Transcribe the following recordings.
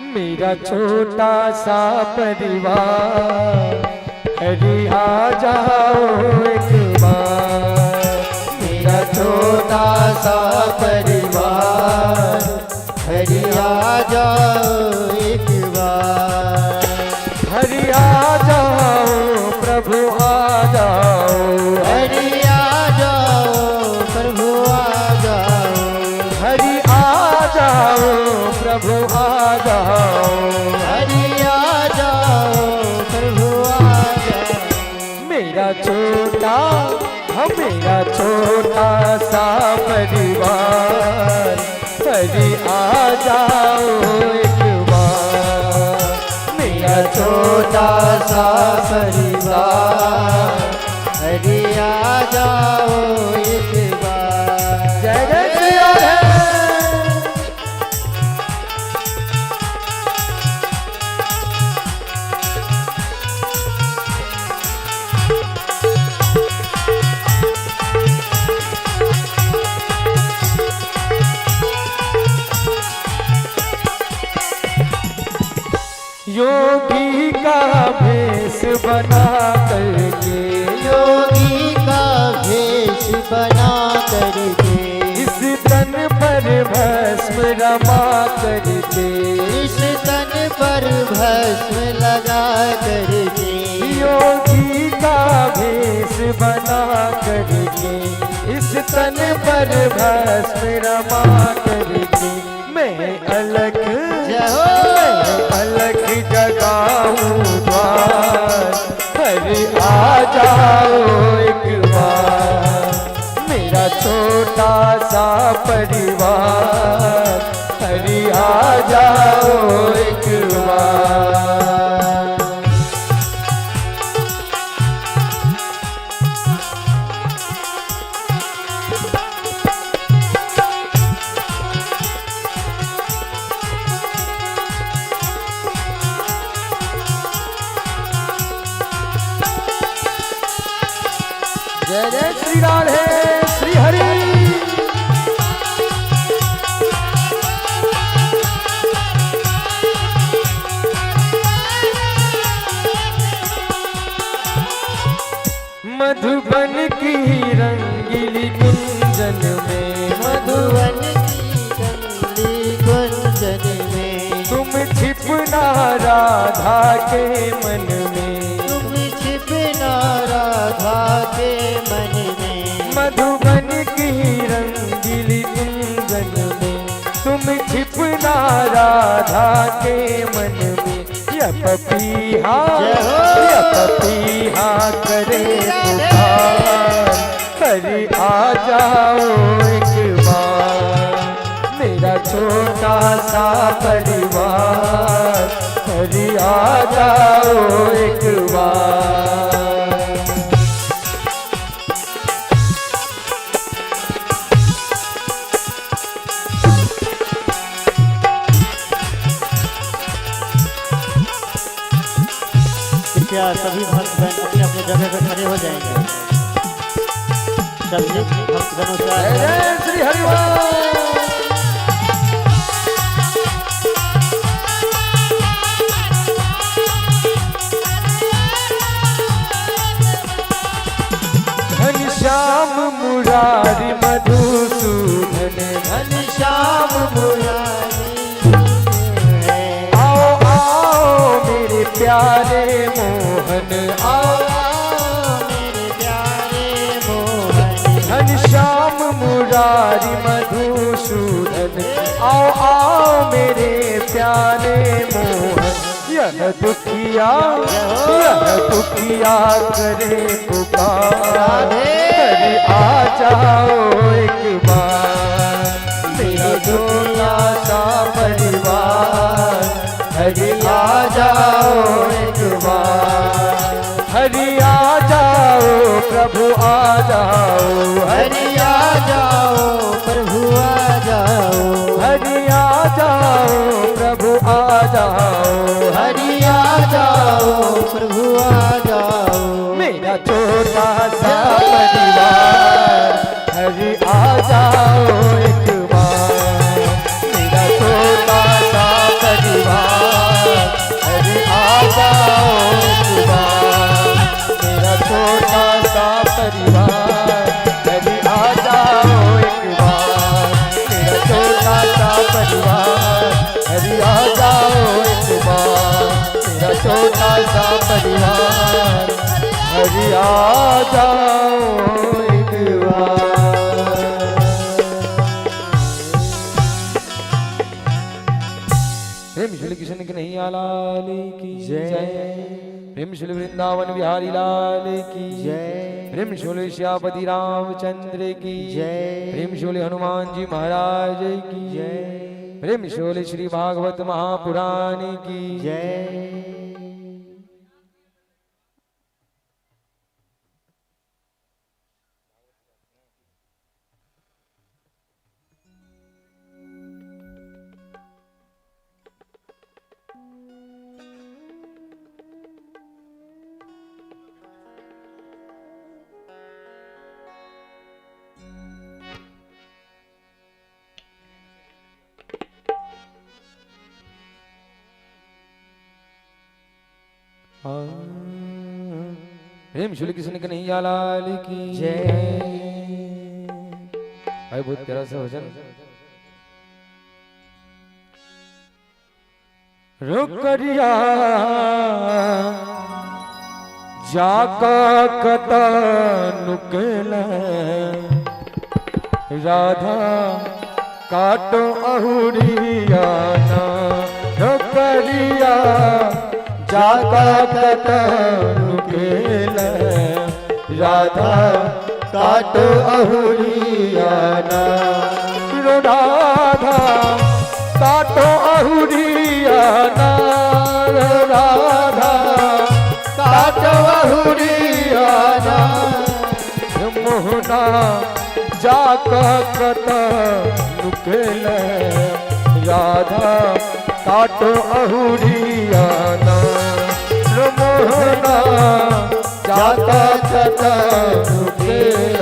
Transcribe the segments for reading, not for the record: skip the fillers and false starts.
मेरा छोटा सा परिवार, हरि आ जाओ एक बार। मेरा छोटा सा परिवार, हरि आ जाओ एक बार। हरि आ जाओ प्रभु आ जाओ, हरि आ जाओ प्रभु आ जाओ। हरि आ जाओ प्रभु आ जाओ, हरि आ जाओ प्रभु आ जाओ। मेरा छोटा मेरा छोटा सा परिवार, हरि आ जाओ एक बार। मेरा छोटा सा परिवार, हरि आ जाओ एक बार। जय जय श्री राधे। योगी का भेष बना करके, योगी का भेष बना करके, इस तन पर भस्म रमा करके, इस तन पर भस्म लगा करके, योगी का भेष बना करके, इस तन पर भस्म रमा करके, मैं अलग जगाऊं द्वार, हरि आ जाओ एक बार। मेरा छोटा सा परिवार, हरि आ जाओ एक बार। जय जय श्री राधे श्री हरि। मधुबन की रंगीली कुंजन में, मधुबन की रंगीली कुंजन में, तुम छिपना राधा के मन में, तुम छिपना राधा के मन में। मधुबन की रंगीली कुंजन में, तुम छिपना राधा के मन में। यह पपीहा करे पुकार, हरि आ जाओ एक बार। मेरा छोटा सा परिवार, हरि आ जाओ एक बार। क्या सभी भक्तगण अपने अपने जगह पर खड़े हो जाएंगे? सभी भक्तगणों से जय श्री हरिवाल। घनश्याम मुरारी मधुसूदन, घनश्याम मुरारी, आओ आओ मेरे प्यारे मोहन, आओ मेरे प्यारे मोहन। घनश्याम मुरारी मधुसूदन, आओ आओ मेरे प्यारे मोहन। यह दुखिया करे पुकार, हरि आ जाओ एक बार। मेरा छोटा सा परिवार, हरि आ जाओ एक बार। हरि आ जाओ प्रभु आ जाओ, हरि आ जाओ प्रभु आ जाओ। हरि आ जाओ प्रभु आ जाओ, हरि आ जाओ प्रभु आ जाओ। मेरा छोटा सा परिवार, हरि आ जाओ एक बार, मेरा छोटा सा परिवार। हरि आ जाओ एक बार, मेरा छोटा सा परिवार। हरि आ जाओ एक बार, मेरा छोटा सा परिवार। हरि आ जाओ एक बार, मेरा छोटा सा परिवार। हरि आ जाओ एक बार। प्रेम श्री कृष्ण कन्हैया लाल की जय। प्रेम श्री वृंदावन बिहारी लाल की जय। प्रेम श्री श्यापति रामचंद्र की जय। प्रेम श्री हनुमान जी महाराज की जय। प्रेम श्री श्री भागवत महापुराण की जय। प्रेम श्री कृष्ण कन्हैया लाल की जय। भाई बहुत प्यारा सा भजन। रोकरिया जाका कता नुकल राधा काटो अहुरिया ना। रोकरिया जाका कता नुकेल राधा काटो अहुरिया ना। राधा काटो अहुरिया ना। राधा काटो अहुरिया ना। मोहना जाका कता नुकेल राधा काटो अहुरिया ना। मोहना जाका कता नुकेल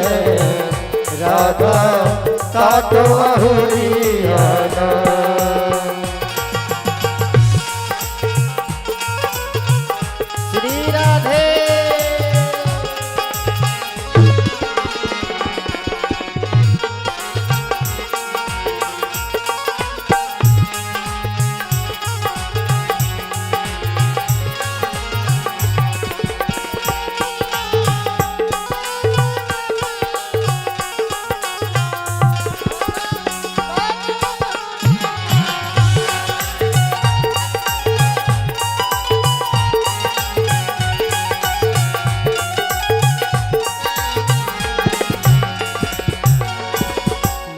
राधा काटो अहुरिया ना। श्री राधे।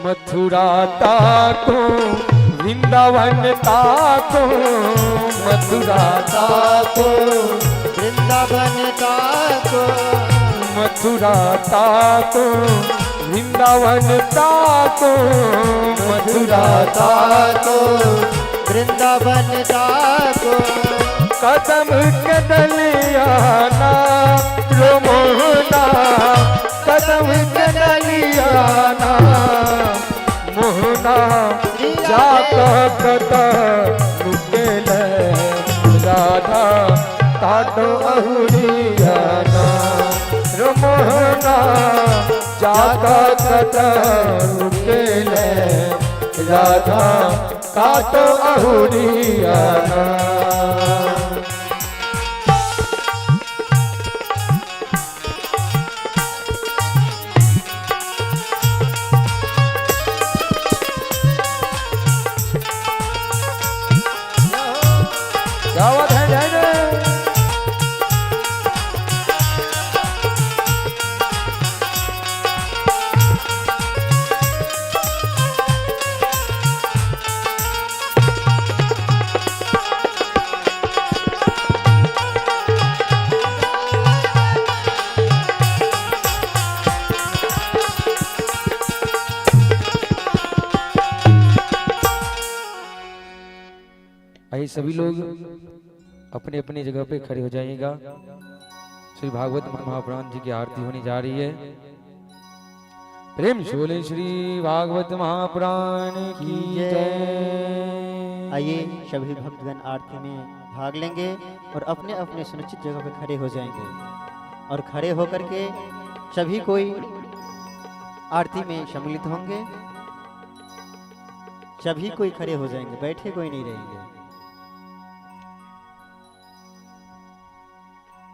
मथुरा ताको वृंदावन ताको। मथुरा ताको वृंदावन ताको। मथुरा ताको वृंदावन ताको। मथुरा ताको वृंदावन ताको। कदम कदलियाना रो मोहना। कदम कदलियाना मोहना जाका कता नुकेल राधा काटो अहुरिया ना। रो मोहना जाका कता नुकेल राधा काटो अहुरिया ना। क्या बात है जय जय। आइए सभी लोग अपने अपनी जगह पे खड़े हो जाइएगा। श्री भागवत महापुराण जी की आरती होने जा रही है। प्रेम शोले श्री भागवत महापुराण की जय। आइए सभी भक्तगण आरती में भाग लेंगे और अपने अपने सुनिश्चित जगह पर खड़े हो जाएंगे और खड़े होकर के सभी कोई आरती में सम्मिलित होंगे। सभी कोई खड़े हो जाएंगे, बैठे कोई नहीं रहेंगे।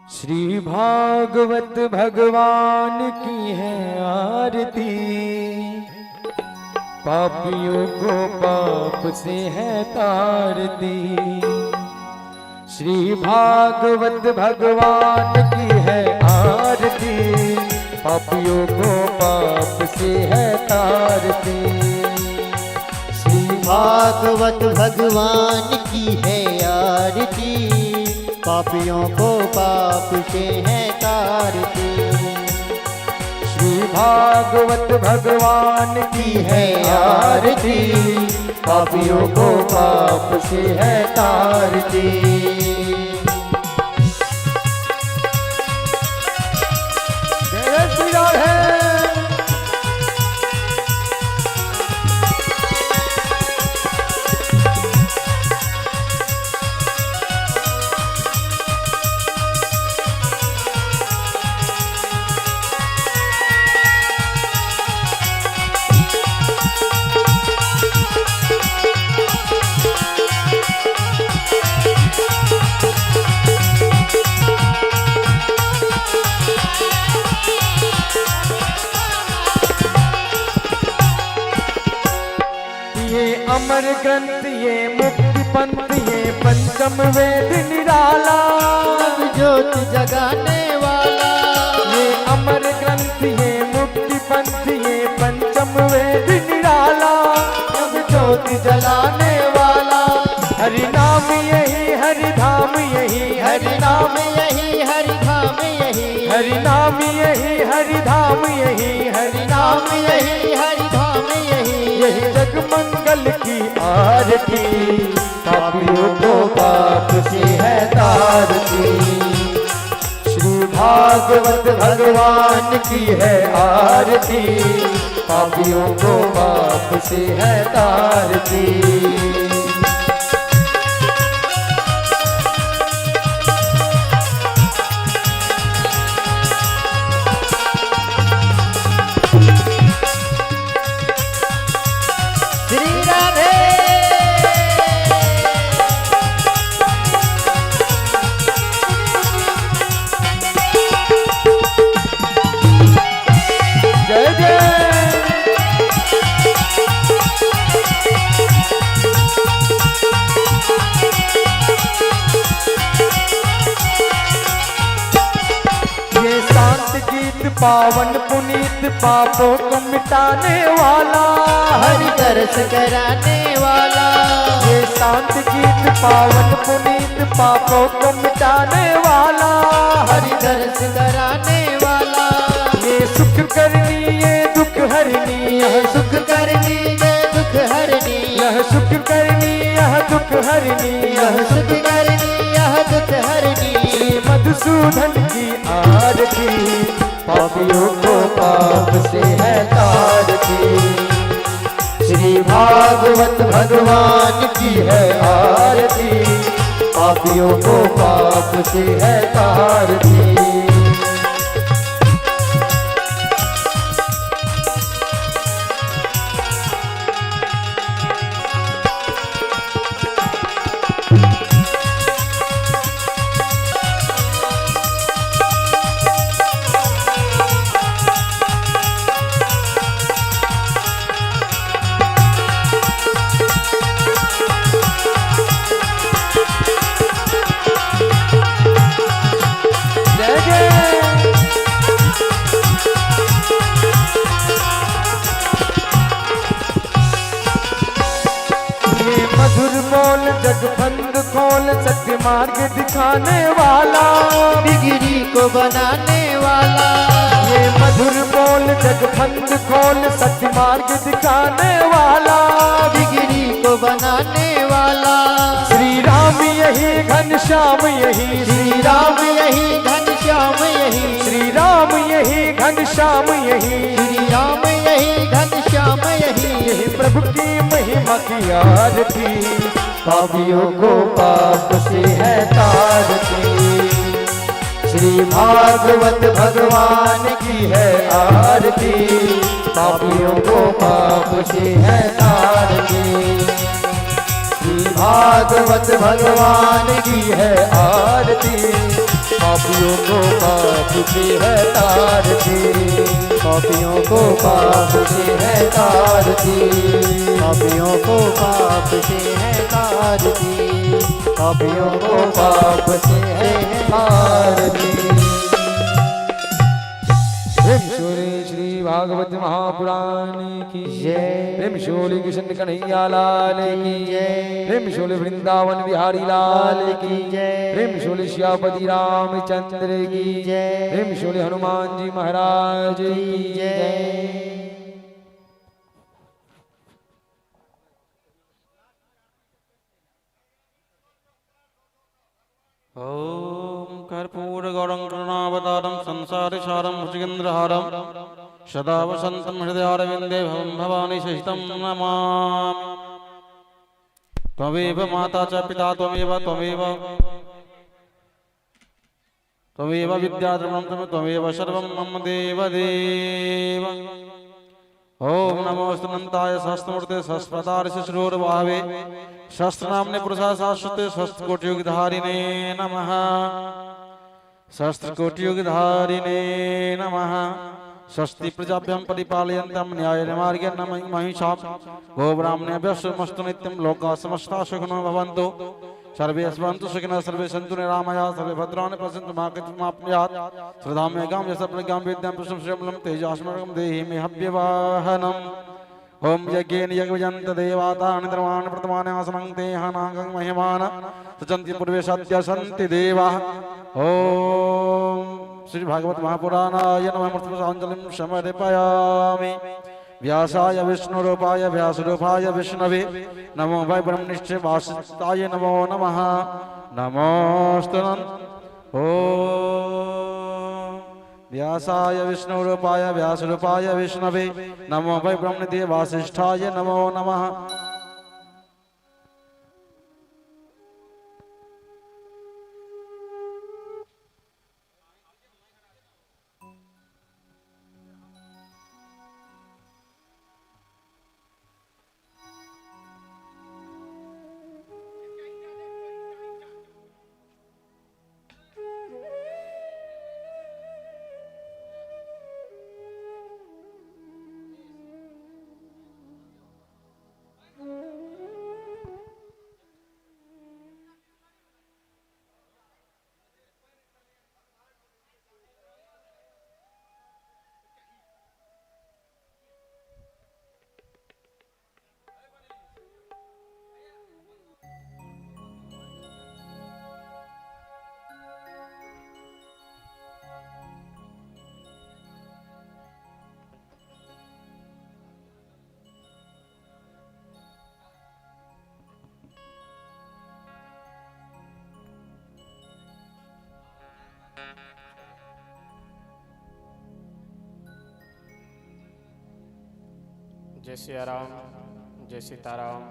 श्री भागवत भगवान की है आरती, पापियों को पाप से है तारती। श्री भागवत भगवान की है आरती, पापियों को पाप से है तारती। श्री भागवत भगवान की है आरती, पापियों को पाप से है तारती। श्री भागवत भगवान की है आरती, पापियों को पाप से है तारती। जय श्री राधे। अमर ग्रंथ ये मुक्ति पंथ ये पंचम वेद निराला, ज्योति जगाने वाला। ये अमर ग्रंथ ये मुक्ति पंथ ये पंचम वेद निराला, ज्योति जलाने वाला। हरि नाम यही हरि धाम यही, हरि नाम यही हरि धाम यही, हरि नाम यही हरि धाम यही, हरि नाम यही हरि धाम यही। यही जग मंगल की आरती, पापियों को पाप से है तारती। श्री भागवत भगवान की है आरती, पापियों को पाप से है तारती। पावन पुनीत पापों को मिटाने वाला, हरि दर्श कराने वाला। ये शांत गीत पावन पुनीत पापों को मिटाने वाला, हरि दर्श कराने वाला। ये सुख करनी ये दुख हरनी, यह सुख करनी ये दुख हरनी, यह सुख करनी यह दुख हरनी, यह सुख करनी यह दुख हरनी। श्री मधुसूदन की आरती, पापियों को पाप से है तारती। श्री भागवत भगवान की है आरती, पापियों को पाप से है तारती। जगफंद खोल सत्य मार्ग दिखाने वाला, बिगड़ी को बनाने वाला। ये मधुर बोल जगफंद खोल सत्य मार्ग दिखाने वाला, बिगड़ी को बनाने वाला। श्री राम यही घनश्याम यही, श्री राम यही घनश्याम यही, श्री राम यही घनश्याम यही, श्री राम यही प्रभु की महिमा की आरती, पापियों को पाप से है तारती। श्री भागवत भगवान की है आरती, पापियों को पाप से है तारती। श्री भागवत भगवान की है आरती, पापियों को पाप से है तारती। पापियों को पाप से है तारती। पापियों को पाप से है तारती। पापियों को पाप से है तारती। श्री भागवत महापुराण की जय। प्रेम शोले कृष्ण कन्हैया लाल की जय। प्रेम शोले वृंदावन बिहारी लाल की जय। प्रेम शोले श्यापति रामचंद्र की जय। प्रेम शोले हनुमान जी महाराज की जय। ओम कर्पूर गौरं करुणावतारं संसारसारं भुजगेन्द्रहारं सदा वसन्तं हृदयारविन्दे भवं भवानी सहितं नमामि। त्वमेव माता च पिता त्वमेव विद्याद्रविणं त्वमेव सर्वं मम देवदेव। ओम नमोस्तु अनंताय सहस्रमूर्ते सहस्रपादाय शिशुरोर्भावे सहस्रनाम्ने पुरुषाय शाश्वते सहस्रकोटियुगधारिणे नमः। सहस्रकोटियुगधारिणे नमः। स्वस्ति प्रजाभ्यां परिपालयन्तां न्यायेन मार्गेण महिषां गोब्राह्मणेभ्यः शुभमस्तु नित्यं। लोकाः समस्ताः सुखिनो भवन्तु। सर्वे स्मरन्तु सुखिनः सर्वे सन्तु निरामयाः। सर्वे भद्राणि पश्यन्तु मा कश्चित् माप्नुयात्। श्रद्धाम्यगां यशप्रज्ञां विद्यां पुरुषं श्रीमलं तेजस्मरकं देहि मे हव्यवाहनम्। ओम यज्ञेन यज्ञवजन्त देवातानि धर्माणि प्रथमानि आसनं ते हनागं महिमान सचन्ति पूर्वे सत्य सन्ति देवाः। ओम श्री भागवत महापुराणाय नमः। मृत्युञ्जलिं समर्पयामि। व्यासाय विष्णुरूपाय व्यासरूपाय विष्णवे नमो वै ब्रह्मनिष्ठे वासिष्ठाय नमो नमः। नमोस्तु ओम व्यासाय विष्णुरूपाय व्यासरूपाय विष्णवे नमो वै ब्रह्मनिष्ठे वासिष्ठाय नमो नमः। जय सिया राम, जय सीताराम।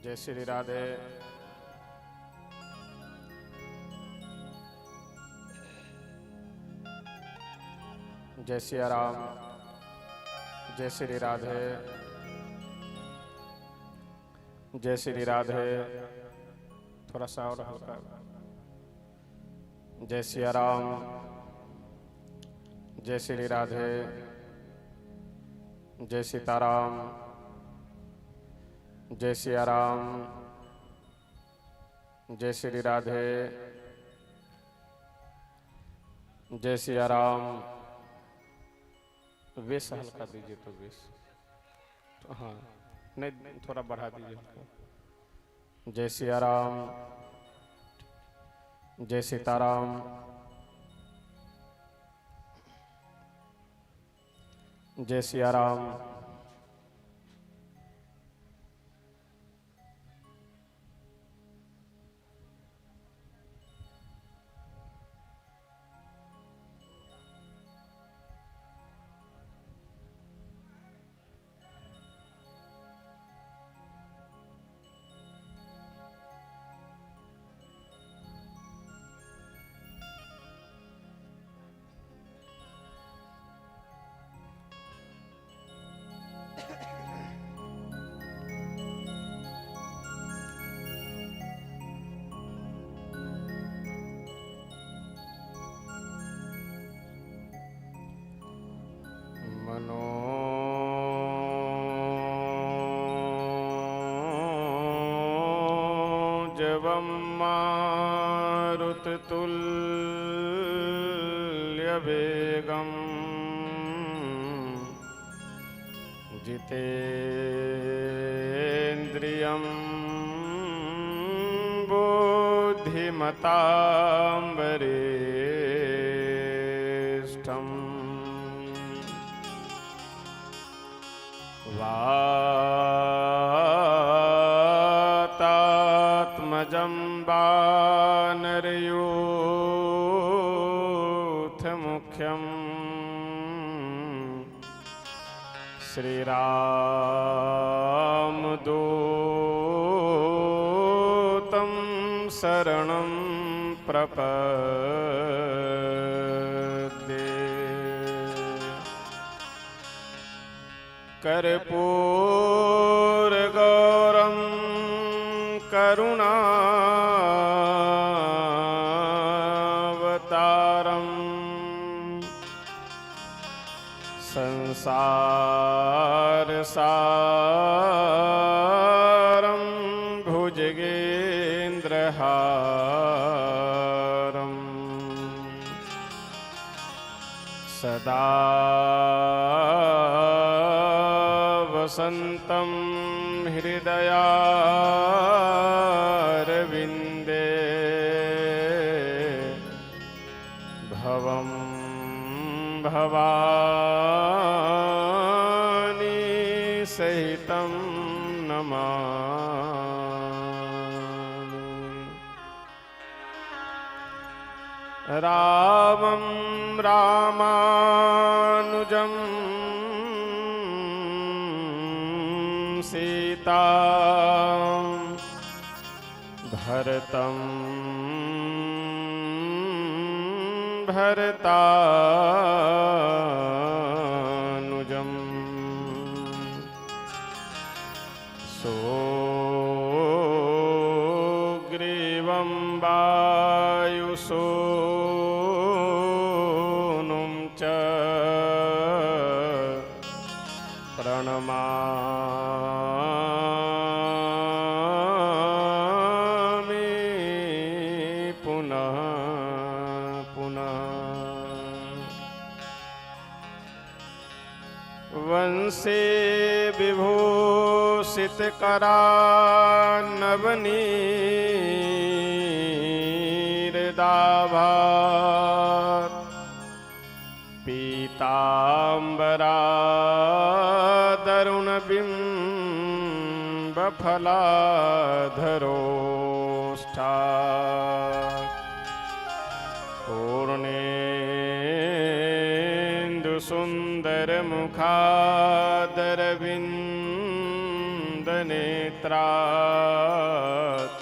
जय श्री राधे। जय सिया राम, जय श्री राधे। जय श्री राधे। थोड़ा सा और हल्का। जय सिया राम, जय श्री राधे। जय सीताराम, जय सिया राम, जय श्री राधे। जय सिया राम। बेस हल्का दीजिए तो बेस। हाँ नहीं थोड़ा बढ़ा दीजिए। जय सिया राम, जय सीताराम। जय सिया राम। ऊर्जवं मारुततुल्यवेगम् जितेन्द्रियं बुद्धिमतां वरिष्ठम् वातात्मजं वानरयूथमुख्यम् श्रीरामदूतं शरणं प्रपद्ये कर्पूरगौरं करुणावतारम् संसारसारं भुजगेन्द्रहारम् सदा वसन्तं हृदयारविन्दे भवं भवानी सहितं नमामि। रामं रामानुजं सीतां भरतं भरतानुजं सुग्रीवं वायुसूनुं च प्रणमामि पुनः पुनः। वंशे विभूषितकरान्नवनीरदाभात् पीताम्बरादरुणबिम्बफलाधरोष्ठा पूर्णेन्दुसुन्दरमुखादरविन्दनेत्रात्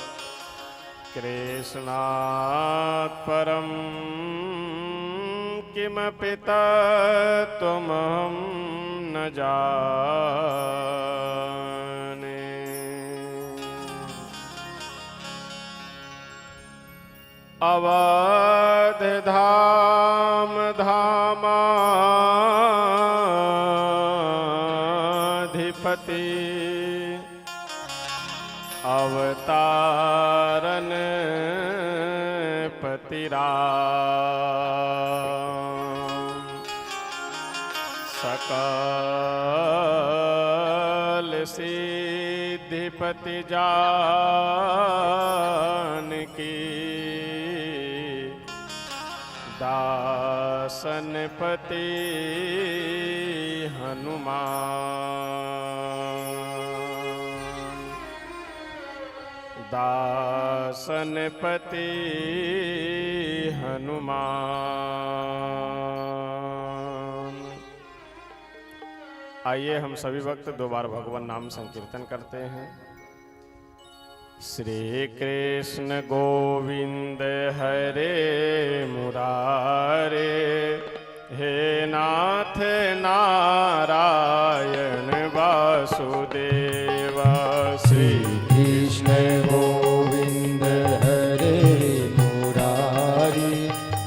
कृष्णात् परं किमपि तत्त्वमहं न जाने। अवधधाम धामाधिपति अवतारन पतिराम सकल सिद्धिपति जानकी दासनपति हनुमान दासनपति हनुमान। आइए हम सभी वक्त दो बार भगवान नाम संकीर्तन करते हैं। श्री कृष्ण गोविंद हरे मुरारे, हे नाथ नारायण वासुदेव। श्री कृष्ण गोविंद हरे मुरारी,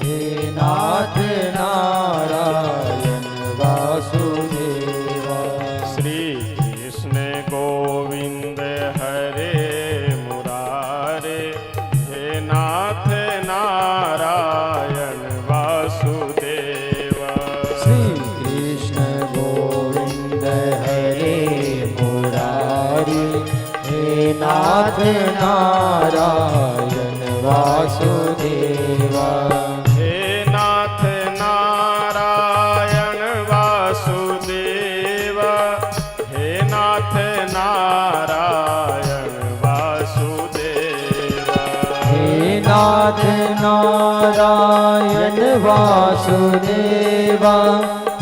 हे नाथ नारायण वासुदेवा। श्री कृष्ण गोविंद हरे मुरारे, नारायण वासुदेवा हे नाथ नारायण वासुदेवा हे नाथ नारायण वासुदेवा हे नाथ नारायण वासुदेवा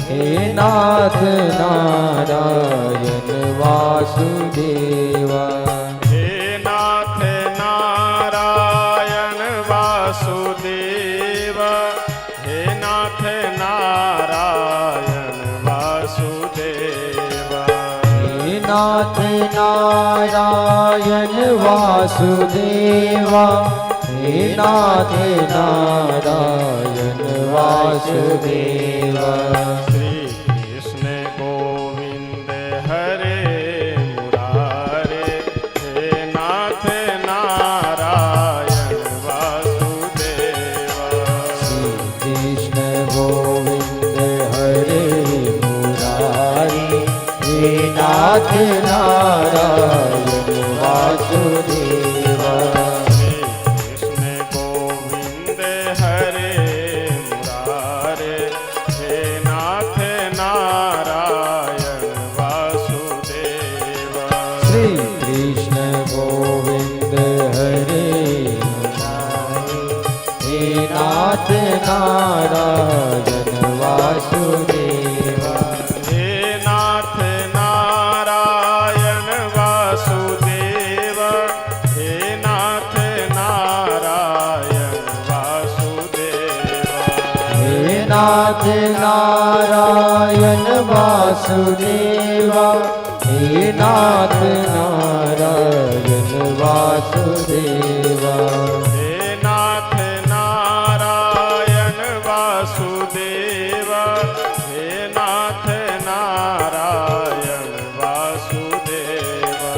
हे नाथ नारायण वासुदेवा हे नाथ नारायण वासुदेवा हे नाथ नारायण वासुदेवा हे नाथ नारायण वासुदेवा हे नाथ नारायण वासुदेवा श्री कृष्ण गोविंद हरे मुरारे हे नाथ नारायण वासुदेवा श्री कृष्ण गोविंद हरे मुरारी हे नाथ नारायण वासुदेवा श्री कृष्ण गोविंद हरे मुरारे हे नाथ नारायण वासुदेवा श्री कृष्ण गोविंद हरे मुरारी हे नाथ नारायण वासुदेवा हे नाथ नारायण वासुदेवा हे नाथ नारायण वासुदेवा हे नाथ नारायण वासुदेवा हे नाथ नारायण वासुदेवा हे नाथ नारायण वासुदेवा हे नाथ नारायण वासुदेवा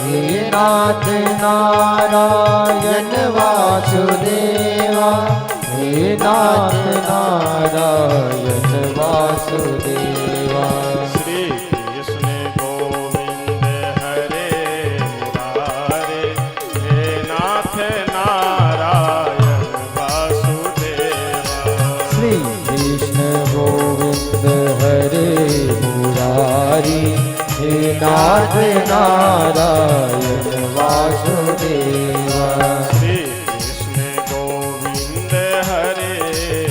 हे नाथ नारायण वासुदेवा हे नाथ नारायण वासुदेवा श्री कृष्ण गोविंद हरे मुरारे हे नाथ नारायण वासुदेवा श्री कृष्ण गोविंद हरे मुरारी हे नाथ नारायण वासुदेवा श्री कृष्ण गोविंद हरे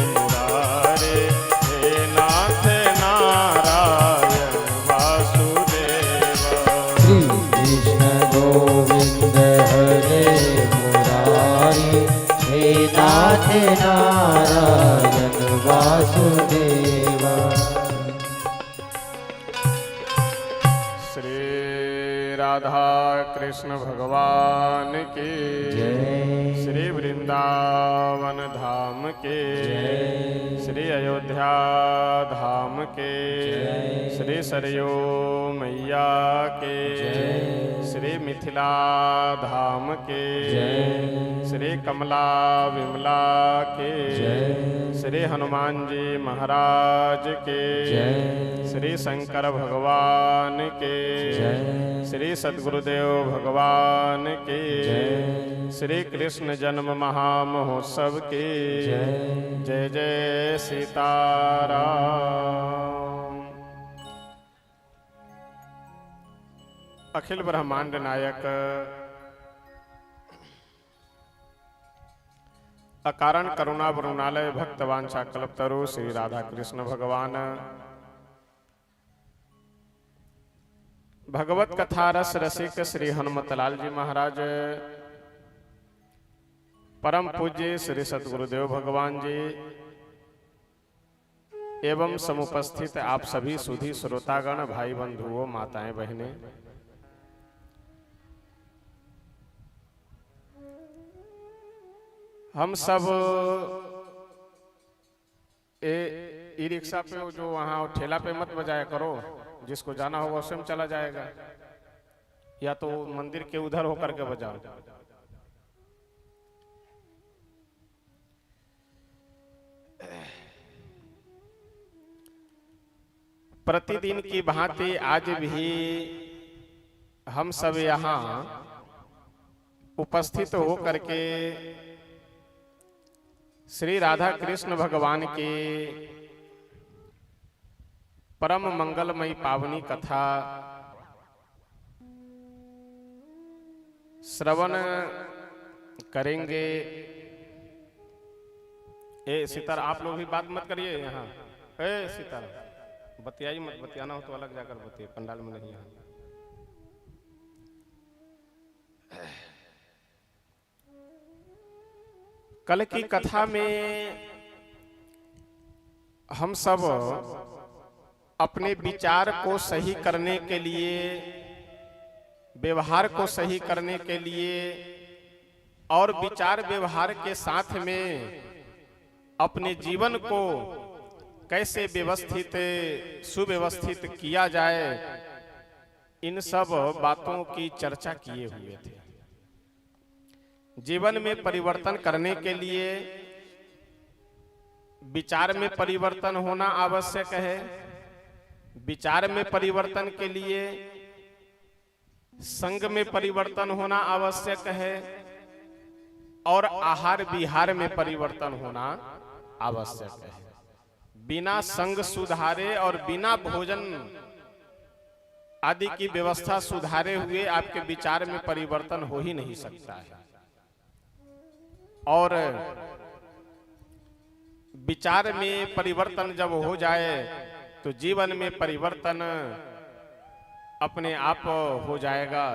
मुरारे हे नाथ नारायण वासुदेवा श्री कृष्ण गोविंद हरे मुरारी हे नाथ नारायण वासुदेवा श्री राधा कृष्ण भगवान की जय। श्री वृंदावन धाम के श्री अयोध्या धाम के श्री सरयू मैया के श्री मिथिला धाम के श्री कमला विमला के श्री हनुमान जी महाराज के श्री शंकर भगवान के श्री सद्गुरुदेव भगवान के श्री कृष्ण जन्म महामहोत्सव के जय जय सीताराम। अखिल ब्रह्मांड नायक अकारण करुणा वरुणालय भक्तवांछा कल्पतरु श्री राधा कृष्ण भगवान भगवत कथा रस रसिक श्री हनुमतलाल जी महाराज परम पूज्य श्री सद्गुरुदेव भगवान जी एवं समुपस्थित आप सभी सुधी श्रोतागण भाई बंधुओं माताएं बहनें, हम सब ई रिक्शा पे जो वहाँ ठेला पे मत बजाया करो, जिसको जाना होगा स्वयं चला जाएगा, या तो मंदिर के उधर होकर के बजाओ। प्रतिदिन की भांति आज भी हम सब यहाँ उपस्थित हो करके श्री राधा कृष्ण भगवान के परम मंगलमयी पावनी कथा श्रवण करेंगे। ए सितार, आप लोग भी बात मत करिए यहाँ। ए सितार, बतियाई मत, बतियाना हो तो अलग जाकर बतिए, पंडाल में नहीं। यहाँ कल की कथा में हम सब अपने विचार को सही करने के लिए, व्यवहार को सही करने के लिए और विचार व्यवहार के साथ में अपने जीवन को कैसे व्यवस्थित सुव्यवस्थित किया जाए, इन सब बातों की चर्चा किए हुए थे। जीवन में परिवर्तन करने के लिए विचार में परिवर्तन होना आवश्यक है। विचार में परिवर्तन के लिए संग में परिवर्तन होना आवश्यक है और आहार विहार में परिवर्तन होना आवश्यक है। बिना संग सुधारे और बिना भोजन आदि की व्यवस्था सुधारे हुए आपके विचार में परिवर्तन हो ही नहीं सकता है। और विचार में परिवर्तन जब हो जाए तो जीवन में परिवर्तन अपने आप हो जाएगा।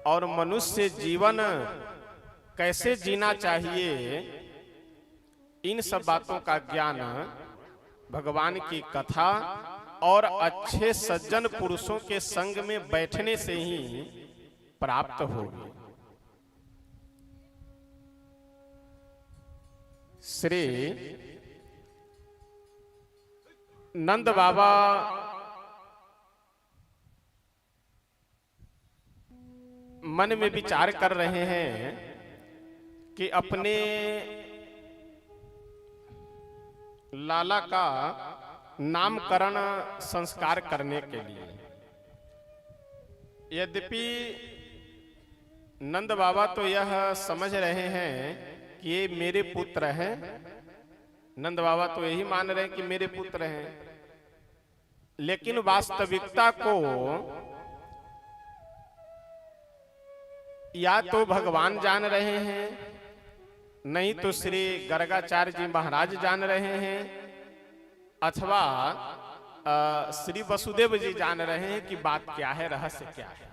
और मनुष्य जीवन कैसे जीना चाहिए, इन सब बातों का ज्ञान भगवान की कथा और अच्छे सज्जन पुरुषों के संग में बैठने से ही प्राप्त होगी। श्री नंद बाबा मन में विचार कर रहे हैं कि अपने लाला का नामकरण संस्कार करने के लिए। यद्यपि नंद बाबा तो यह समझ रहे हैं कि ये मेरे पुत्र हैं, नंद बाबा तो यही मान रहे हैं कि मेरे पुत्र हैं, लेकिन वास्तविकता को या तो भगवान जान रहे हैं, नहीं तो श्री गर्गाचार्य जी महाराज जान रहे हैं, अथवा श्री वसुदेव जी जान रहे हैं कि बात क्या है, रहस्य क्या है।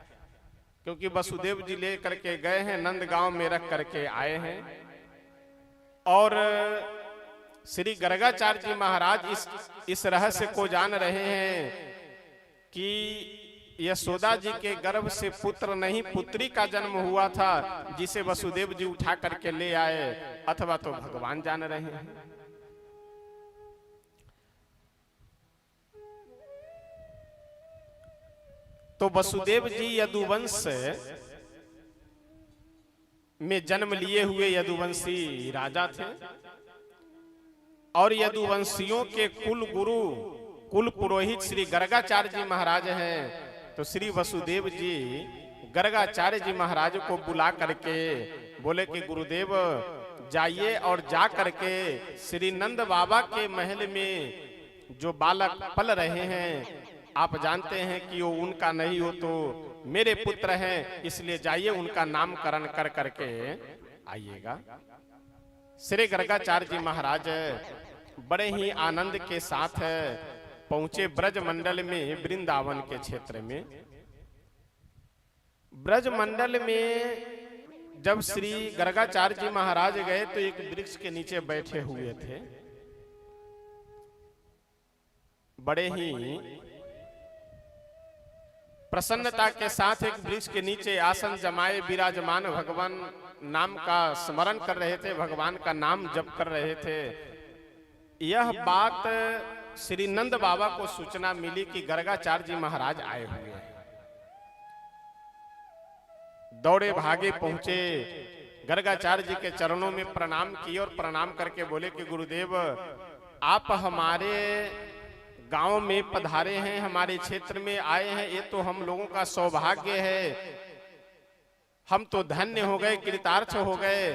क्योंकि वसुदेव जी ले करके गए हैं, नंद गांव में रख करके आए हैं। और श्री गर्गाचार्य जी महाराज इस रहस्य को जान रहे हैं कि यशोदा जी के गर्भ से पुत्र नहीं पुत्री का जन्म हुआ था, जिसे वसुदेव जी उठा करके ले आए, अथवा तो भगवान जान रहे हैं। तो वसुदेव जी यदुवंश में जन्म लिए हुए यदुवंशी राजा थे और यदुवंशियों के कुल गुरु कुल पुरोहित श्री गर्गाचार्य जी महाराज हैं। तो श्री वसुदेव जी गर्गाचार्य जी महाराज को बुला करके बोले कि गुरुदेव जाइए और जा करके श्री नंद बाबा के महल में जो बालक पल रहे हैं, आप जानते हैं कि वो उनका नहीं हो तो मेरे पुत्र हैं, इसलिए जाइए उनका नामकरण कर करके आइएगा। श्री गर्गाचार्य जी महाराज बड़े ही आनंद के साथ पहुंचे ब्रज मंडल में, वृंदावन के क्षेत्र में। ब्रज मंडल में जब श्री गर्गाचार्य जी महाराज गए तो एक वृक्ष के नीचे बैठे हुए थे। बड़े ही प्रसन्नता के साथ एक वृक्ष के नीचे आसन जमाए विराजमान भगवान नाम का स्मरण कर रहे थे, भगवान का नाम जप कर रहे थे। यह बात श्री नंद बाबा को सूचना मिली कि गर्गाचार्य जी महाराज आए हुए हैं। दौड़े भागे पहुंचे, गर्गाचार्य जी के चरणों में प्रणाम किए और प्रणाम करके बोले कि गुरुदेव आप हमारे गांव में पधारे हैं, हमारे क्षेत्र में आए हैं, ये तो हम लोगों का सौभाग्य है हम तो धन्य हो गए, कृतार्थ हो गए।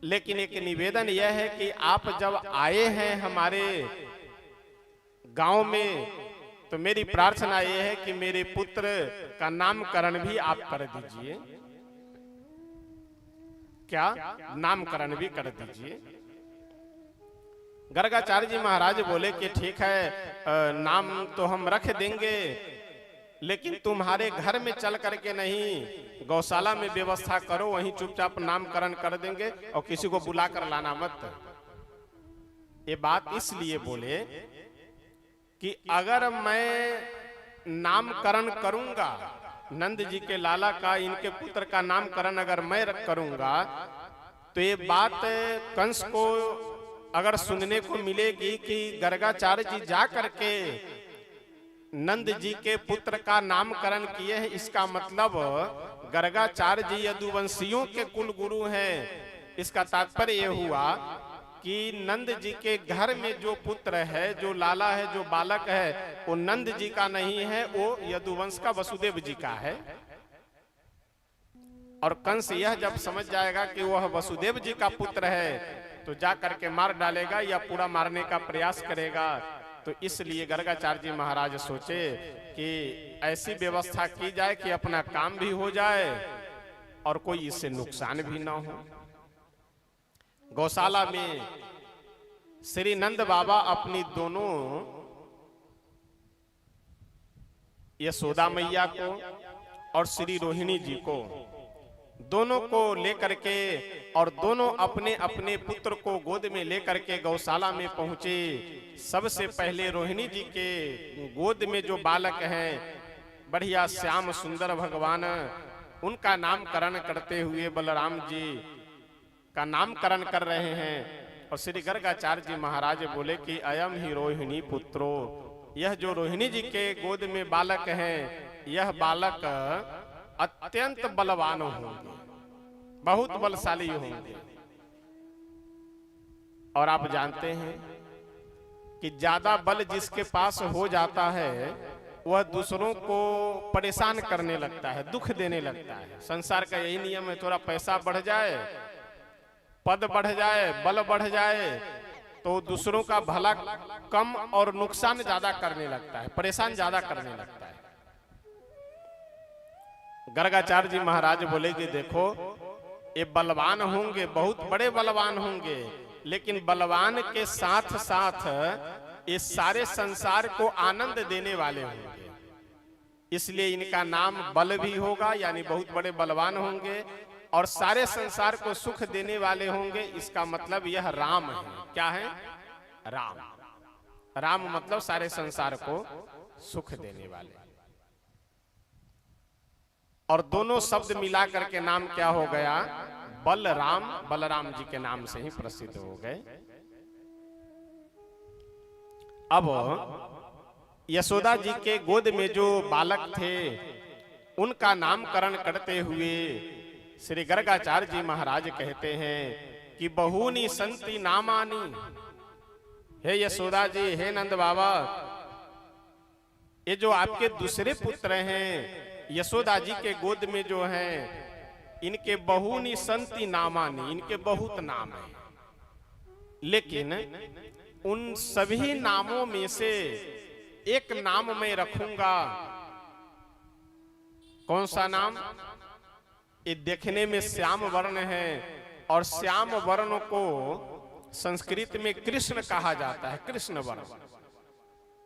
लेकिन एक निवेदन यह है कि आप जब आए हैं हमारे गांव में, तो मेरी प्रार्थना यह है कि मेरे पुत्र का नामकरण भी आप कर दीजिए। क्या नामकरण भी कर दीजिए। गर्गाचार्य जी महाराज बोले कि ठीक है, नाम तो हम रख देंगे, लेकिन तुम्हारे घर में चल करके नहीं, गौशाला में व्यवस्था करो, वहीं चुपचाप नामकरण कर देंगे और किसी को बुला कर लाना मत। ये बात इसलिए बोले कि अगर मैं नामकरण करूंगा, नंद जी के लाला का, इनके पुत्र का नामकरण अगर मैं करूंगा, तो ये बात कंस को अगर सुनने को मिलेगी कि गर्गाचार्य जी जा करके नंद जी के पुत्र का नामकरण किए हैं, इसका मतलब गर्गाचार्य जी यदुवंशियों के कुल गुरु हैं। इसका तात्पर्य यह हुआ कि नंद जी के घर में जो पुत्र है, जो लाला है, जो बालक है, वो नंद जी का नहीं है, वो यदुवंश का वसुदेव जी का है। और कंस यह जब समझ जाएगा कि वह वसुदेव जी का पुत्र है, तो जा करके मार डालेगा या पूरा मारने का प्रयास करेगा। तो इसलिए गर्गाचार्य जी महाराज सोचे कि ऐसी व्यवस्था की जाए कि अपना काम भी हो जाए और कोई इससे नुकसान भी ना हो। गौशाला में श्री नंद बाबा अपनी दोनों यशोदा मैया को और श्री रोहिणी जी को, दोनों को लेकर के और दोनों अपने अपने पुत्र को गोद में लेकर के गौशाला में पहुंचे। सबसे पहले रोहिणी जी के गोद में जो बालक हैं, बढ़िया श्याम सुंदर भगवान, उनका नामकरण करते हुए बलराम जी का नामकरण कर रहे हैं। और श्री गर्गाचार्य जी महाराज बोले कि अयम ही रोहिणी पुत्रो, यह जो रोहिणी जी के गोद में बालक है, यह बालक अत्यंत बलवान होंगे, बहुत बलशाली होंगे। और आप जानते हैं कि ज्यादा बल जिसके पास हो जाता है, वह दूसरों को परेशान करने लगता है, दुख देने लगता है। संसार का यही नियम है, थोड़ा पैसा बढ़ जाए, पद बढ़ जाए, बल बढ़ जाए, तो दूसरों का भला कम और नुकसान ज्यादा करने लगता है, परेशान ज्यादा करने लगता है। गर्गाचार्य जी महाराज बोले कि देखो, ये बलवान होंगे, बहुत बड़े बलवान होंगे, लेकिन बलवान के साथ साथ ये सारे संसार को आनंद देने वाले होंगे। इसलिए इनका नाम बल भी होगा, यानी बहुत बड़े बलवान होंगे, और सारे संसार को सुख देने वाले होंगे। इसका मतलब यह राम है। क्या है? राम। राम मतलब सारे संसार को सुख देने वाले। और दोनों शब्द मिला करके नाम क्या हो गया? बलराम। बलराम जी के नाम से ही प्रसिद्ध हो गए। अब यशोदा जी के गोद में जो बालक थे, उनका नामकरण करते हुए श्री गर्गाचार्य जी महाराज कहते हैं कि बहुनी संति नामानी। हे यशोदा जी, हे नंद बाबा, ये जो आपके दूसरे पुत्र हैं यशोदा जी के गोद में जो हैं, इनके बहुनी संति नामानी, इनके बहुत नाम हैं। लेकिन उन सभी नामों में से एक नाम मैं रखूंगा। कौन सा नाम? ये देखने में श्याम वर्ण है, और श्याम वर्ण को संस्कृत में कृष्ण कहा जाता है, कृष्ण वर्ण।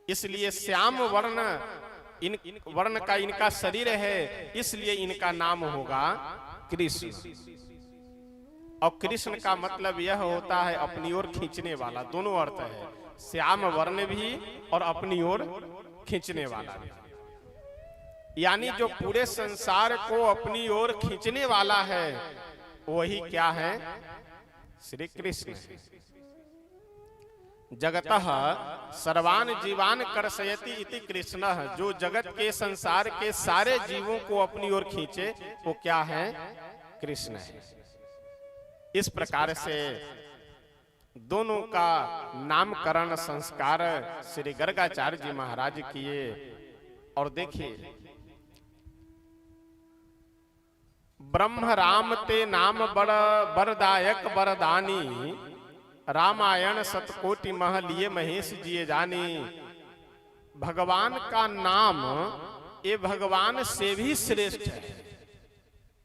इसलिए श्याम वर्ण इन वर्ण का इनका शरीर है, इसलिए इनका नाम होगा कृष्ण। और कृष्ण का मतलब यह होता है अपनी ओर खींचने वाला। दोनों अर्थ है, श्याम वर्ण भी और अपनी ओर खींचने वाला भी। यानी जो पूरे संसार को अपनी ओर खींचने वाला है, वही क्या है? श्री कृष्ण। जगतः सर्वान जीवान कर्षयति इति कृष्ण। जो जगत के संसार के सारे जीवों को अपनी ओर खींचे, वो क्या है? कृष्ण है। इस प्रकार से दोनों का नामकरण संस्कार श्री गर्गाचार्य जी महाराज किए। और देखिए, ब्रह्म राम ते नाम बड़ बरदायक बरदानी, रामायण सतकोटि मह लिए महेश जिए जानी। भगवान का नाम ये भगवान से भी श्रेष्ठ है।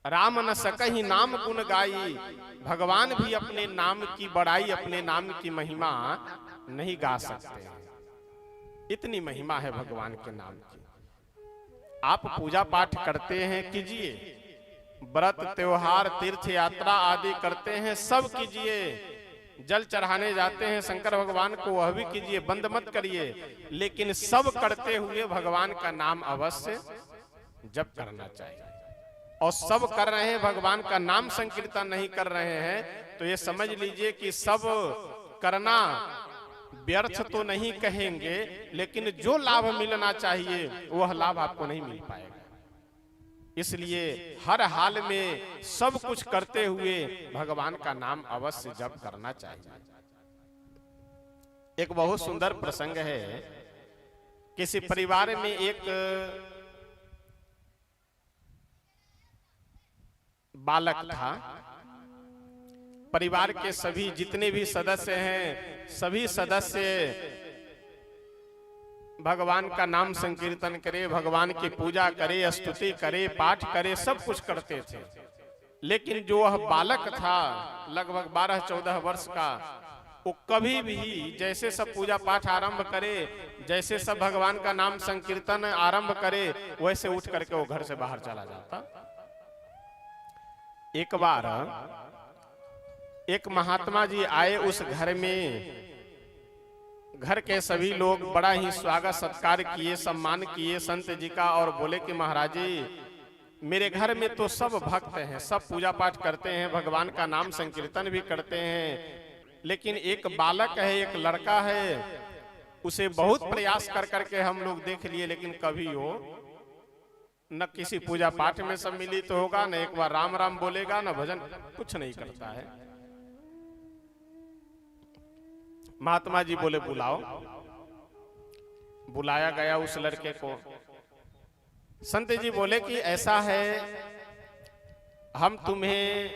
राम न सकहि नाम गुण गाई, भगवान भी अपने नाम की बड़ाई, अपने नाम की महिमा नहीं गा सकते। इतनी महिमा है भगवान के नाम की। आप पूजा पाठ करते हैं, कीजिए। व्रत त्योहार तीर्थ यात्रा आदि करते हैं, सब कीजिए। जल चढ़ाने जाते हैं शंकर भगवान को, वह भी कीजिए, बंद मत करिए। लेकिन सब करते हुए भगवान का नाम अवश्य जप करना चाहिए। और सब कर रहे हैं, भगवान का नाम संकीर्तन नहीं कर रहे हैं, तो ये समझ लीजिए कि सब करना व्यर्थ तो नहीं कहेंगे, लेकिन जो लाभ मिलना चाहिए वह लाभ आपको नहीं मिल पाएगा। इसलिए हर हाल में सब कुछ करते हुए भगवान का नाम अवश्य जप करना चाहिए। एक बहुत सुंदर प्रसंग है। किसी परिवार में एक बालक था। परिवार के सभी जितने भी सदस्य हैं, सभी सदस्य भगवान का नाम संकीर्तन करे, भगवान की पूजा करे, स्तुति करे, पाठ करे, सब कुछ करते थे। लेकिन जो वह बालक था लगभग 12-14 वर्ष का, वो कभी भी जैसे सब पूजा पाठ आरंभ करे, जैसे सब भगवान का नाम संकीर्तन आरंभ करे, वैसे उठ करके वो घर से बाहर चला जाता। एक बार एक महात्मा जी आए उस घर में। घर के सभी लोग बड़ा ही स्वागत सत्कार किए, सम्मान किए संत जी का, और बोले कि महाराज जी, मेरे घर में तो सब भक्त हैं, सब पूजा पाठ करते हैं, भगवान का नाम संकीर्तन भी करते हैं, लेकिन एक बालक है, एक लड़का है, उसे बहुत प्रयास कर करके हम लोग देख लिए, लेकिन कभी वो न किसी पूजा पाठ में सम्मिलित होगा, न एक बार राम राम बोलेगा, न भजन, कुछ नहीं करता है। महात्मा जी बोले बुलाओ। बुलाया गया उस लड़के को। संत जी बोले कि ऐसा है, हम तुम्हें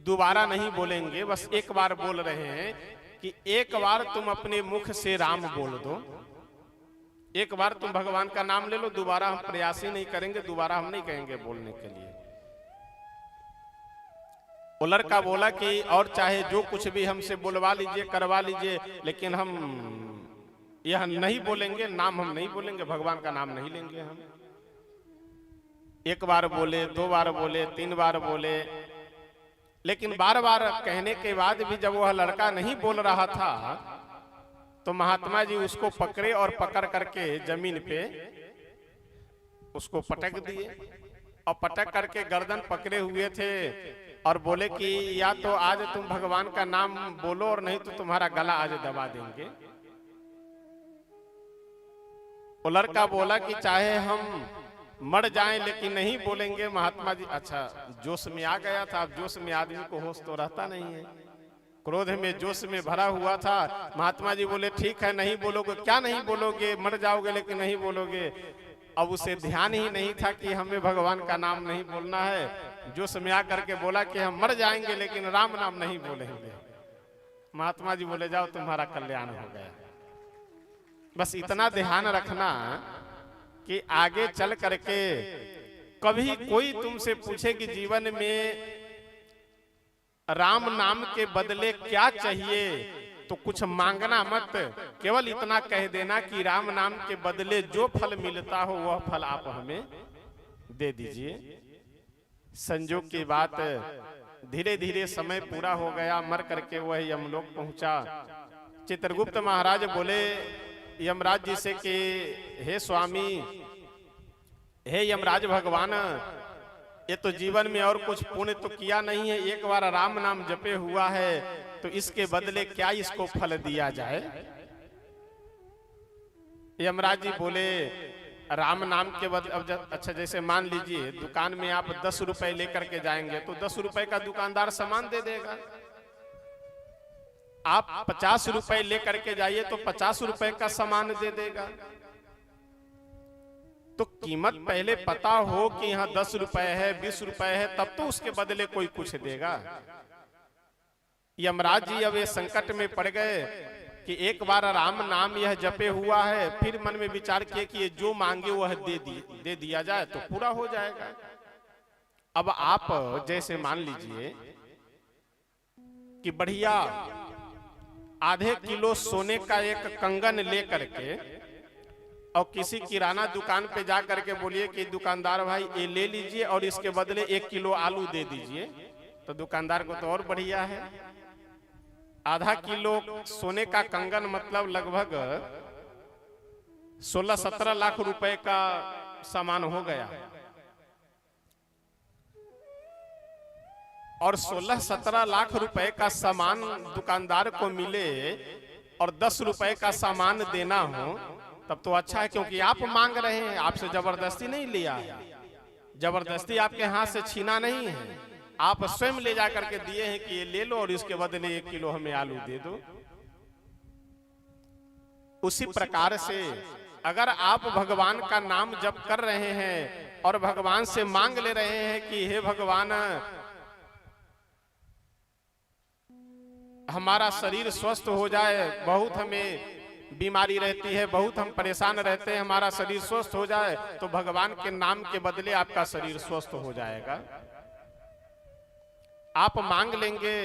दोबारा नहीं बोलेंगे, बस एक बार बोल रहे हैं कि एक बार तुम अपने मुख से राम बोल दो, एक बार तुम भगवान का नाम ले लो, दोबारा हम प्रयास ही नहीं करेंगे, दोबारा हम नहीं कहेंगे बोलने के लिए। वो लड़का बोला कि और चाहे जो कुछ भी हमसे बोलवा लीजिए, करवा लीजिए, लेकिन हम यह नहीं बोलेंगे, नाम हम नहीं बोलेंगे, भगवान का नाम नहीं लेंगे हम। एक बार बोले, 2 बार बोले, 3 बार बोले, लेकिन बार बार कहने के बाद भी जब वह लड़का नहीं बोल रहा था, तो महात्मा जी उसको पकड़े और पकड़ करके जमीन पे उसको पटक दिए। और पटक करके गर्दन पकड़े हुए थे और बोले कि या तो आज तुम भगवान का नाम बोलो और नहीं तो तुम्हारा गला आज दबा देंगे। वो लड़का बोला कि चाहे हम मर जाएं लेकिन नहीं बोलेंगे। महात्मा जी अच्छा जोश में आ गया था। अब जोश में आदमी को होश तो रहता नहीं है, क्रोध में जोश में भरा हुआ था। महात्मा जी बोले ठीक है नहीं बोलोगे, क्या नहीं बोलोगे, मर जाओगे लेकिन नहीं बोलोगे। अब उसे ध्यान ही नहीं था कि हमें भगवान का नाम नहीं बोलना है। जोश में आकर के बोला कि हम मर जाएंगे लेकिन राम नाम नहीं बोलेंगे। महात्मा जी बोले जाओ तुम्हारा कल्याण हो गया। बस इतना ध्यान रखना कि आगे चल करके कभी कोई तुमसे पूछे कि जीवन में राम नाम के बदले क्या चाहिए, तो कुछ मांगना मत, केवल इतना कह देना कि राम नाम के बदले जो फल मिलता हो वह फल आप हमें दे दीजिए। संजोग की बात धीरे धीरे समय पूरा हो गया, मर करके वह यमलोक पहुंचा। चित्रगुप्त महाराज बोले यमराज जी से कि हे स्वामी, हे यमराज भगवान, ये तो जीवन में और कुछ पुण्य तो किया नहीं है, एक बार राम नाम जपे हुआ है, तो इसके बदले क्या इसको फल दिया जाए। यमराज जी बोले राम नाम के बदले, अब अच्छा जैसे मान लीजिए दुकान में आप 10 रुपए लेकर के जाएंगे तो 10 रुपए का दुकानदार सामान दे देगा। आप 50 रुपए लेकर के जाइए तो 50 रुपए का सामान दे देगा। तो कीमत पहले पता हो कि यहाँ 10 रुपए है, 20 रुपए है, तब तो उसके बदले कोई कुछ देगा। यमराज जी अब ये संकट में पड़ गए कि एक बार राम नाम यह जपे हुआ है, फिर मन में विचार किए कि ये जो मांगे वह दे दिया जाए तो पूरा हो जाएगा। अब आप जैसे मान लीजिए कि बढ़िया आधे किलो सोने का एक कंगन ले करके और किसी किराना दुकान पे जा करके बोलिए कि दुकानदार भाई ये ले लीजिए और इसके बदले 1 किलो आलू दे दीजिए, तो दुकानदार को तो और बढ़िया है। आधा किलो सोने का कंगन मतलब लगभग 16-17 लाख रुपए का सामान हो गया। और 16-17 लाख रुपए का सामान दुकानदार को मिले और 10 रुपए का सामान देना हो तब तो अच्छा है, क्योंकि आप मांग रहे हैं, आपसे जबरदस्ती नहीं लिया है, जबरदस्ती आपके हाथ से छीना नहीं है, आप स्वयं ले जा करके दिए हैं कि ये ले लो और इसके बदले 1 किलो हमें आलू दे दो। उसी प्रकार से अगर आप भगवान का नाम जप कर रहे हैं और भगवान से मांग ले रहे हैं कि हे भगवान हमारा शरीर स्वस्थ हो जाए, बहुत हमें बीमारी रहती है, बहुत हम परेशान रहते हैं, हमारा शरीर स्वस्थ हो जाए, तो भगवान के नाम के बदले आपका शरीर स्वस्थ हो जाएगा। आप मांग लेंगे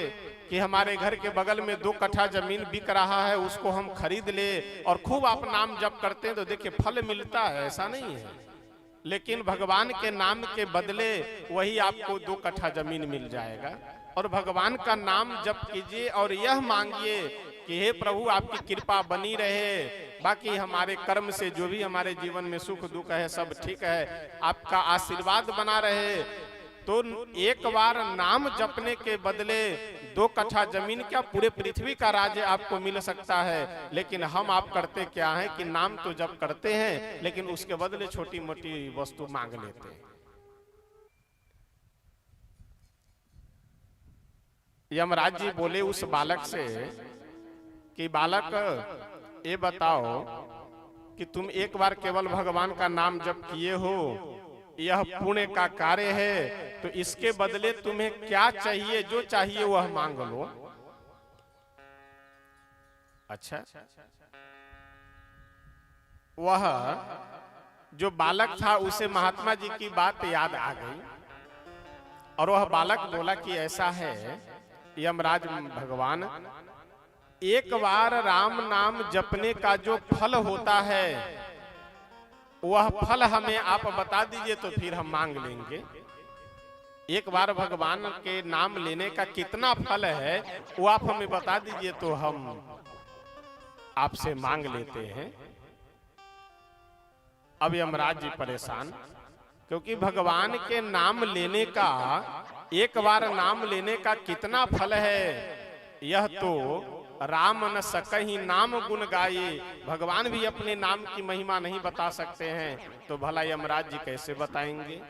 कि हमारे घर के बगल में 2 कट्ठा जमीन बिक रहा है, उसको हम खरीद ले, और खूब आप नाम जप करते हैं तो देखिए फल मिलता है, ऐसा नहीं है। लेकिन भगवान के नाम के बदले वही आपको 2 कट्ठा जमीन मिल जाएगा। और भगवान का नाम जप कीजिए और यह मांगिए कि हे प्रभु आपकी कृपा बनी रहे, बाकी हमारे कर्म से जो भी हमारे जीवन में सुख दुख है सब ठीक है, आपका आशीर्वाद बना रहे। तो एक बार नाम जपने के बदले 2 कट्ठा जमीन क्या पूरे पृथ्वी का राज्य आपको मिल सकता है। लेकिन हम आप करते क्या है कि नाम तो जप करते हैं लेकिन उसके बदले छोटी मोटी वस्तु मांग लेते हैं। यमराज जी बोले उस बालक से कि बालक ये बताओ कि तुम एक बार केवल भगवान का नाम जप किए हो, यह पुण्य का कार्य है, तो इसके बदले तुम्हें क्या चाहिए, जो चाहिए वह मांग लो। अच्छा, वह जो बालक था उसे महात्मा जी की बात याद आ गई और वह बालक बोला कि ऐसा है यमराज भगवान, एक बार राम नाम जपने का जो फल होता है वह फल हमें आप बता दीजिए तो फिर हम मांग लेंगे। एक बार भगवान के नाम लेने का कितना फल है वो आप हमें बता दीजिए तो हम आपसे मांग लेते हैं। अब यमराज जी परेशान, क्योंकि भगवान के नाम लेने का, एक बार नाम लेने का कितना फल है यह तो राम न सकहि नाम गुण गाये, भगवान भी अपने नाम की महिमा नहीं बता सकते हैं, तो भला यमराज जी कैसे बताएंगे।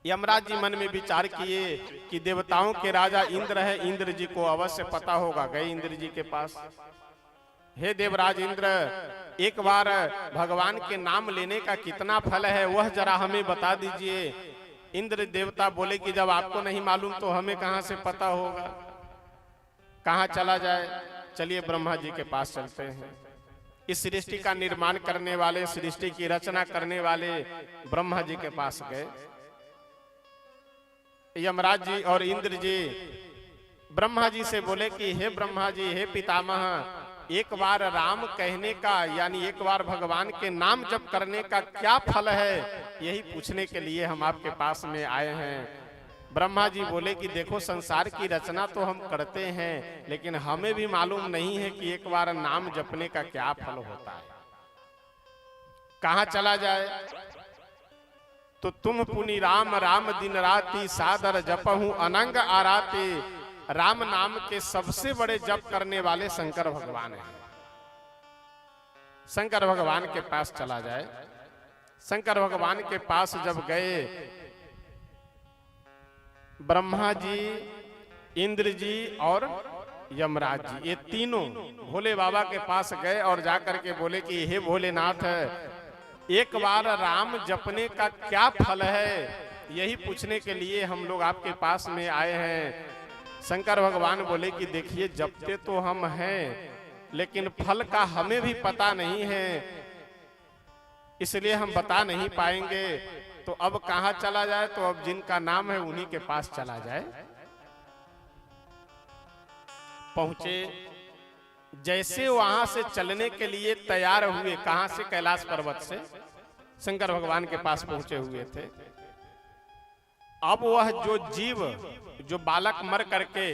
यमराज जी मन में विचार किए कि देवताओं के राजा इंद्र है, इंद्र जी को अवश्य पता होगा। गए इंद्र जी के पास, हे देवराज इंद्र, एक बार भगवान के नाम लेने का कितना फल है वह जरा हमें बता दीजिए। इंद्र देवता बोले कि जब आपको नहीं मालूम तो हमें कहां से पता होगा, कहां चला जाए। चलिए ब्रह्मा जी के पास चलते हैं। इस सृष्टि का निर्माण करने वाले, सृष्टि की रचना करने वाले ब्रह्मा जी के पास गए। यमराज जी और इंद्र जी ब्रह्मा जी से बोले कि हे ब्रह्मा जी, हे पितामह, एक बार राम कहने का यानी एक बार भगवान के नाम जप करने का क्या फल है, यही पूछने के लिए हम आपके पास में आए हैं। ब्रह्मा जी बोले कि देखो, संसार की रचना तो हम करते हैं लेकिन हमें भी मालूम नहीं है कि एक बार नाम जपने का क्या फल होता है, कहां चला जाए। तो तुम पुनि राम राम दिन राति, सादर जपहूं अनंग आराते। राम नाम के सबसे बड़े जप करने वाले शंकर भगवान हैं। शंकर भगवान के पास चला जाए। शंकर भगवान के पास जब गए, ब्रह्मा जी, इंद्र जी और यमराज जी, ये तीनों भोले बाबा के पास गए और जाकर के बोले कि हे भोलेनाथ, एक बार राम जपने का क्या फल है, यही पूछने के लिए हम लोग आपके पास में आए हैं। शंकर भगवान बोले कि देखिए, जपते तो हम हैं, लेकिन फल का हमें भी पता नहीं है, इसलिए हम बता नहीं पाएंगे। तो अब कहाँ चला जाए? तो अब जिनका नाम है उन्हीं के पास चला जाए। पहुंचे, जैसे वहां से चलने के लिए तैयार हुए, कहां से? कैलाश पर्वत से शंकर भगवान के पास पहुंचे हुए थे। अब वह जो जीव, जो बालक मर करके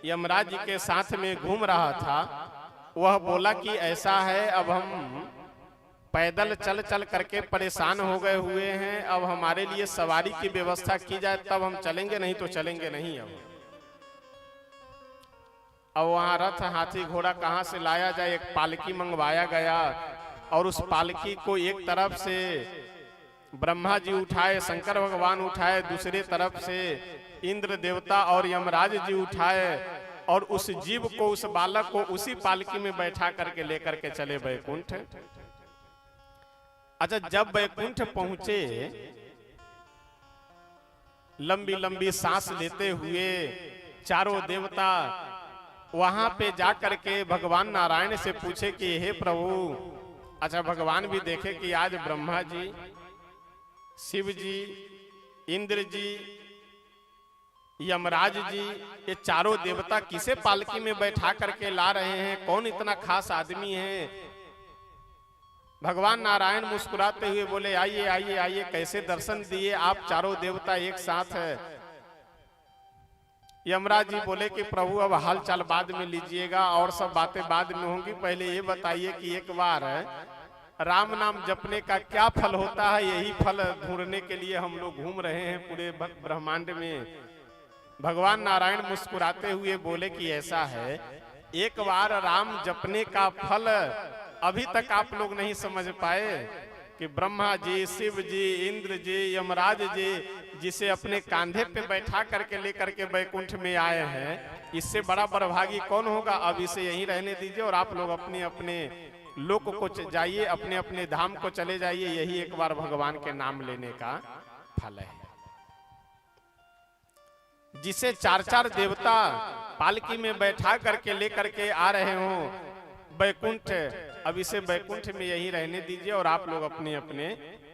यमराज जी के साथ में घूम रहा था, वह बोला कि ऐसा है, अब हम पैदल चल चल करके परेशान हो गए हुए हैं, अब हमारे लिए सवारी की व्यवस्था की जाए तब हम चलेंगे, नहीं तो चलेंगे नहीं। अब वहां रथ, हाथी, घोड़ा कहां से लाया जाए? एक पालकी मंगवाया गया, और उस पालकी को एक तरफ से ब्रह्मा जी उठाए, शंकर भगवान उठाए, दूसरे तरफ से इंद्र देवता और यमराज जी उठाए, और उस जीव को, उस बालक को उसी पालकी में बैठा करके लेकर के चले वैकुंठ। अच्छा, जब वैकुंठ पहुंचे, लंबी लंबी सांस लेते हुए चारों देवता वहां पे जाकर के भगवान नारायण से पूछे कि हे प्रभु, अच्छा भगवान भी देखे कि आज ब्रह्मा जी, शिव जी, इंद्र जी, यमराज जी, ये चारों देवता किसे पालकी में बैठा करके ला रहे हैं? कौन इतना खास आदमी है? भगवान नारायण मुस्कुराते हुए बोले, आइए आइए आइए, कैसे दर्शन दिए आप चारों देवता एक साथ है। यमराज जी बोले कि प्रभु अब हाल चाल बाद में लीजिएगा और सब बातें बाद में होंगी, पहले ये बताइए कि एक बार राम नाम जपने का क्या फल होता है? यही फल ढूंढने के लिए हम लोग घूम रहे हैं पूरे ब्रह्मांड में। भगवान नारायण मुस्कुराते हुए बोले कि ऐसा है, एक बार राम जपने का फल अभी तक आप लोग नहीं समझ पाए कि ब्रह्मा जी, शिव जी, इंद्र जी, यमराज जी, जिसे अपने कांधे पे बैठा करके लेकर के वैकुंठ में आए हैं, इससे बड़ा बड़भागी कौन होगा? अब इसे यहीं रहने दीजिए और आप लोग अपने अपने लोक को जाइए, अपने अपने धाम को चले जाइए। यही एक बार भगवान के नाम लेने का फल है। जिसे चार चार देवता पालकी में बैठा करके लेकर के आ रहे हो वैकुंठ, अब इसे वैकुंठ में यही रहने दीजिए और आप लोग अपने अपने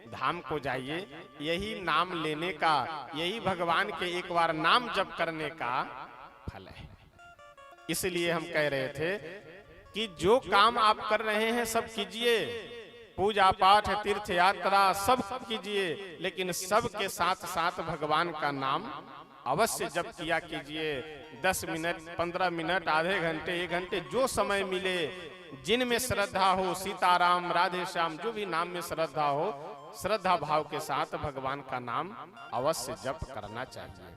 धाम को जाइए। यही नाम लेने का, यही भगवान के एक बार नाम जप करने का फल है। इसलिए हम कह रहे थे कि जो काम आप कर रहे हैं सब कीजिए, पूजा पाठ, तीर्थ यात्रा सब कीजिए, लेकिन सब के साथ साथ भगवान का नाम अवश्य जप किया कीजिए। 10 मिनट, 15 मिनट, आधे घंटे, 1 घंटे, जो समय मिले, जिनमें श्रद्धा हो, सीताराम, राधे श्याम, जो भी नाम में श्रद्धा हो, श्रद्धा भाव के साथ भगवान का नाम अवश्य जप करना चाहिए।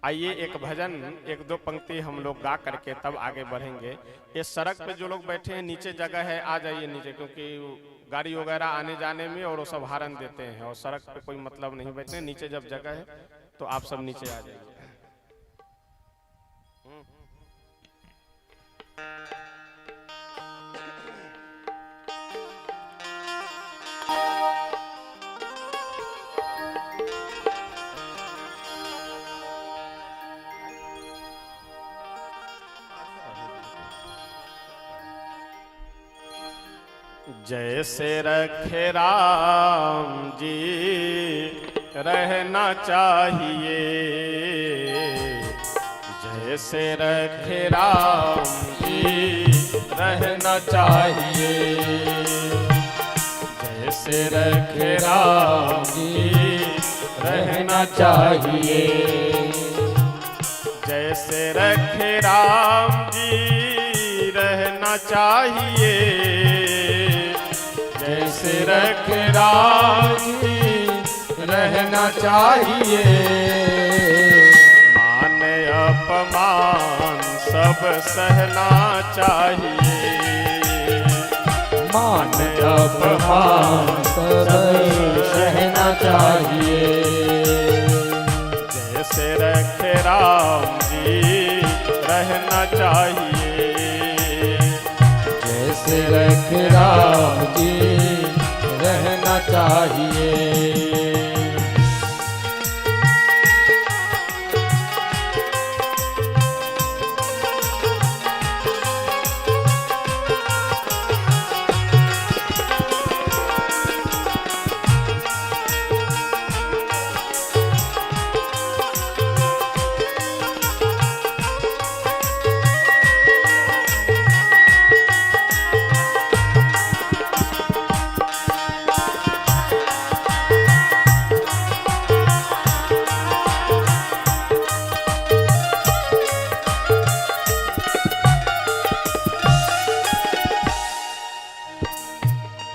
आइए एक भजन, 1-2 पंक्ति हम लोग गा करके तब आगे बढ़ेंगे। ये सड़क पे जो लोग बैठे हैं, नीचे जगह है, आ जाइए नीचे, क्योंकि गाड़ी वगैरह आने जाने में और वो सब हारन देते हैं, और सड़क पे कोई मतलब नहीं बैठने। नीचे जब जगह है तो आप सब नीचे आ जाइए। जैसे रखे राम जी रहना चाहिए, जैसे रखे राम जी रहना चाहिए, जैसे रखे राम जी रहना चाहिए, जैसे रखे राम जी रहना चाहिए, जैसे रखे राम जी रहना चाहिए। मान अपमान सब सहना चाहिए, मान अपमान सब सहना चाहिए, जैसे रखे राम जी रहना चाहिए, जैसे रखे राम जी रहना चाहिए।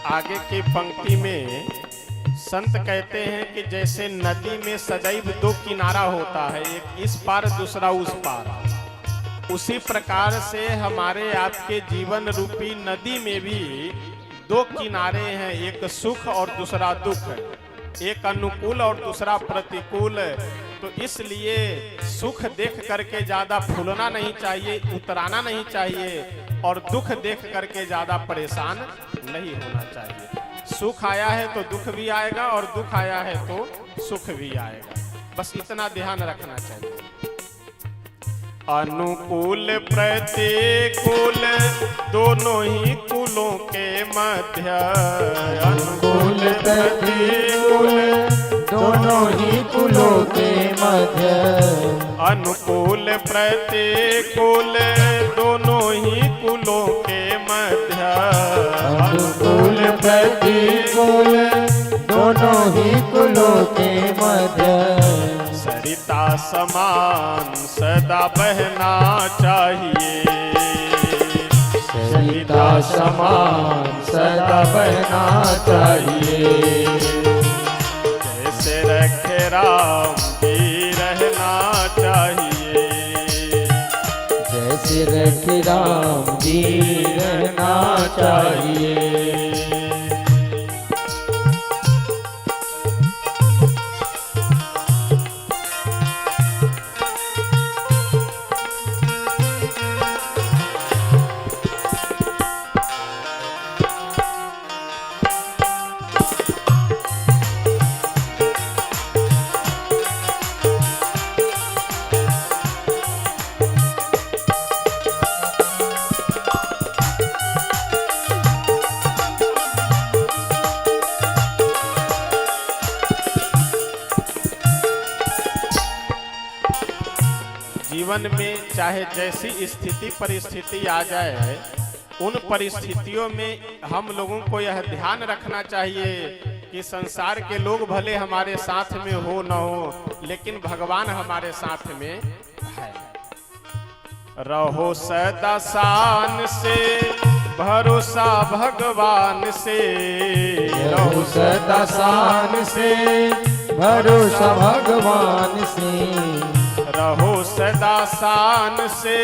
आगे की पंक्ति में संत कहते हैं कि जैसे नदी में सदैव दो किनारा होता है, एक इस पार दूसरा उस पार, उसी प्रकार से हमारे आपके जीवन रूपी नदी में भी दो किनारे हैं, एक सुख और दूसरा दुख, एक अनुकूल और दूसरा प्रतिकूल। तो इसलिए सुख देख करके ज्यादा फूलना नहीं चाहिए, उतराना नहीं चाहिए, और दुख देख करके ज्यादा परेशान नहीं होना चाहिए। सुख आया है तो दुख भी आएगा और दुख आया है तो सुख भी आएगा, बस इतना ध्यान रखना चाहिए। अनुकूल प्रतिकूल दोनों ही कुलों के मध्य, अनुकूल प्रतिकूल दोनों ही कुलों के मध्य, अनुकूल प्रतिकूल दोनों ही कुलों के मध्य, अनुकूल प्रतिकूल दोनों ही कुलों के मध्य, सरिता समान सदा बहना चाहिए, सरिता समान सदा बहना चाहिए। जैसे रखे राम जी रहना चाहिए, जैसे रखे राम जी रहना चाहिए। जीवन में चाहे जैसी स्थिति परिस्थिति आ जाए, उन परिस्थितियों में हम लोगों को यह ध्यान रखना चाहिए कि संसार के लोग भले हमारे साथ में हो न हो, लेकिन भगवान हमारे साथ में है। रहो सदा शान से भरोसा भगवान से, रहो सदा शान से भरोसा भगवान से, रहो सदा शान से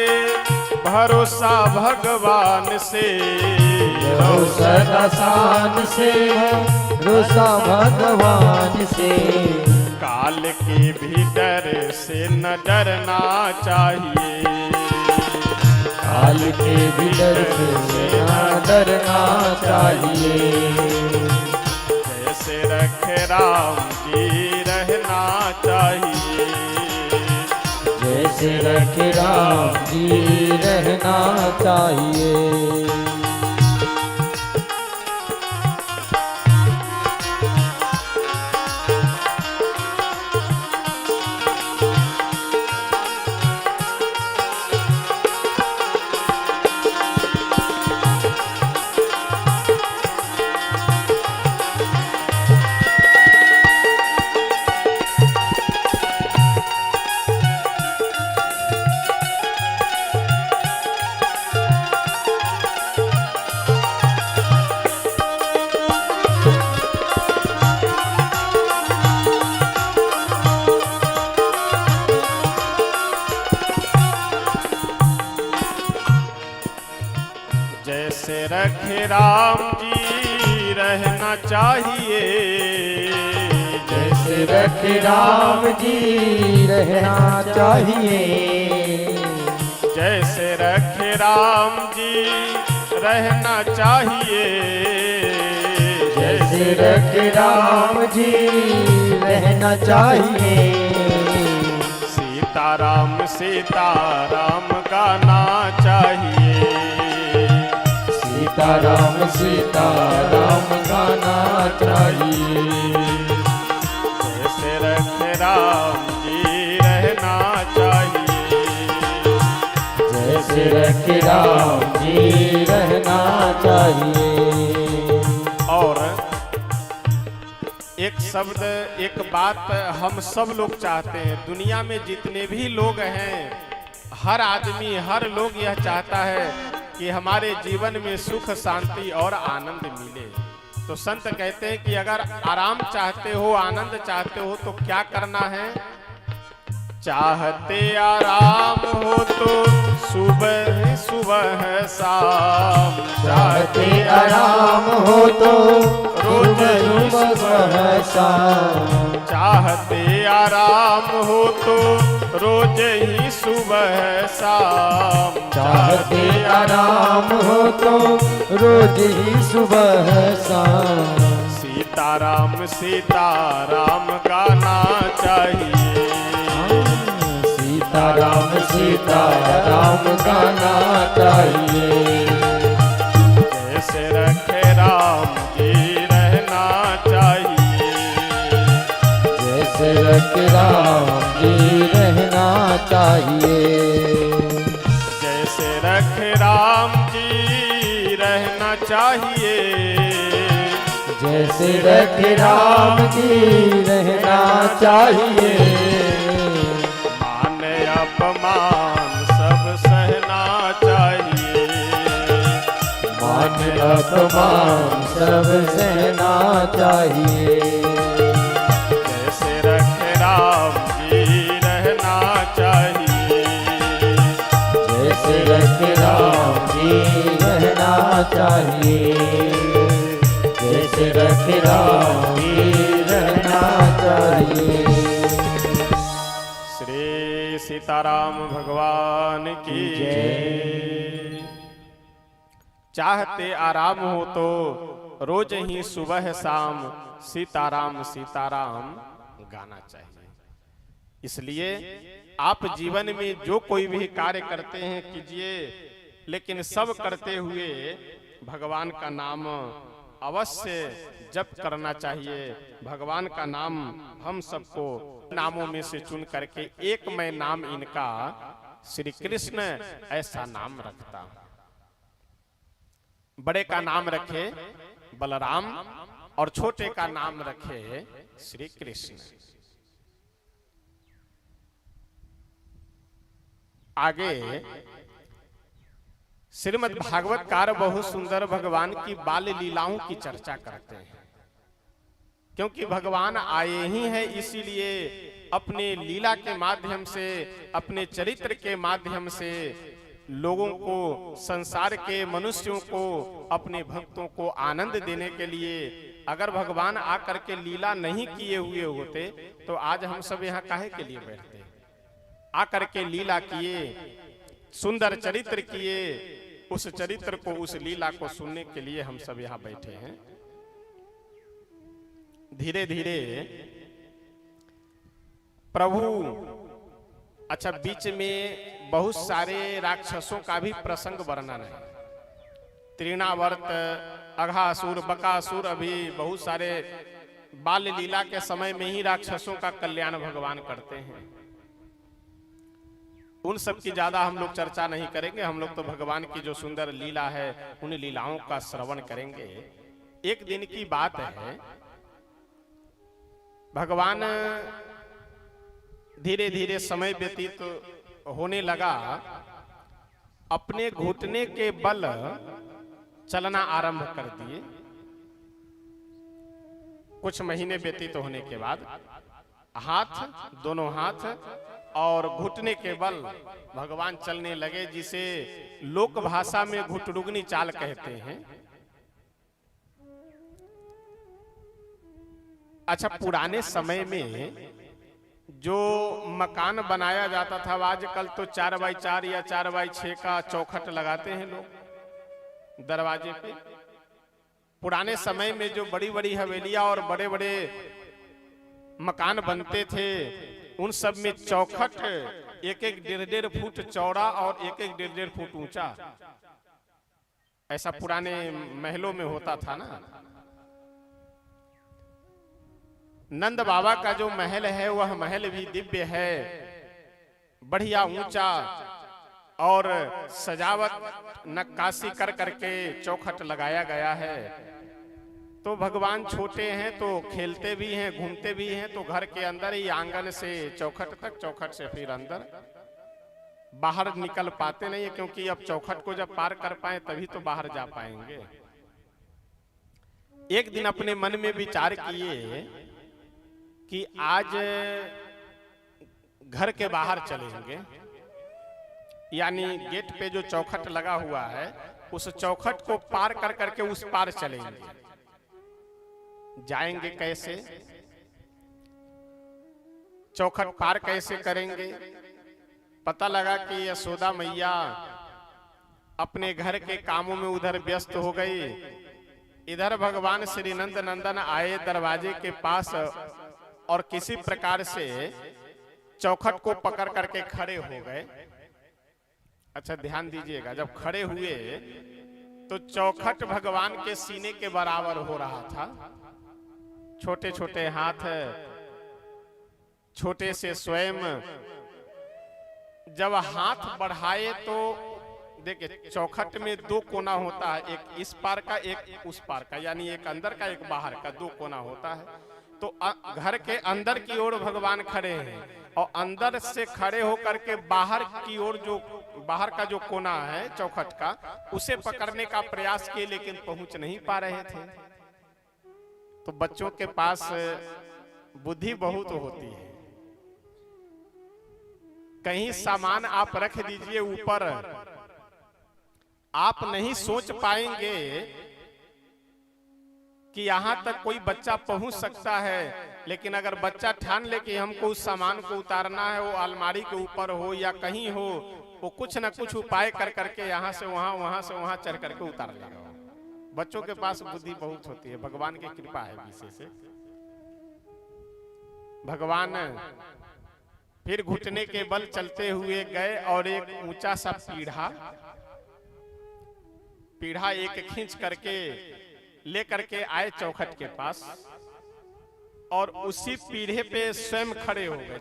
भरोसा भगवान से, रहो सदा शान से भरोसा भगवान से। काल के भी डर से न डरना चाहिए, काल के भी डर से न डरना चाहिए। जैसे रखे राम जी रहना चाहिए, जैसे रखे राम जी रहना चाहिए। जैसे रखे राम जी रहना चाहिए, जैसे रखे राम जी रहना चाहिए, जैसे रखे राम जी रहना चाहिए, जैसे रखे राम जी रहना चाहिए। सीताराम सीताराम गाना चाहिए। सीताराम सीताराम गाना चाहिए। जैसे रखे राम जी रहना चाहिए। जैसे रखे राम जी रहना चाहिए। और एक शब्द एक बात हम सब लोग चाहते हैं, दुनिया में जितने भी लोग हैं, हर आदमी हर लोग यह चाहता है कि हमारे जीवन में सुख शांति और आनंद मिले। तो संत कहते हैं कि अगर आराम चाहते हो, आनंद चाहते हो तो क्या करना है? चाहते आराम हो तो सुबह सुबह शाम। चाहते आराम हो तो रोज ही सुबह शाम। चाहते आराम हो तो रोज ही सुबह शाम। चाहते आराम हो तो रोज ही सुबह शाम। सीताराम सीताराम गाना चाहिए। सीताराम सीताराम गाना चाहिए। जैसे रखे राम जी रहना चाहिए। जैसे रखे राम जी रहना चाहिए। जैसे रखे राम जी रहना चाहिए। जैसे रखे राम जी रहना चाहिए। मान अपमान सब सहना चाहिए। मान अपमान सब सहना चाहिए। जैसे रखे राम जी रहना चाहिए। जैसे रखे राम जी रहना चाहिए। जैसे रखे राम जी रहना चाहिए। श्री सीताराम भगवान की जय। चाहते आराम हो तो रोज ही सुबह शाम सीताराम सीताराम गाना चाहिए। इसलिए आप जीवन में जो कोई भी कार्य करते हैं कीजिए, लेकिन सब करते हुए भगवान का नाम अवश्य जप करना चाहिए। भगवान का नाम हम सबको नामों में से चुन करके एक मैं नाम इनका श्री कृष्ण ऐसा नाम रखता। बड़े का नाम रखे बलराम और छोटे का नाम रखे श्री कृष्ण। आगे श्रीमद् भागवतकार बहुत सुंदर भगवान की बाल लीलाओं की चर्चा करते हैं, क्योंकि भगवान आए ही हैं इसीलिए अपने लीला के माध्यम से, अपने चरित्र के माध्यम से लोगों को, संसार के मनुष्यों को, अपने भक्तों को आनंद देने के लिए। अगर भगवान आकर के लीला नहीं किए हुए होते तो आज हम सब यहाँ काहे के लिए बैठते? आकर के लीला किए, सुंदर चरित्र किए, उस चरित्र को, उस लीला को सुनने के लिए हम सब यहाँ बैठे हैं। धीरे धीरे प्रभु, अच्छा बीच में बहुत सारे राक्षसों का भी प्रसंग वर्णन है। तृणावर्त, अघासुर, बकासुर, अभी बहुत सारे बाल लीला के समय में ही राक्षसों का कल्याण भगवान करते हैं। उन सब की ज्यादा हम लोग चर्चा नहीं करेंगे। हम लोग तो भगवान की जो सुंदर लीला है उन लीलाओं का श्रवण करेंगे। एक दिन की बात है, भगवान धीरे धीरे समय व्यतीत होने लगा, अपने घुटने के बल चलना आरंभ कर दिए। कुछ महीने व्यतीत होने के बाद हाथ, दोनों हाथ और घुटने के बल भगवान चलने लगे, जिसे लोक भाषा में घुटरुगनी चाल कहते हैं। अच्छा, पुराने समय में जो मकान बनाया जाता था, आजकल तो 4x4 या 4x6 का चौखट लगाते हैं लोग दरवाजे पे। पुराने समय में जो बड़ी बड़ी हवेलियां और बड़े बड़े मकान बनते थे, उन सब में चौखट एक एक 1.5 फुट चौड़ा और एक एक 1.5 फुट ऊंचा, ऐसा पुराने महलों में होता था ना। नंद बाबा का जो महल है वह महल भी दिव्य है, बढ़िया ऊंचा, और सजावट नक्काशी कर करके चौखट लगाया गया है। तो भगवान छोटे हैं तो खेलते भी हैं, घूमते भी हैं, तो घर के अंदर ही आंगन से चौखट तक, चौखट से फिर अंदर, बाहर निकल पाते नहीं है, क्योंकि अब चौखट को जब पार कर पाए तभी तो बाहर जा पाएंगे। एक दिन अपने मन में विचार किए कि आज घर के बाहर चलेंगे, यानी गेट पे जो चौखट लगा हुआ है उस चौखट को पार कर करके उस पार चलेंगे। जाएंगे कैसे, चौखट पार कैसे करेंगे? पता लगा कि यशोदा मैया अपने घर के कामों में उधर व्यस्त हो गई। इधर भगवान श्री नंद नंदन आए दरवाजे के पास और किसी प्रकार से चौखट को पकड़ करके खड़े हो गए। अच्छा ध्यान दीजिएगा, जब खड़े हुए तो चौखट भगवान के सीने के बराबर हो रहा था। छोटे छोटे हाथ, छोटे से स्वयं, जब हाथ बढ़ाए तो देखिए चौखट में 2 कोना होता है, एक इस पार का एक उस पार का, यानी एक अंदर का एक बाहर का, 2 कोना होता है। तो घर के अंदर की ओर भगवान खड़े हैं और अंदर से खड़े होकर के बाहर की ओर, जो बाहर का जो कोना है चौखट का, उसे पकड़ने का प्रयास किए लेकिन पहुंच नहीं पा रहे थे। तो बच्चों के पास बुद्धि बहुत होती है, कहीं सामान आप रख दीजिए ऊपर, आप नहीं सोच पाएंगे कि यहां तक कोई बच्चा पहुंच सकता है, लेकिन अगर बच्चा ठान ले कि हमको उस सामान को उतारना है, वो अलमारी के ऊपर हो या कहीं हो, वो कुछ न कुछ उपाय कर करके यहां से वहां, वहां से वहां चढ़ करके उतार लेगा। बच्चों के पास बुद्धि बहुत होती है, भगवान की कृपा है विशेष। भगवान फिर घुटने के बल चलते हुए गए और एक ऊंचा सा पीढ़ा एक खींच करके ले करके आए चौखट के पास, और उसी पीढ़े पे स्वयं खड़े हो गए,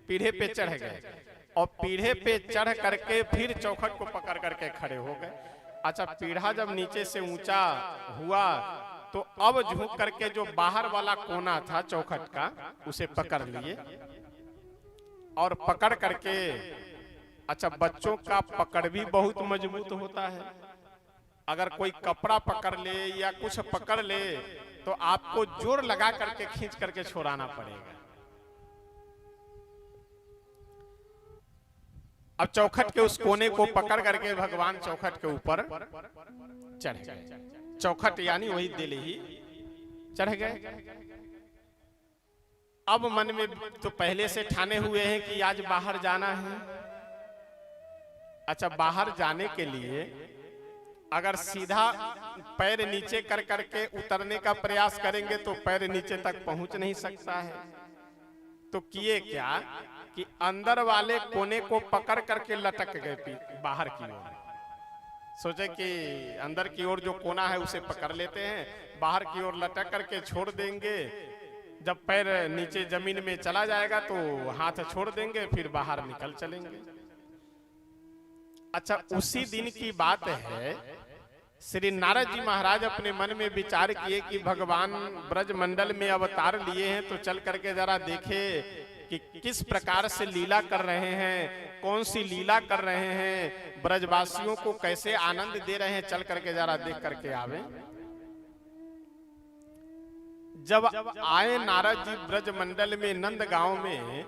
पीढ़े पे चढ़ गए और पीढ़े पे चढ़ करके फिर चौखट को पकड़ करके खड़े हो गए। अच्छा, पीढ़ा जब नीचे से ऊंचा हुआ तो अब झुक करके जो बाहर वाला कोना था चौखट का उसे पकड़ लिए और पकड़ करके, अच्छा बच्चों का पकड़ भी बहुत मजबूत होता है। अगर कोई कपड़ा पकड़ ले या कुछ पकड़ ले तो आपको जोर लगा करके खींच करके छोड़ाना पड़ेगा। अब चौखट के उस कोने को पकड़ करके भगवान चौखट के ऊपर चढ़ गए। चौखट यानी वही दिल ही चढ़ गए। अब मन में तो पहले से ठाने हुए हैं कि आज बाहर जाना है। अच्छा, बाहर जाने के लिए अगर सीधा पैर नीचे कर करके उतरने का प्रयास करेंगे तो पैर नीचे तक पहुंच नहीं सकता है। तो किए क्या कि अंदर वाले कोने को पकड़ करके लटक गए बाहर की ओर। सोचे कि अंदर की ओर जो कोना है उसे पकड़ लेते हैं, बाहर की ओर लटक करके छोड़ देंगे। जब पैर नीचे जमीन में चला जाएगा तो हाथ छोड़ देंगे, फिर बाहर निकल चलेंगे। अच्छा, उसी दिन की बात है, श्री नारद जी महाराज अपने मन में विचार किए कि भगवान ब्रज मंडल में अवतार लिए हैं तो चल करके जरा देखे कि किस प्रकार से लीला कर रहे हैं, कौन सी लीला कर रहे हैं, ब्रजवासियों को कैसे आनंद दे रहे हैं, चल करके जरा देख करके आवे। जब आए नारद जी ब्रज मंडल में नंद गांव में,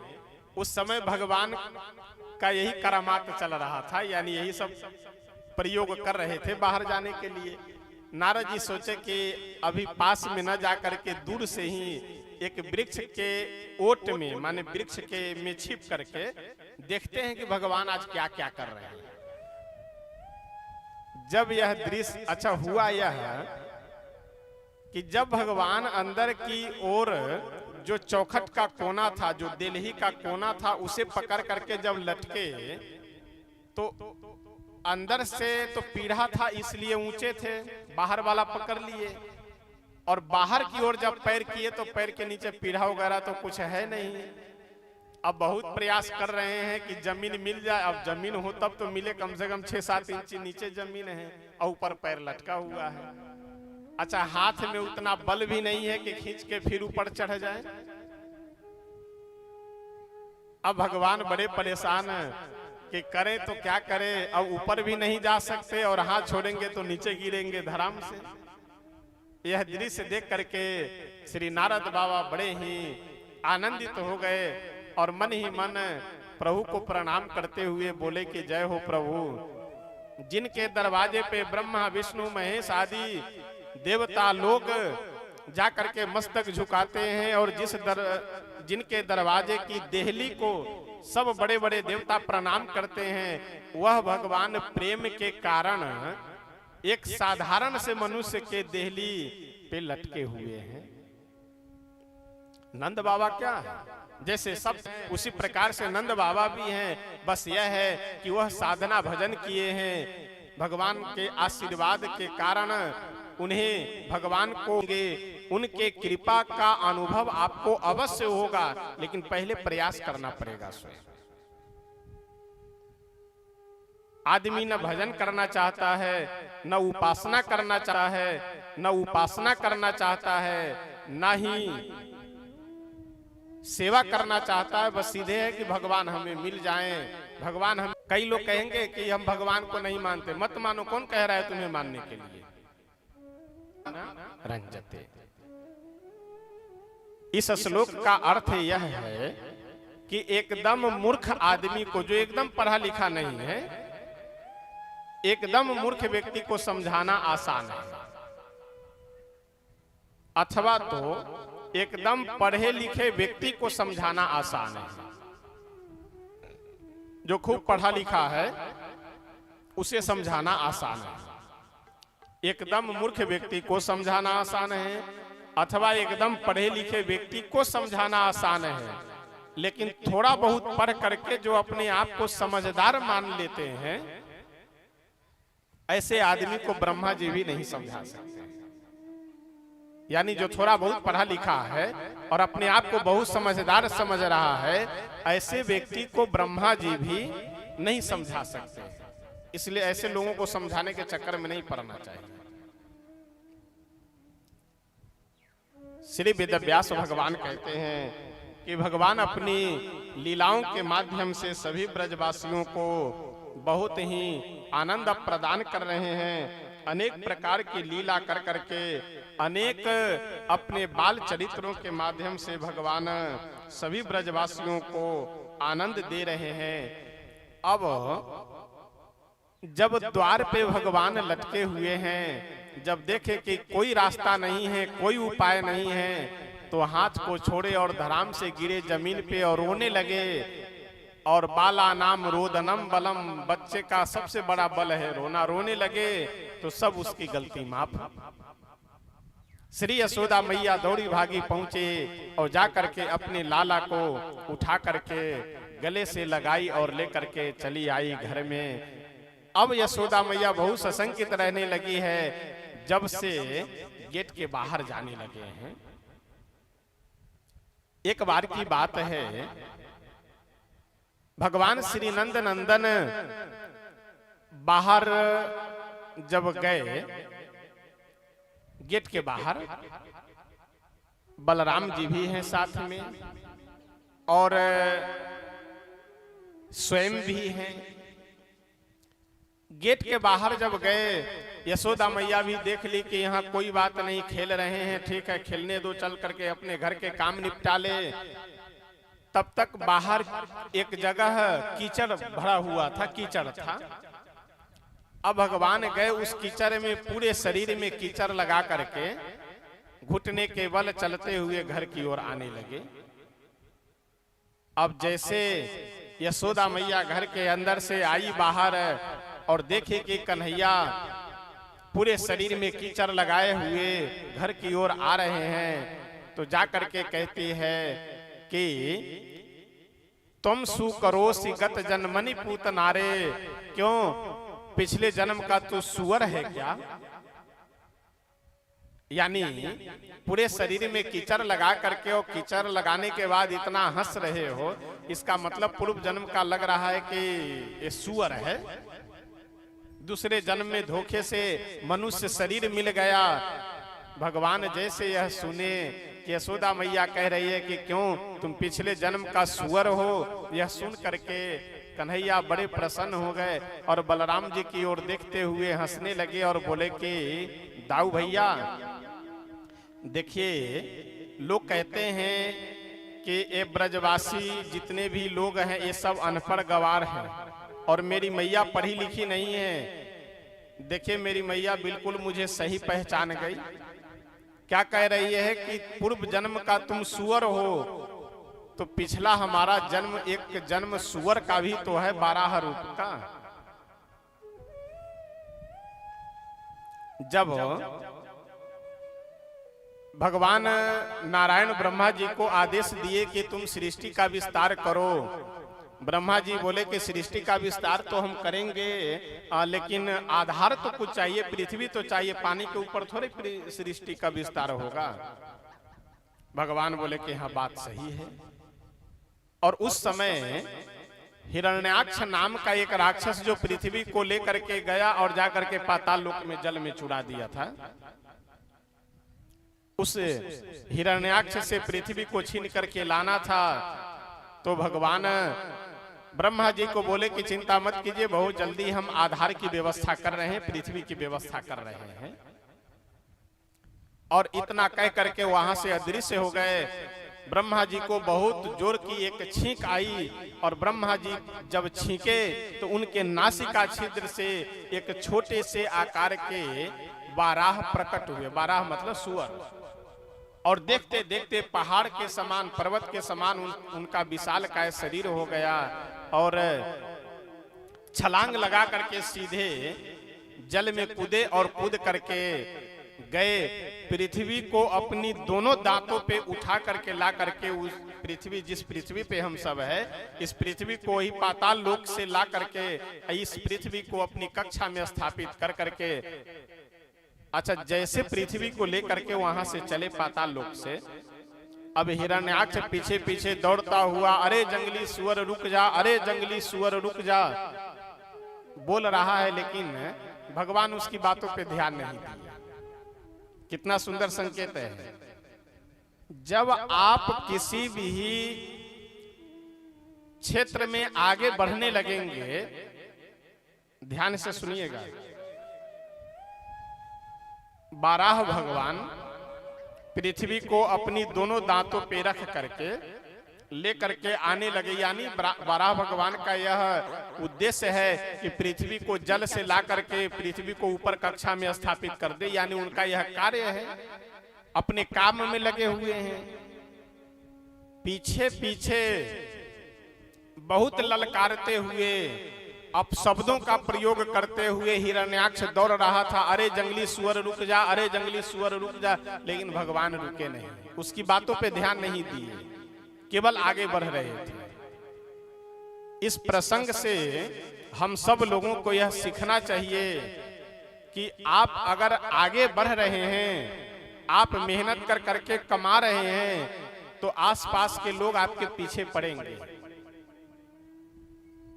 उस समय भगवान का यही करामात चल रहा था, यानी यही सब प्रयोग कर रहे थे बाहर जाने के लिए। नारद जी सोचे कि अभी पास में न जा करके दूर से ही एक वृक्ष के ओट में, माने वृक्ष के में छिप करके देखते हैं कि भगवान आज क्या क्या कर रहे हैं। जब यह दृश्य अच्छा हुआ यह कि जब भगवान अंदर की ओर जो चौखट का कोना था, जो देलही का कोना था, उसे पकड़ करके जब लटके तो अंदर से तो पीढ़ा था इसलिए ऊंचे थे, बाहर वाला पकड़ लिए, और बाहर की ओर जब पैर किए तो पैर के नीचे पीढ़ा वगैरह तो कुछ है नहीं। अब बहुत प्रयास कर रहे हैं कि जमीन मिल जाए। अब जमीन हो तब तो मिले, कम से कम 6-7 इंच नीचे जमीन है और ऊपर पैर लटका हुआ है। अच्छा, हाथ में उतना बल भी नहीं है कि खींच के फिर ऊपर चढ़ जाए। अब भगवान बड़े परेशान कि करें तो क्या करें, अब ऊपर भी नहीं जा सकते और हाथ छोड़ेंगे तो नीचे गिरेंगे धराम से। यह दृश्य देख करके श्री नारद बाबा बड़े ही आनंदित हो गए और मन ही मन प्रभु को प्रणाम करते हुए बोले कि जय हो प्रभु, जिनके दरवाजे पे ब्रह्मा विष्णु महेश आदि देवता लोग जा करके मस्तक झुकाते हैं और जिनके दरवाजे की देहली को सब बड़े बड़े देवता प्रणाम करते हैं, वह भगवान प्रेम के कारण एक साधारण से मनुष्य के देहली पे लटके हुए हैं। नंद बाबा क्या है, जैसे सब उसी प्रकार से नंद बाबा भी हैं। बस यह है कि वह साधना भजन किए हैं, भगवान के आशीर्वाद के कारण उन्हें भगवान को उनके कृपा का अनुभव आपको अवश्य होगा, लेकिन पहले प्रयास करना पड़ेगा स्वयं। आदमी न भजन करना चाहता है, न उपासना करना चाहता है, न उपासना करना चाहता है, न ही सेवा करना चाहता है। बस सीधे है कि भगवान हमें मिल जाएं, भगवान हम। कई लोग कहेंगे कि हम भगवान को नहीं मानते। मत मानो, कौन कह रहा है तुम्हें मानने के लिए? रंजते। इस श्लोक का अर्थ यह है कि एकदम मूर्ख आदमी को, जो एकदम पढ़ा लिखा नहीं है, एकदम मूर्ख व्यक्ति को समझाना आसान है, अथवा तो एकदम पढ़े लिखे व्यक्ति को समझाना आसान है। जो खूब पढ़ा लिखा है उसे समझाना आसान है। एकदम मूर्ख व्यक्ति को समझाना आसान है, अथवा एकदम पढ़े लिखे व्यक्ति को समझाना आसान है। लेकिन थोड़ा बहुत पढ़ करके जो अपने आप को समझदार मान लेते हैं, ऐसे आदमी को ब्रह्मा जी भी नहीं समझा सकते। यानी जो थोड़ा बहुत पढ़ा लिखा है और अपने आप को बहुत समझदार समझ रहा है, ऐसे व्यक्ति को ब्रह्मा जी भी नहीं समझा सकते। इसलिए ऐसे लोगों को समझाने के चक्कर में नहीं पड़ना चाहिए। श्री वेदव्यास भगवान कहते हैं कि भगवान अपनी लीलाओं के माध्यम से सभी ब्रजवासियों को बहुत ही आनंद प्रदान कर रहे हैं। अनेक प्रकार की लीला कर करके, अनेक अपने बाल चरित्रों के माध्यम से भगवान सभी ब्रजवासियों को आनंद दे रहे हैं। अब जब द्वार पे भगवान लटके हुए हैं, जब देखे कि कोई रास्ता नहीं है, कोई उपाय नहीं है, तो हाथ को छोड़े और धराम से गिरे जमीन पे और रोने लगे। और बाला नाम रोदनम बलम, बच्चे का सबसे बड़ा बल है रोना। रोने लगे तो सब उसकी गलती माफ। श्री यशोदा मैया दौड़ी भागी पहुंचे और जा करके अपने लाला को उठा करके गले से लगाई और लेकर के चली आई घर में। अब यशोदा मैया बहुत सशंकित रहने लगी है, जब से गेट के बाहर जाने लगे हैं। एक बार की बात है, भगवान श्री नंद नंदन बाहर जब गए, गेट के बाहर बलराम जी भी हैं साथ में और स्वयं भी हैं। गेट के बाहर जब गए, यशोदा मैया भी देख ली कि यहाँ कोई बात नहीं, खेल रहे हैं, ठीक है खेलने दो, चल करके अपने घर के काम निपटा ले। तब तक बाहर एक जगह कीचड़ भरा हुआ था, कीचड़ था। अब भगवान गए उस कीचड़ में, पूरे शरीर में कीचड़ लगा करके घुटने के बल चलते हुए घर की ओर आने लगे। अब जैसे यशोदा मैया घर के अंदर से आई बाहर और देखे कि कन्हैया पूरे शरीर में कीचड़ लगाए हुए घर की ओर आ रहे हैं, तो जा करके कहती है कि तुम सुकरोसी गत जन्मनि पूत नारे, क्यों पिछले जन्म का तो सुअर है क्या? यानी पूरे शरीर में कीचड़ लगा करके और कीचड़ लगाने के बाद इतना हंस रहे हो, इसका मतलब पूर्व जन्म का लग रहा है कि ये सुअर है। दूसरे जन्म में धोखे से मनुष्य शरीर मिल गया। भगवान जैसे यह सुने कि यशोदा मैया कह रही है कि क्यों तुम पिछले जन्म का सुअर हो, यह सुन करके कन्हैया बड़े प्रसन्न हो गए और बलराम जी की ओर देखते हुए हंसने लगे और बोले कि दाऊ भैया देखिए, लोग कहते हैं कि ये ब्रजवासी जितने भी लोग हैं ये सब अनपढ़ गवार हैं और मेरी मैया पढ़ी लिखी नहीं है। देखिए मेरी मैया बिल्कुल मुझे सही पहचान गई। क्या कह रही है कि पूर्व जन्म का तुम सुअर हो, तो पिछला हमारा जन्म एक जन्म सुअर का भी तो है, 12 रूप का। जब भगवान नारायण ब्रह्मा जी को आदेश दिए कि तुम सृष्टि का विस्तार करो, ब्रह्मा जी बोले कि सृष्टि का विस्तार तो हम करेंगे, लेकिन आधार तो कुछ चाहिए, पृथ्वी तो चाहिए, पानी के ऊपर थोड़े सृष्टि का विस्तार होगा। भगवान बोले कि हाँ बात सही है। और उस समय हिरण्याक्ष नाम का एक राक्षस जो पृथ्वी को लेकर के गया और जाकर के पाताल लोक में जल में चुरा दिया था, उस हिरण्याक्ष से पृथ्वी को छीन करके लाना था। तो भगवान ब्रह्मा जी को बोले कि चिंता मत कीजिए, बहुत जल्दी हम आधार की व्यवस्था कर रहे हैं, पृथ्वी की व्यवस्था कर रहे हैं। और इतना कह करके वहां से अदृश्य हो गए। ब्रह्मा जी को बहुत जोर की एक छींक आई और ब्रह्मा जी जब छींके तो उनके नासिका छिद्र से एक छोटे से आकार के बाराह प्रकट हुए। बाराह मतलब सुअर। और देखते देखते पहाड़ के समान, पर्वत के समान उनका विशाल काय शरीर हो गया और छलांग लगा करके सीधे जल में कूदे और कूद करके गए। पृथ्वी को अपनी दोनों दांतों पे उठा करके ला करके उस पृथ्वी, जिस पृथ्वी पे हम सब है, इस पृथ्वी को ही पाताल लोक से ला करके इस पृथ्वी को अपनी कक्षा में स्थापित कर करके, अच्छा जैसे पृथ्वी को लेकर के वहां से चले पाताल लोक से, अब हिरण्याक्ष पीछे पीछे दौड़ता हुआ, अरे जंगली सुअर रुक जा, अरे जंगली सुअर रुक जा बोल रहा है, लेकिन भगवान उसकी बातों पे ध्यान नहीं दिया। कितना सुंदर संकेत है। जब आप किसी भी क्षेत्र में आगे बढ़ने लगेंगे, ध्यान से सुनिएगा, बाराह भगवान पृथ्वी को अपनी दोनों दांतों पे रख करके लेकर के आने लगे। यानी बाराह भगवान का यह उद्देश्य है कि पृथ्वी को जल से ला करके पृथ्वी को ऊपर कक्षा में स्थापित कर दे। यानी उनका यह कार्य है, अपने काम में लगे हुए हैं। पीछे पीछे बहुत ललकारते हुए, अपशब्दों का प्रयोग करते हुए हिरण्याक्ष दौड़ रहा था, अरे जंगली सुअर रुक जा, अरे जंगली सुअर रुक जा। लेकिन भगवान रुके नहीं, उसकी बातों पे ध्यान नहीं दिए, केवल आगे बढ़ रहे थे। इस प्रसंग से हम सब लोगों को यह सीखना चाहिए कि आप अगर आगे बढ़ रहे हैं, आप मेहनत कर करके कमा रहे हैं, तो आसपास के लोग आपके पीछे पड़ेंगे।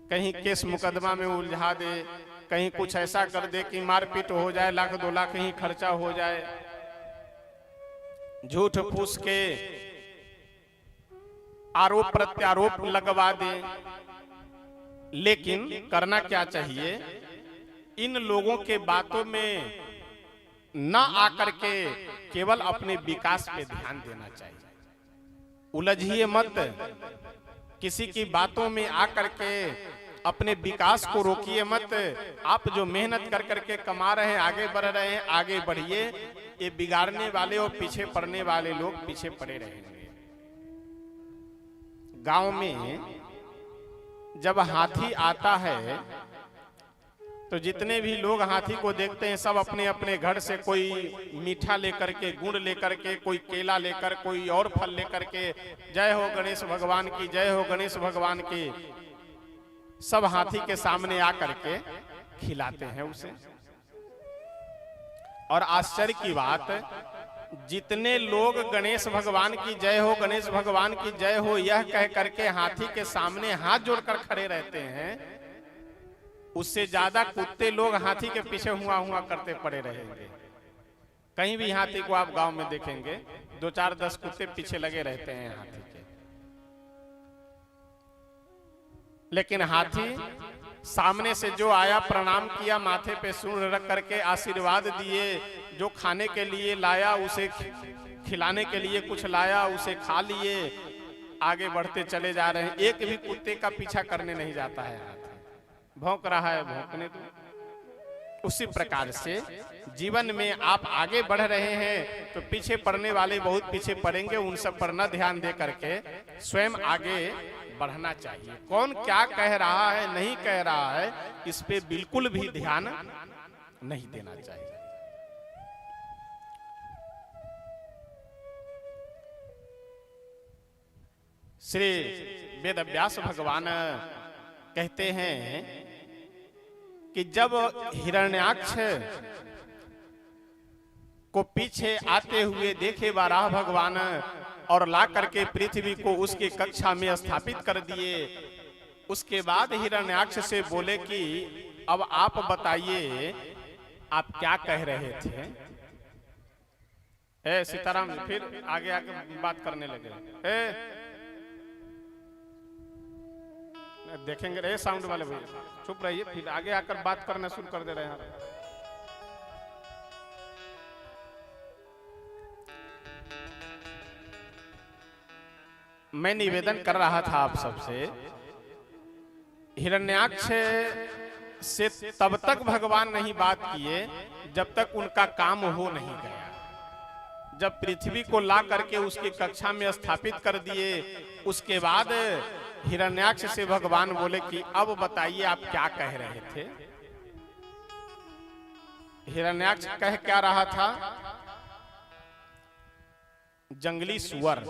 कहीं केस मुकदमा में उलझा दे, कहीं कुछ ऐसा कर दे कि मारपीट हो जाए, लाख 2 लाख कहीं खर्चा हो जाए, झूठ फूस के आरोप प्रत्यारोप लगवा दे। लेकिन करना क्या चाहिए, इन लोगों के बातों में न आकर के केवल अपने विकास पे ध्यान देना चाहिए। उलझिए मत, किसी की बातों में आकर के अपने विकास को रोकिए मत। आप जो मेहनत कर करके कमा रहे हैं, आगे बढ़ रहे हैं, आगे बढ़िए। ये बिगाड़ने वाले और पीछे पड़ने वाले लोग पीछे पड़े रहेंगे। गांव में जब हाथी आता है तो जितने भी लोग हाथी को देखते हैं सब अपने अपने घर से कोई मीठा लेकर के, गुड़ लेकर के, कोई केला लेकर, कोई और फल लेकर के, जय हो गणेश भगवान की, जय हो गणेश भगवान की, सब हाथी के सामने आकर के खिलाते हैं उसे। और आश्चर्य की बात, जितने लोग गणेश भगवान की जय हो, गणेश भगवान की जय हो यह कह करके हाथी के सामने हाथ जोड़कर खड़े रहते हैं, उससे ज्यादा कुत्ते लोग हाथी के पीछे हुआ हुआ करते पड़े रहेंगे। कहीं भी हाथी को आप गांव में देखेंगे 2, 4, 10 कुत्ते पीछे लगे रहते हैं हाथी के। लेकिन हाथी सामने से जो आया, प्रणाम किया, माथे पे सूंड रख करके आशीर्वाद दिए, जो खाने के लिए लाया उसे खिलाने के लिए कुछ लाया उसे खा लिए, आगे बढ़ते चले जा रहे हैं। एक भी कुत्ते का पीछा करने नहीं जाता है हाथी, भौंक रहा है भौंकने दो। उसी प्रकार से जीवन में आप आगे बढ़ रहे हैं तो पीछे पड़ने वाले बहुत पीछे पड़ेंगे, उन सब पर न ध्यान दे करके स्वयं आगे बढ़ना चाहिए। कौन क्या कह रहा है नहीं कह रहा है इस पे बिल्कुल भी ध्यान नहीं देना चाहिए। श्री वेदव्यास भगवान कहते हैं कि जब हिरण्याक्ष को पीछे आते हुए देखे वराह भगवान और ला करके पृथ्वी को उसकी कक्षा में स्थापित कर दिए, उसके बाद हिरण्याक्ष से बोले कि अब आप बताइए आप क्या कह रहे थे। सीताराम फिर आगे आके बात करने लगे। देखेंगे रे साउंड वाले भैया, चुप रहिए, फिर आगे आकर बात करना शुरू कर दे रहे हैं। मैं निवेदन कर रहा था आप सबसे, हिरण्याक्ष से तब तक भगवान नहीं बात किए जब तक उनका काम हो नहीं गया। जब पृथ्वी को ला करके उसकी कक्षा में स्थापित कर दिए, उसके बाद हिरण्याक्ष से भगवान बोले कि अब बताइए आप क्या कह रहे थे। हिरण्याक्ष कह क्या रहा था, जंगली सुअर।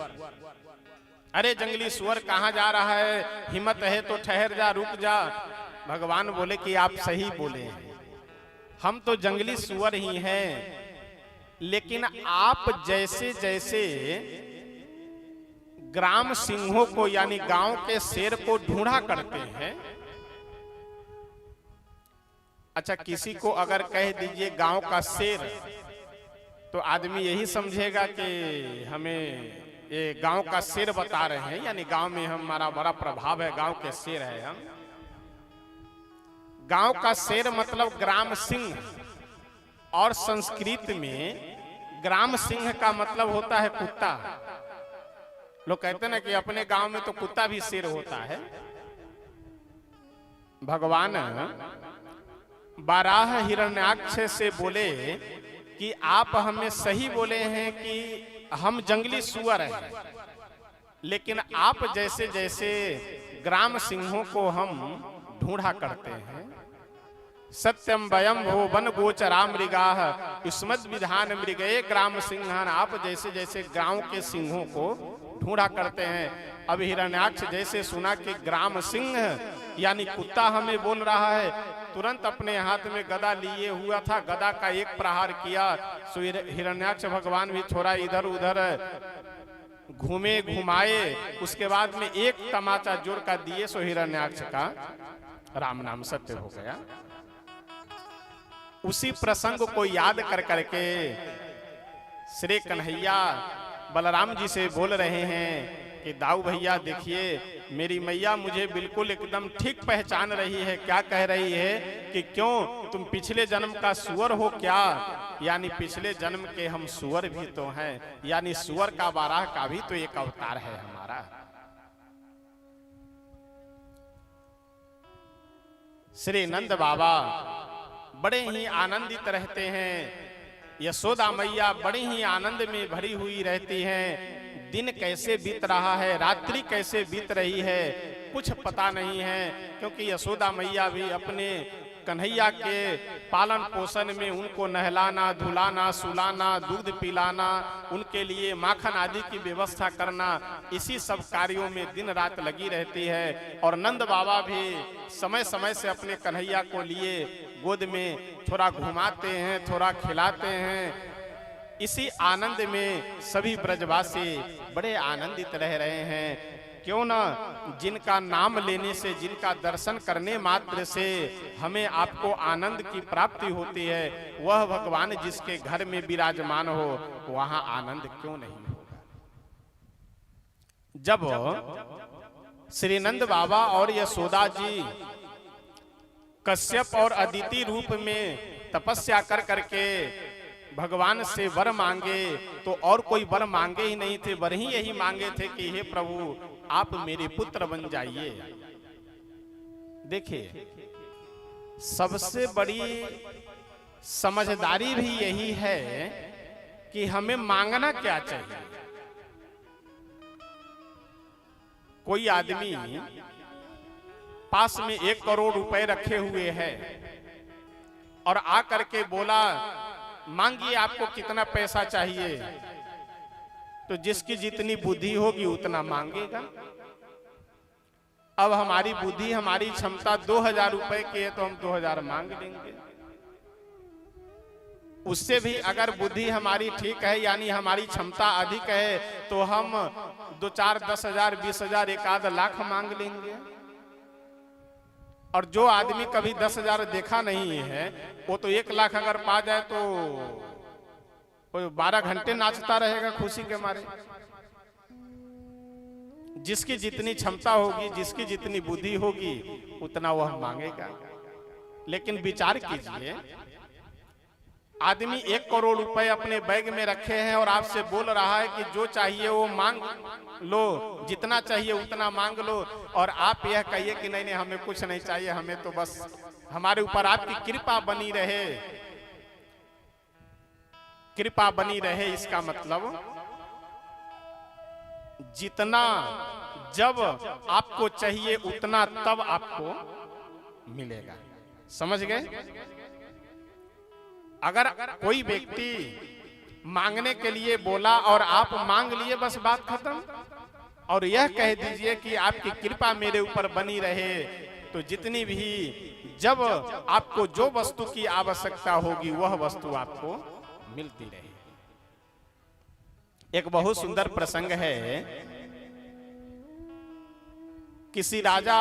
अरे जंगली सुअर कहां जा रहा है, हिम्मत है तो ठहर जा, रुक जा। भगवान बोले कि आप सही बोले हैं, हम तो जंगली सुअर ही हैं, लेकिन आप जैसे जैसे ग्राम सिंहों को यानी गांव के शेर को ढूंढा करते हैं। अच्छा, किसी को अगर कह दीजिए गांव का शेर तो आदमी यही समझेगा कि हमें ये गांव का शेर बता रहे हैं, यानी गांव में हमारा बड़ा प्रभाव है, गांव के शेर है हम। गांव का शेर मतलब ग्राम सिंह, और संस्कृत में ग्राम सिंह का मतलब होता है कुत्ता। लोग कहते हैं ना कि अपने गांव में तो कुत्ता भी शेर होता है। भगवान बाराह हिरण्याक्ष से बोले कि आप हमें सही बोले हैं कि हम जंगली सुअर हैं, लेकिन आप जैसे जैसे ग्राम सिंहों को हम ढूंढा करते हैं। सत्यम वयम भो वन गोचरा मृगाः युष्मद् विधान मृगये ग्राम सिंहान। आप जैसे जैसे गांव के सिंहों को ढूंढा करते हैं। अब हिरण्याक्ष जैसे सुना कि ग्राम सिंह यानी कुत्ता हमें बोल रहा है, तुरंत अपने हाथ में गदा लिए हुआ था, गदा का एक प्रहार किया। सो हिरण्याक्ष भगवान भी थोड़ा इधर उधर घूमे घुमाए, उसके बाद में एक तमाचा जोर का दिए, सो हिरण्याक्ष का राम नाम सत्य हो गया। उसी प्रसंग को याद कर करके श्री कन्हैया बलराम जी से बोल रहे हैं कि दाऊ भैया देखिए, मेरी मैया मुझे बिल्कुल एकदम ठीक पहचान रही है। क्या कह रही है कि क्यों तुम पिछले जन्म का सुअर हो क्या? यानी पिछले जन्म के हम सुअर भी तो हैं, यानी सुअर का बाराह का भी तो एक अवतार है हमारा। श्री नंद बाबा बड़े ही आनंदित रहते हैं, यशोदा मैया बड़ी ही आनंद में भरी हुई रहती हैं। दिन कैसे बीत रहा है, रात्रि कैसे बीत रही है, कुछ पता नहीं है, क्योंकि यशोदा मैया भी अपने कन्हैया के पालन पोषण में उनको नहलाना, धुलाना, सुलाना, दूध पिलाना, उनके लिए माखन आदि की व्यवस्था करना, इसी सब कार्यों में दिन रात लगी रहती है। और नंद बाबा भी समय समय से अपने कन्हैया को लिए गोद में थोड़ा घुमाते हैं, थोड़ा खिलाते हैं। इसी आनंद में सभी ब्रजवासी बड़े आनंदित रह रहे हैं। क्यों ना, जिनका नाम लेने से, जिनका दर्शन करने मात्र से हमें आपको आनंद की प्राप्ति होती है, वह भगवान जिसके घर में विराजमान हो, वहां आनंद क्यों नहीं होगा। जब श्री नंद बाबा और यशोदा जी कश्यप और अदिति रूप में तपस्या कर करके भगवान से वर मांगे, तो और कोई वर मांगे ही नहीं थे, वर ही यही मांगे थे कि हे प्रभु आप मेरे पुत्र बन जाइए। देखिए, सबसे बड़ी समझदारी भी यही है कि हमें मांगना क्या चाहिए। कोई आदमी पास में 1 करोड़ रुपए रखे हुए है और आकर के बोला मांगिए आपको कितना पैसा चाहिए, तो जिसकी जितनी बुद्धि होगी उतना मांगेगा। अब हमारी बुद्धि, हमारी क्षमता 2000 रुपए की है तो हम 2000 मांग लेंगे। उससे भी अगर बुद्धि हमारी ठीक है, यानी हमारी क्षमता अधिक है, तो हम 2, 4, 10,000, 20,000, 1 लाख मांग लेंगे। और जो आदमी कभी 10,000 देखा नहीं है, वो तो 1 लाख अगर पा जाए तो वो 12 घंटे नाचता रहेगा खुशी के मारे। जिसकी जितनी क्षमता होगी, जिसकी जितनी बुद्धि होगी, उतना वह मांगेगा। लेकिन विचार कीजिए, आदमी 1 करोड़ रुपए अपने बैग में रखे हैं और आपसे बोल रहा है कि जो चाहिए वो मांग लो, जितना चाहिए उतना मांग लो, और आप यह कहिए कि नहीं नहीं हमें कुछ नहीं चाहिए, हमें तो बस हमारे ऊपर आपकी कृपा बनी रहे, कृपा बनी रहे। इसका मतलब जितना जब आपको चाहिए उतना तब आपको मिलेगा। समझ गए? अगर कोई व्यक्ति मांगने के लिए बोला और आप मांग लिए, बस बात खत्म। और यह कह दीजिए कि आपकी कृपा मेरे ऊपर बनी रहे, तो जितनी भी जब आपको जो वस्तु की आवश्यकता होगी वह वस्तु आपको मिलती रहे। एक बहुत सुंदर प्रसंग है। किसी राजा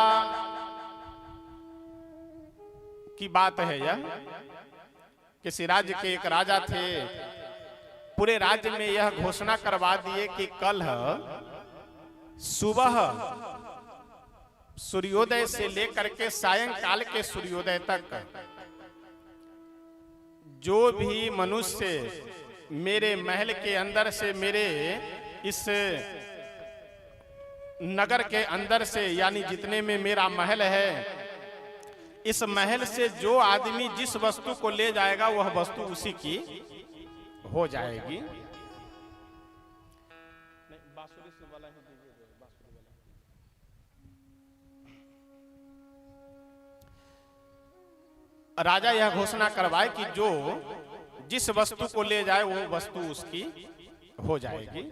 की बात है यह। किसी राज्य के एक राजा थे। पूरे राज्य में यह घोषणा करवा दिए कि कल सुबह सूर्योदय से लेकर के सायंकाल के सूर्योदय तक जो भी मनुष्य मेरे महल के अंदर से, मेरे इस नगर के अंदर से, यानी जितने में मेरा महल है, इस महल से जो आदमी जिस वस्तु को ले जाएगा वह वस्तु उसी की हो जाएगी। राजा यह घोषणा करवाए कि जो जिस वस्तु को ले जाए वो वस्तु उसकी हो जाएगी।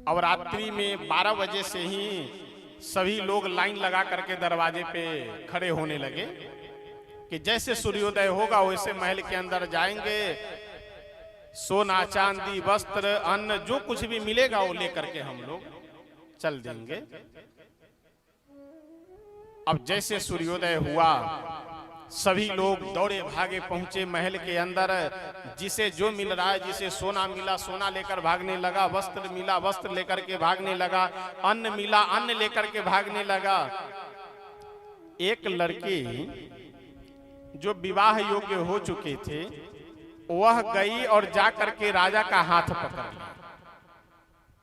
अब रात्रि में 12 बजे से ही सभी लोग लाइन लगा करके दरवाजे पे खड़े होने लगे कि जैसे सूर्योदय होगा वैसे महल के अंदर जाएंगे, सोना चांदी वस्त्र अन्न जो कुछ भी मिलेगा वो लेकर के हम लोग चल देंगे। अब जैसे सूर्योदय हुआ सभी लोग दौड़े भागे पहुंचे महल के अंदर। जिसे जो मिल रहा है, जिसे सोना मिला सोना लेकर भागने लगा, वस्त्र मिला वस्त्र लेकर के भागने लगा, अन्न मिला अन्न लेकर के भागने लगा। एक लड़की जो विवाह योग्य हो चुके थे वह गई और जाकर के राजा का हाथ पकड़ लिया।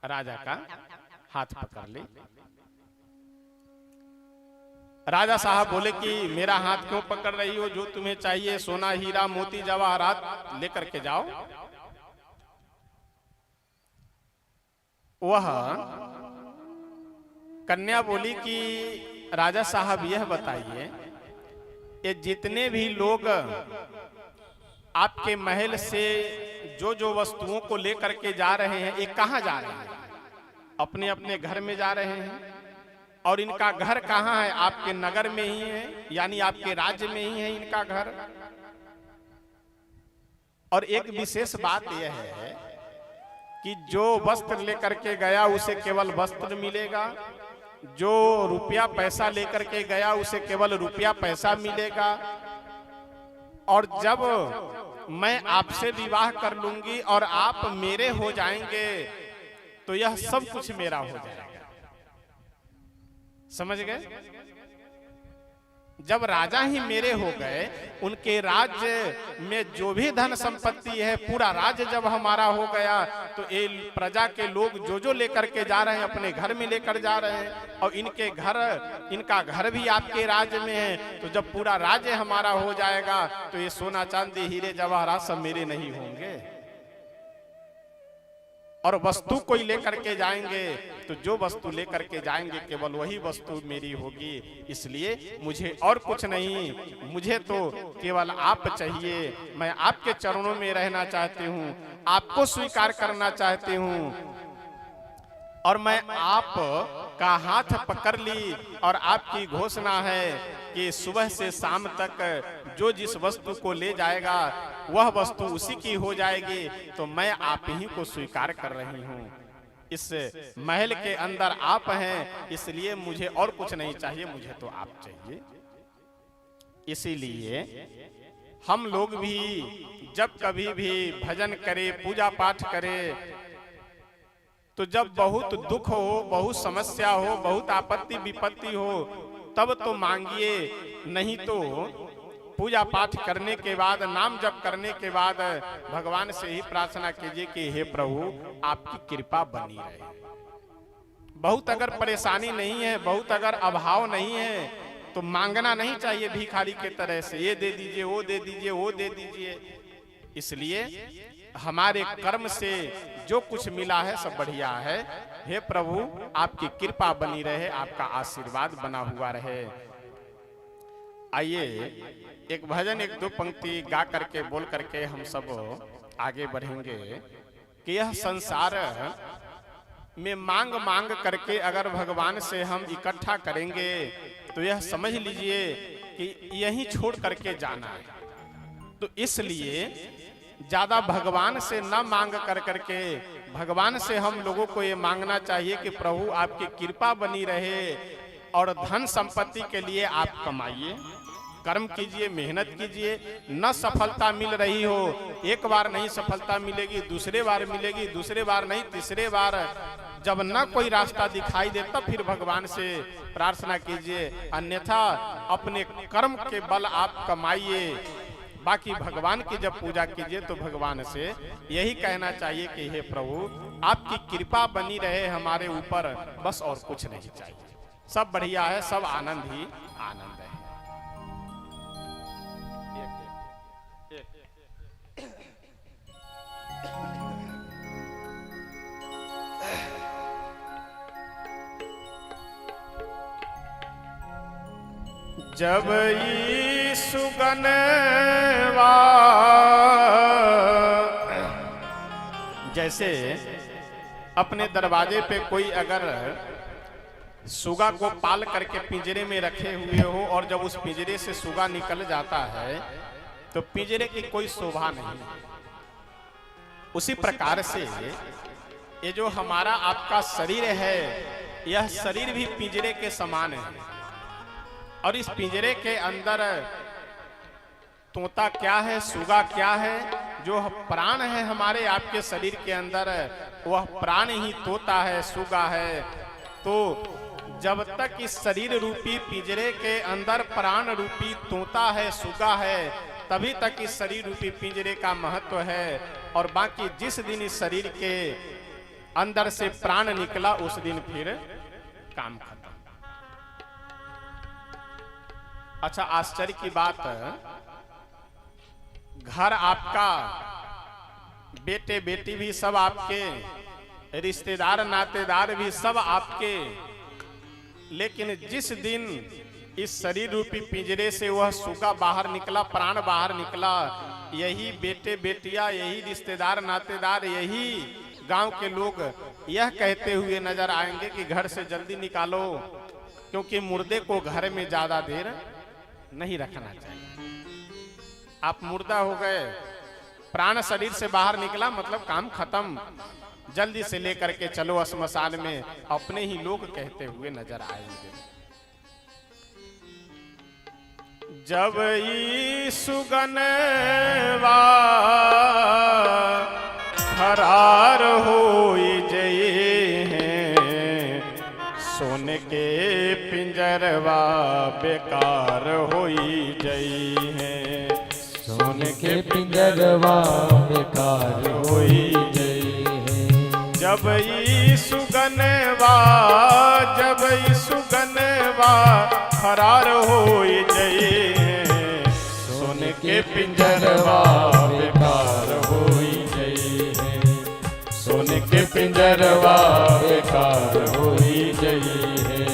राजा का हाथ पकड़ ली। राजा साहब बोले कि मेरा हाथ क्यों पकड़ रही हो, जो तुम्हें चाहिए सोना हीरा मोती जवाहरात लेकर के जाओ। वह कन्या बोली कि राजा साहब यह बताइए ये जितने भी लोग आपके महल से जो जो वस्तुओं को लेकर के जा रहे हैं, ये कहाँ जा रहे हैं? अपने अपने घर में जा रहे हैं। और इनका घर कहाँ है? आपके नगर में ही है, यानी आपके राज्य में ही है इनका घर। और एक विशेष बात यह है कि जो वस्त्र लेकर के गया उसे केवल वस्त्र मिलेगा, जो रुपया पैसा लेकर के गया उसे केवल रुपया पैसा मिलेगा। और जब मैं आपसे विवाह कर लूंगी और आप मेरे हो जाएंगे तो यह सब कुछ मेरा हो जाएगा। समझ गए? जब राजा ही मेरे हो गए, उनके राज्य में जो भी धन संपत्ति है पूरा राज्य जब हमारा हो गया, तो ये प्रजा के लोग जो जो लेकर के जा रहे हैं अपने घर में लेकर जा रहे हैं। और इनका घर भी आपके राज्य में है। तो जब पूरा राज्य हमारा हो जाएगा तो ये सोना चांदी हीरे जवाहरात सब मेरे नहीं होंगे। और वस्तु कोई लेकर के जाएंगे तो जो वस्तु लेकर के जाएंगे केवल वही वस्तु मेरी होगी। इसलिए मुझे और कुछ नहीं, मुझे तो केवल आप चाहिए। मैं आपके चरणों में रहना चाहती हूँ, आपको स्वीकार करना चाहती हूँ। और मैं आप का हाथ पकड़ ली और आपकी घोषणा है कि सुबह से शाम तक जो जिस वस्तु को ले जाएगा वह वस्तु उसी की हो जाएगी। तो मैं आप ही को स्वीकार कर रही हूँ। इस महल के अंदर आप हैं, इसलिए मुझे और कुछ नहीं चाहिए, मुझे तो आप चाहिए। इसीलिए हम लोग भी जब कभी भी भजन करें, पूजा पाठ करें, तो जब बहुत दुख हो, बहुत समस्या हो, बहुत आपत्ति विपत्ति हो, तब तो मांगिए। नहीं तो पूजा पाठ करने के बाद, नाम जप करने के बाद भगवान से ही प्रार्थना कीजिए कि हे प्रभु आपकी कृपा बनी रहे। बहुत अगर परेशानी नहीं है, बहुत अगर अभाव नहीं है, तो मांगना नहीं चाहिए भिखारी के तरह से, ये दे दीजिए, वो दे दीजिए, वो दे दीजिए। इसलिए हमारे कर्म से जो कुछ मिला है सब बढ़िया है। हे प्रभु आपकी कृपा बनी रहे, आपका आशीर्वाद बना हुआ रहे। आइए एक भजन, एक दो पंक्ति गा करके, बोल करके हम सब आगे बढ़ेंगे कि यह संसार में मांग मांग करके अगर भगवान से हम इकट्ठा करेंगे तो यह समझ लीजिए कि यहीं छोड़ करके जाना है। तो इसलिए ज्यादा भगवान से न मांग कर करके भगवान से हम लोगों को ये मांगना चाहिए कि प्रभु आपकी कृपा बनी रहे और धन संपत्ति के लिए आप कमाइए, कर्म कीजिए, मेहनत कीजिए। न सफलता मिल रही हो, एक बार नहीं सफलता मिलेगी, दूसरे बार मिलेगी, दूसरे बार नहीं, तीसरे बार जब न कोई रास्ता दिखाई दे तब फिर भगवान से प्रार्थना कीजिए। अन्यथा अपने कर्म के बल आप कमाइए। बाकी भगवान की जब पूजा कीजिए तो भगवान से यही कहना चाहिए कि हे प्रभु आपकी कृपा बनी रहे हमारे ऊपर, बस और कुछ नहीं चाहिए। सब बढ़िया है, सब आनंद ही आनंद है। जब यीशु गनवा, जैसे अपने दरवाजे पे कोई अगर सुगा को पाल करके पिंजरे में रखे हुए हो और जब उस पिंजरे से सुगा निकल जाता है तो पिंजरे की कोई शोभा नहीं। उसी प्रकार से ये जो हमारा आपका शरीर है, यह शरीर भी पिंजरे के समान है। और इस पिंजरे के अंदर तोता क्या है, सुगा क्या है, जो प्राण है हमारे आपके शरीर के अंदर, वह प्राण ही तोता है, सुगा है। तो जब तक इस शरीर रूपी पिंजरे के अंदर प्राण रूपी तोता है, सुगा है, तभी तक इस शरीर रूपी पिंजरे का महत्व है। और बाकी जिस दिन इस शरीर के अंदर से प्राण निकला उस दिन फिर काम खत्म। अच्छा, आश्चर्य की बात, घर आपका, बेटे बेटी भी सब आपके, रिश्तेदार नातेदार भी सब आपके, लेकिन जिस दिन इस शरीर रूपी पिंजरे से वह सुगा बाहर निकला, प्राण बाहर निकला। यही बेटे बेटियां, यही रिश्तेदार नातेदार, यही गांव के लोग यह कहते हुए नजर आएंगे कि घर से जल्दी निकालो, क्योंकि मुर्दे को घर में ज्यादा देर नहीं रखना चाहिए। आप मुर्दा हो गए, प्राण शरीर से बाहर निकला, मतलब काम खत्म, जल्दी से लेकर के चलो श्मशान में, अपने ही लोग कहते हुए नजर आएंगे। जब ई सुगनवा फरार होई जये हैं, सोने के पिंजरवा बेकार होई जई हैं, सोने के पिंजरवा बेकार होई जई है। जब ई सुगनवा, जब ई सुगनवा फरार होई जई हैं, सोने के पिंजरवा बेकार होई जई हैं, सोने के पिंजरवा बेकार होई जई है।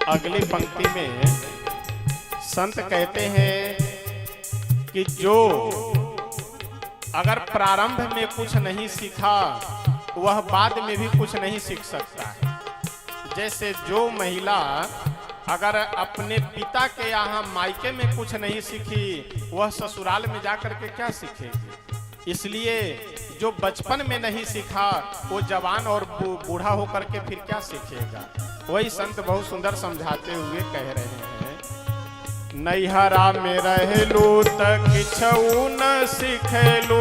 अगली पंक्ति में संत कहते हैं कि जो अगर प्रारंभ में कुछ नहीं सीखा, वह बाद में भी कुछ नहीं सीख सकता है। जैसे जो महिला अगर अपने पिता के यहाँ मायके में कुछ नहीं सीखी, वह ससुराल में जाकर के क्या सीखेगी। इसलिए जो बचपन में नहीं सीखा, वो जवान और बूढ़ा होकर के फिर क्या सीखेगा। वही संत बहुत सुंदर समझाते हुए कह रहे हैं, नैहरा में रहलू त किछऊ न सिखलू,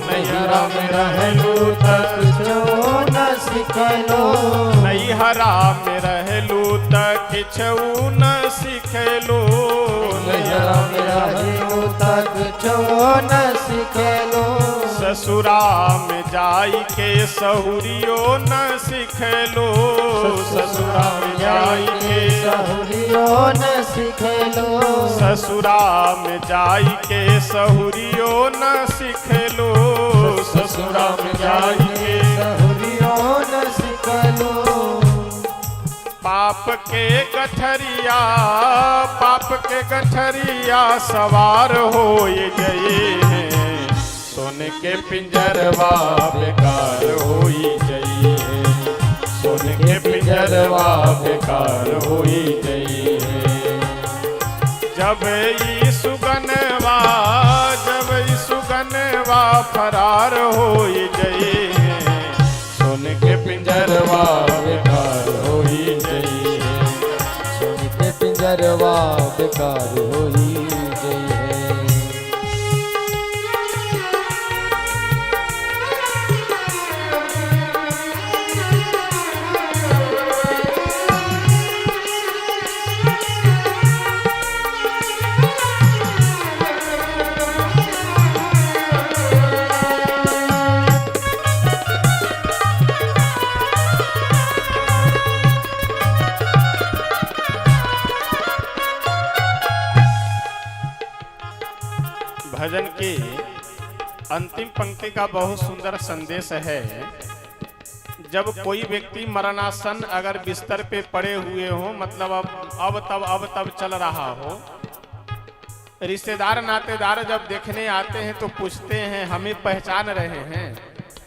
नैहरा में रहलू त किछऊ न सिखलो, नैहरा में रहलू त किछऊ न सिखलू, नैहरा में रहलू त किछऊ न सिखलो, ससुरा में जाई के सहुरियो न सिखलो, ससुरा में जाई के सहुरियो न सिखलो, ससुरा में जाई के सहुरियो न सिखलो, ससुरा में जाई के सहुरियो न सिखलो। पाप के गठरिया, पाप के गठरिया सवार होए जये हैं, सोने के पिंजरवा बेकार होई जई है, सोने के पिंजरवा बेकार होई जई है। जब ई सुगनवा, जब ई सुगनवा फरार होई जई है, सोने के पिंजरवा बेकार होई जई है, सोने के पिंजरवा बेकार होई जई है। भजन की अंतिम पंक्ति का बहुत सुंदर संदेश है। जब कोई व्यक्ति मरणासन अगर बिस्तर पे पड़े हुए हो, मतलब अब तब चल रहा हो, रिश्तेदार नातेदार जब देखने आते हैं तो पूछते हैं हमें पहचान रहे हैं,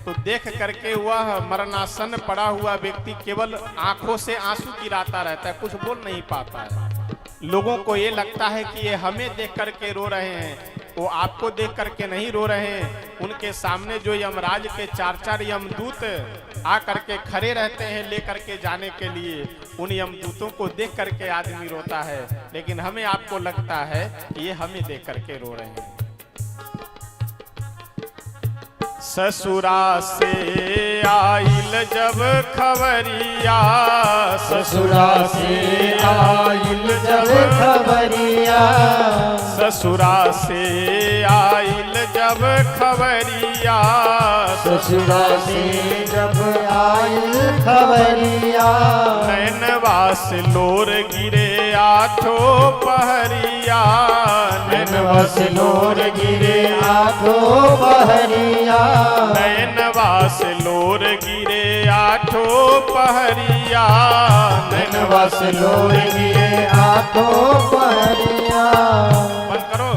तो देख करके वह मरणासन पड़ा हुआ व्यक्ति केवल आंखों से आंसू गिराता रहता है, कुछ बोल नहीं पाता है। लोगों को ये लगता है कि ये हमें देख करके रो रहे हैं, वो आपको देख करके नहीं रो रहे हैं। उनके सामने जो यमराज के 4 यमदूत आ करके खड़े रहते हैं लेकर के जाने के लिए, उन यमदूतों को देख करके आदमी रोता है, लेकिन हमें आपको लगता है ये हमें देख करके रो रहे हैं। ससुरा से आइल जब खबरिया, ससुरा से आइल जब खबरिया, ससुरा से आइल जब खबरिया, ससुरा से जब आइल खबरिया, नैनवा से लोर गिरे आठो पहरिया, नैनवा से लोर गिरे आठो पहरिया, नैनवा से लोर गिरे आठो पहरिया, नैनवा से लोर गिरे आठो पहरिया। बंद करो,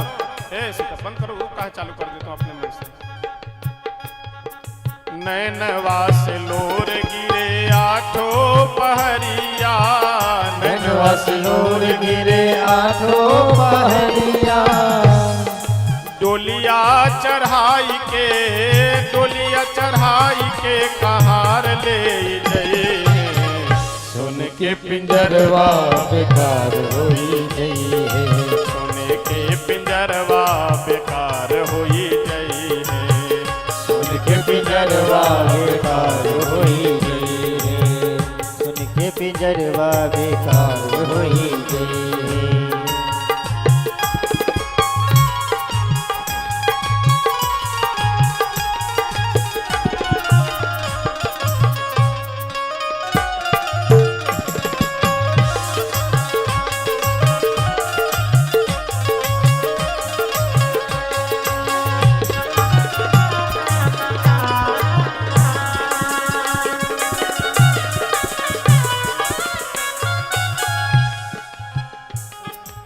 सीता बंद करो, वो कहा चालू कर देता हूँ अपने मन से। नैनवा से लोर गिरे आठो पहरिया, नैनवा से लोर गिरे आठो पहरिया, डोलिया चढ़ाई के, डोलिया चढ़ाई के कहार ले गए, सुन के पिंजरवा बेकार होई गई है, सोने के पिंजरवा बेकार होई गई है, सुन के पिंजरवा बेकार होई गई है, सुन के पिंजरवा बेकार होई गई है।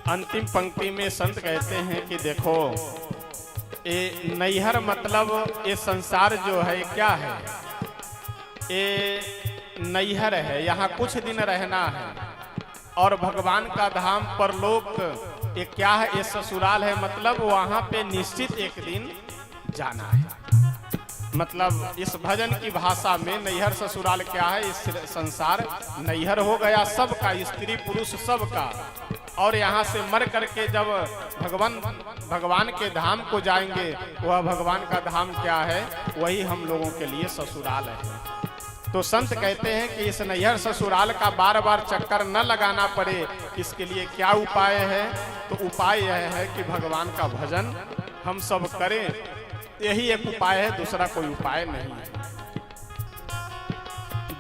अंतिम पंक्ति में संत कहते हैं कि देखो, ये नैहर मतलब ये संसार जो है क्या है, ये नैहर है, यहाँ कुछ दिन रहना है, और भगवान का धाम परलोक ये क्या है, ये ससुराल है, मतलब वहाँ पे निश्चित एक दिन जाना है। मतलब इस भजन की भाषा में नैहर ससुराल क्या है, इस संसार नैहर हो गया सबका, स्त्री पुरुष सबका, और यहाँ से मर करके जब भगवान के धाम को जाएंगे, वह भगवान का धाम क्या है, वही हम लोगों के लिए ससुराल है। तो संत कहते हैं कि इस नैहर ससुराल का बार बार चक्कर न लगाना पड़े, इसके लिए क्या उपाय है, तो उपाय यह है कि भगवान का भजन हम सब करें, यही एक उपाय है, दूसरा कोई उपाय नहीं है।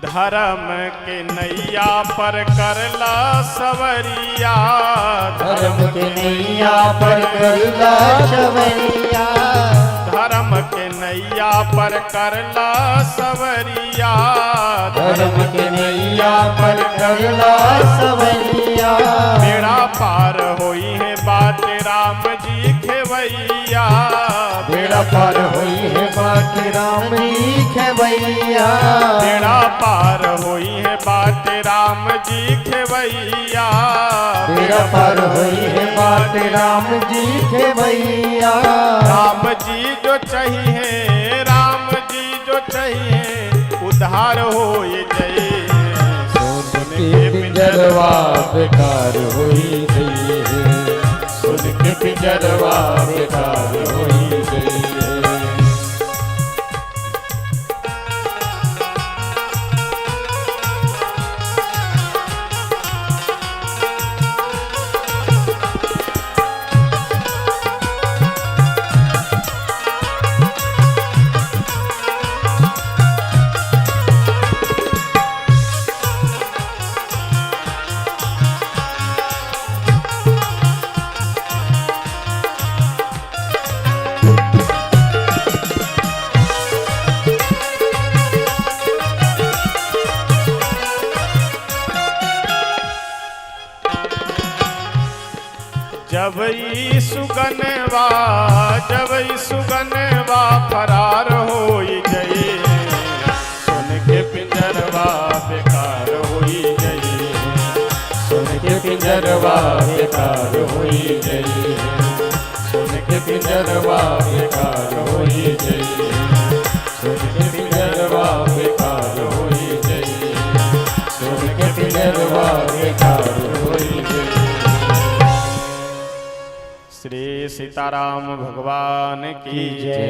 धर्म के नैया पर करला सवरिया, धर्म के नैया पर करला सवरिया, धर्म के नैया पर करला सवरिया, धर्म के नैया पर करला सवरिया, बेड़ा पार होई है बात राम जी खेवैया, बेड़ा पार होई है बात राम जी खेवैया, बेड़ा पार होई है बात राम जी खेवैया, बेड़ा पार होई है बात राम जी खेवैया, राम जी जो चाहिए, राम जी जो चाहिए, उद्धार हो ये जय, सुन के पिंजरवा बेकार होई गई है, सुन के पिंजरवा बेकार होई गई है। जब ई सुगनवा फरार होई गई, सुन के पिंजरवा बेकार होई गई, सुन के पिंजरवा बेकार होई गई, सुन के पिंजरवा बेकार होई गई, सुन के पिंजरवा बेकार होई गई, सुन के पिंजरवा बेकार होई गई। श्री सीताराम भगवान की जय।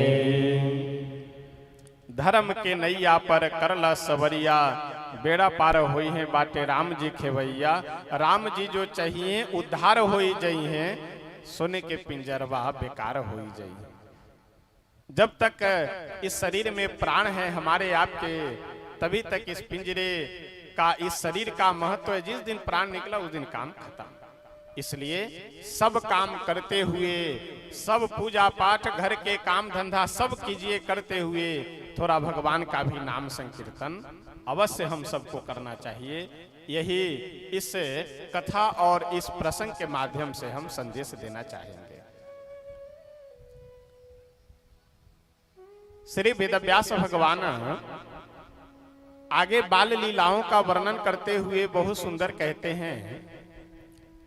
धर्म के नैया पर करला सवरिया, बेड़ा पार होई है बाटे राम जी खेवैया। राम जी जो चाहिए उद्धार होई जई हैं, सोने के पिंजरवा बेकार होई जई। जब तक इस शरीर में प्राण है हमारे आपके, तभी तक इस पिंजरे का, इस शरीर का महत्व है। जिस दिन प्राण निकला उस दिन काम खत्म। इसलिए सब काम करते हुए, सब पूजा पाठ, घर के काम धंधा सब कीजिए करते हुए, थोड़ा भगवान का भी नाम संकीर्तन अवश्य हम सबको करना चाहिए। यही इस कथा और इस प्रसंग के माध्यम से हम संदेश देना चाहेंगे। श्री वेदव्यास भगवान आगे बाल लीलाओं का वर्णन करते हुए बहुत सुंदर कहते हैं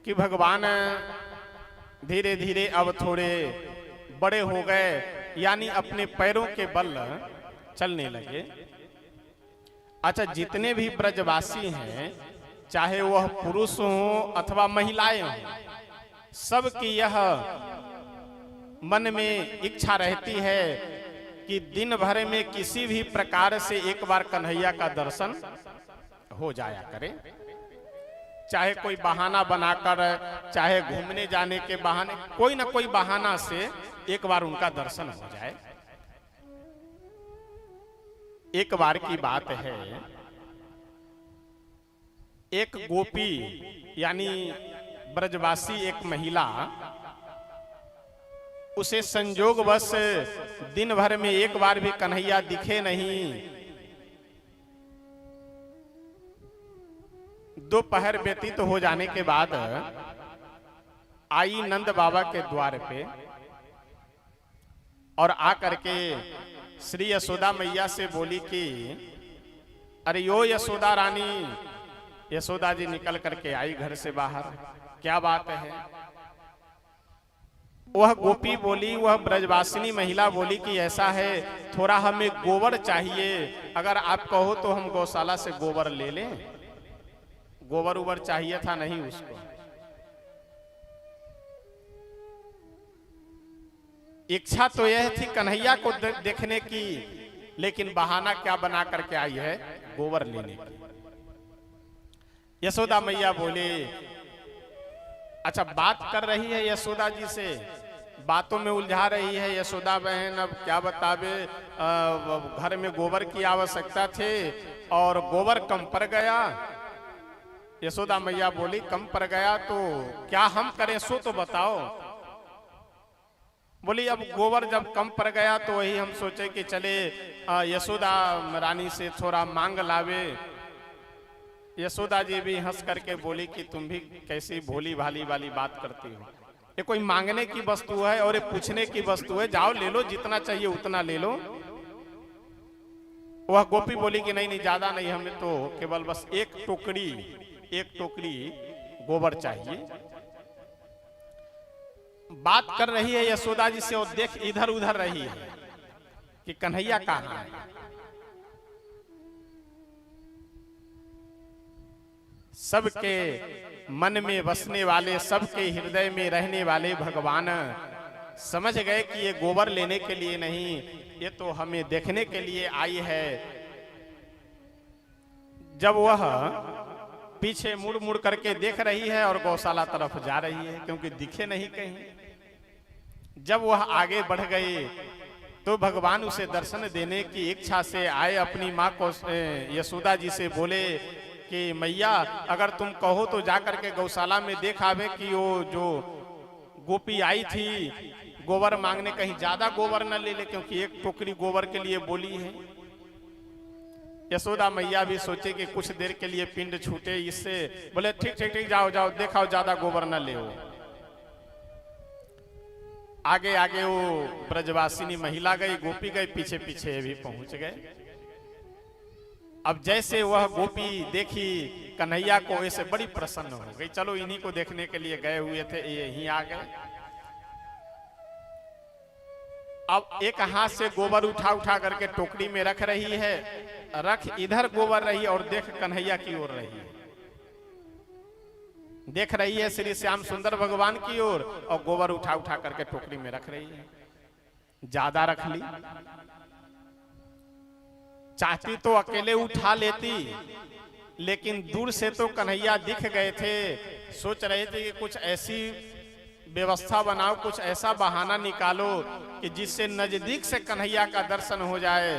कि भगवान धीरे धीरे अब थोड़े बड़े हो गए, यानी अपने पैरों के बल चलने लगे। अच्छा, जितने भी ब्रजवासी हैं, चाहे वह पुरुष हो अथवा महिलाएं हों, सबकी यह मन में इच्छा रहती है कि दिन भर में किसी भी प्रकार से एक बार कन्हैया का दर्शन हो जाया करे। चाहे कोई बहाना बनाकर, चाहे घूमने जाने के बहाने, कोई ना कोई बहाना से एक बार उनका दर्शन हो जाए। एक बार की बात है, एक गोपी यानी ब्रजवासी एक महिला, उसे संजोगवश दिन भर में एक बार भी कन्हैया दिखे नहीं। दोपहर व्यतीत हो जाने के बाद आई नंद बाबा के द्वार पे और आकर के श्री यशोदा मैया से बोली कि अरे यो यशोदा रानी। यशोदा जी निकल करके आई घर से बाहर, क्या बात है? वह गोपी बोली, वह ब्रजवासिनी महिला बोली कि ऐसा है, थोड़ा हमें गोबर चाहिए, अगर आप कहो तो हम गौशाला से गोबर ले लें। गोबर उबर चाहिए था नहीं उसको। इच्छा तो यह थी कन्हैया को देखने की, लेकिन बहाना क्या बना करके आई है? गोबर लेने की। यशोदा मैया बोले, अच्छा बात कर रही है यशोदा जी से, बातों में उलझा रही है यशोदा बहन। अब क्या बतावे, घर में गोबर की आवश्यकता थे और गोबर कम पड़ गया। यशोदा मैया बोली, कम पड़ गया तो क्या हम करें, सो तो बताओ। बोली, अब गोबर जब कम पड़ गया तो वही हम सोचे कि चले यशोदा रानी से थोड़ा मांग लावे। यशोदा जी भी हंस करके बोली कि तुम भी कैसी भोली भाली वाली बात करती हो, ये कोई मांगने की वस्तु है और ये पूछने की वस्तु है, जाओ ले लो, जितना चाहिए उतना ले लो। वह गोपी बोली कि नहीं नहीं, ज्यादा नहीं, हमें तो केवल बस एक टोकरी गोबर चाहिए। बात कर रही है यशोदा जी से और देख इधर उधर रही है कि कन्हैया कहाँ है। सबके मन में बसने वाले, सबके हृदय में रहने वाले भगवान समझ गए कि ये गोबर लेने के लिए नहीं, ये तो हमें देखने के लिए आई है। जब वह पीछे मुड़ मुड़ करके देख रही है और गौशाला तरफ जा रही है, क्योंकि दिखे नहीं कहीं। जब वह आगे बढ़ गई तो भगवान उसे दर्शन देने की इच्छा से आए। अपनी माँ को यशोदा जी से बोले कि मैया, अगर तुम कहो तो जाकर के गौशाला में देख आवे कि वो जो गोपी आई थी गोबर मांगने, कहीं ज्यादा गोबर न ले ले, क्योंकि एक टोकरी गोबर के लिए बोली है। यशोदा मैया भी सोचे कि कुछ देर के लिए पिंड छूटे इससे, बोले ठीक ठीक ठीक, जाओ जाओ, देखाओ ज्यादा गोबर न ले। आगे आगे वो ब्रजवासिनी महिला गई, गोपी गई, पीछे पीछे भी पहुंच गए। अब जैसे वह गोपी देखी कन्हैया को, ऐसे बड़ी प्रसन्न हो गई, चलो इन्हीं को देखने के लिए गए हुए थे, यहीं आ गए। अब एक हाथ से गोबर उठा उठा करके टोकरी में रख रही है, रख इधर गोबर रही और देख कन्हैया की ओर रही है, देख रही है श्री श्याम सुंदर भगवान की ओर, और गोबर उठा उठा करके टोकरी में रख रही है। ज्यादा रख ली, चाहती तो अकेले उठा लेती, लेकिन दूर से तो कन्हैया दिख गए थे। सोच रहे थे कि कुछ ऐसी व्यवस्था बनाओ, कुछ ऐसा बहाना निकालो कि जिससे नजदीक से कन्हैया का दर्शन हो जाए।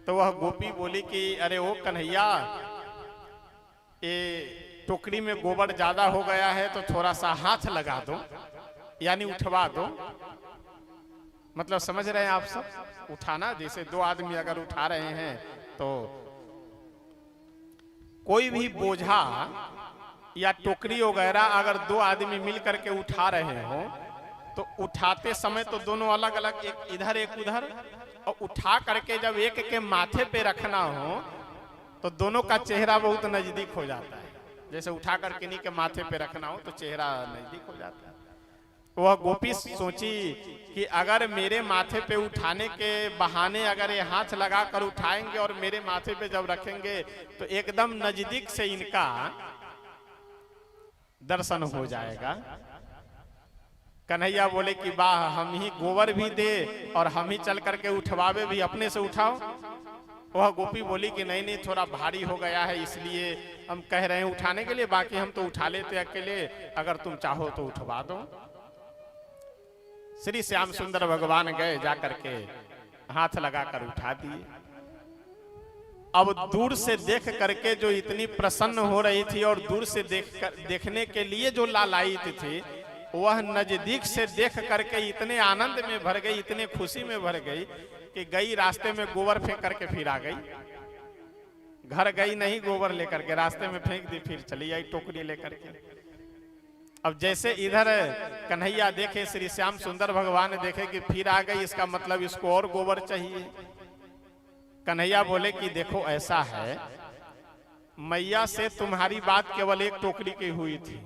तो वह गोपी बोली कि अरे ओ कन्हैया, ये टोकरी में गोबर ज्यादा हो गया है तो थोड़ा सा हाथ लगा दो, यानी उठवा दो। मतलब समझ रहे हैं आप सब? उठाना, जैसे दो आदमी अगर उठा रहे हैं तो कोई भी बोझा या टोकरी वगैरह अगर दो आदमी मिल करके उठा रहे हो तो उठाते समय तो दोनों अलग अलग, एक इधर एक उधर, और उठा करके जब एक के माथे पे रखना हो तो दोनों का चेहरा बहुत नजदीक हो जाता है। जैसे उठा करके किन्हीं के माथे पे रखना हो तो चेहरा नजदीक हो जाता है। वह गोपी सोची कि अगर मेरे माथे पे उठाने के बहाने अगर ये हाथ लगा कर उठाएंगे और मेरे माथे पे जब रखेंगे तो एकदम नजदीक से इनका दर्शन हो जाएगा। कन्हैया बोले कि वाह, हम ही गोबर भी दे और हम ही चल करके उठवावे भी, अपने से उठाओ। वह गोपी बोली कि नहीं नहीं, थोड़ा भारी हो गया है इसलिए हम कह रहे हैं उठाने के लिए, बाकी हम तो उठा लेते अकेले, अगर तुम चाहो तो उठवा दो। श्री श्याम सुंदर भगवान गए, जाकर के हाथ लगाकर उठा दिए। अब दूर से देख करके जो इतनी प्रसन्न हो रही थी और दूर से देखने के लिए जो लालायित थी, वह नजदीक से देख करके इतने आनंद में भर गई, इतने खुशी में भर गई कि गई रास्ते में गोबर फेंक करके फिर आ गई। घर गई नहीं, गोबर लेकर के रास्ते में फेंक दी, फिर चली आई टोकरी लेकर के। अब जैसे इधर कन्हैया देखे, श्री श्याम सुंदर भगवान देखे कि फिर आ गई, इसका मतलब इसको और गोबर चाहिए। कन्हैया बोले कि देखो ऐसा है, मैया से तुम्हारी बात केवल एक टोकरी की हुई थी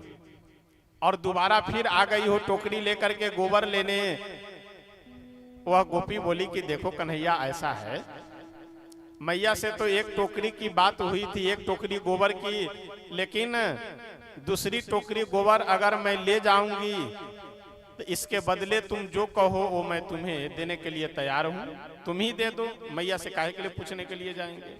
और दोबारा फिर आ गई हो टोकरी लेकर के गोबर लेने। वह गोपी बोली कि देखो कन्हैया ऐसा है, मैया से तो एक टोकरी की बात हुई थी, एक टोकरी गोबर की, लेकिन दूसरी टोकरी गोबर अगर मैं ले जाऊंगी तो इसके बदले तुम जो कहो वो मैं तुम्हें देने के लिए तैयार हूं, तुम ही दे दो। मैया से काहे के लिए पूछने के लिए जाएंगे।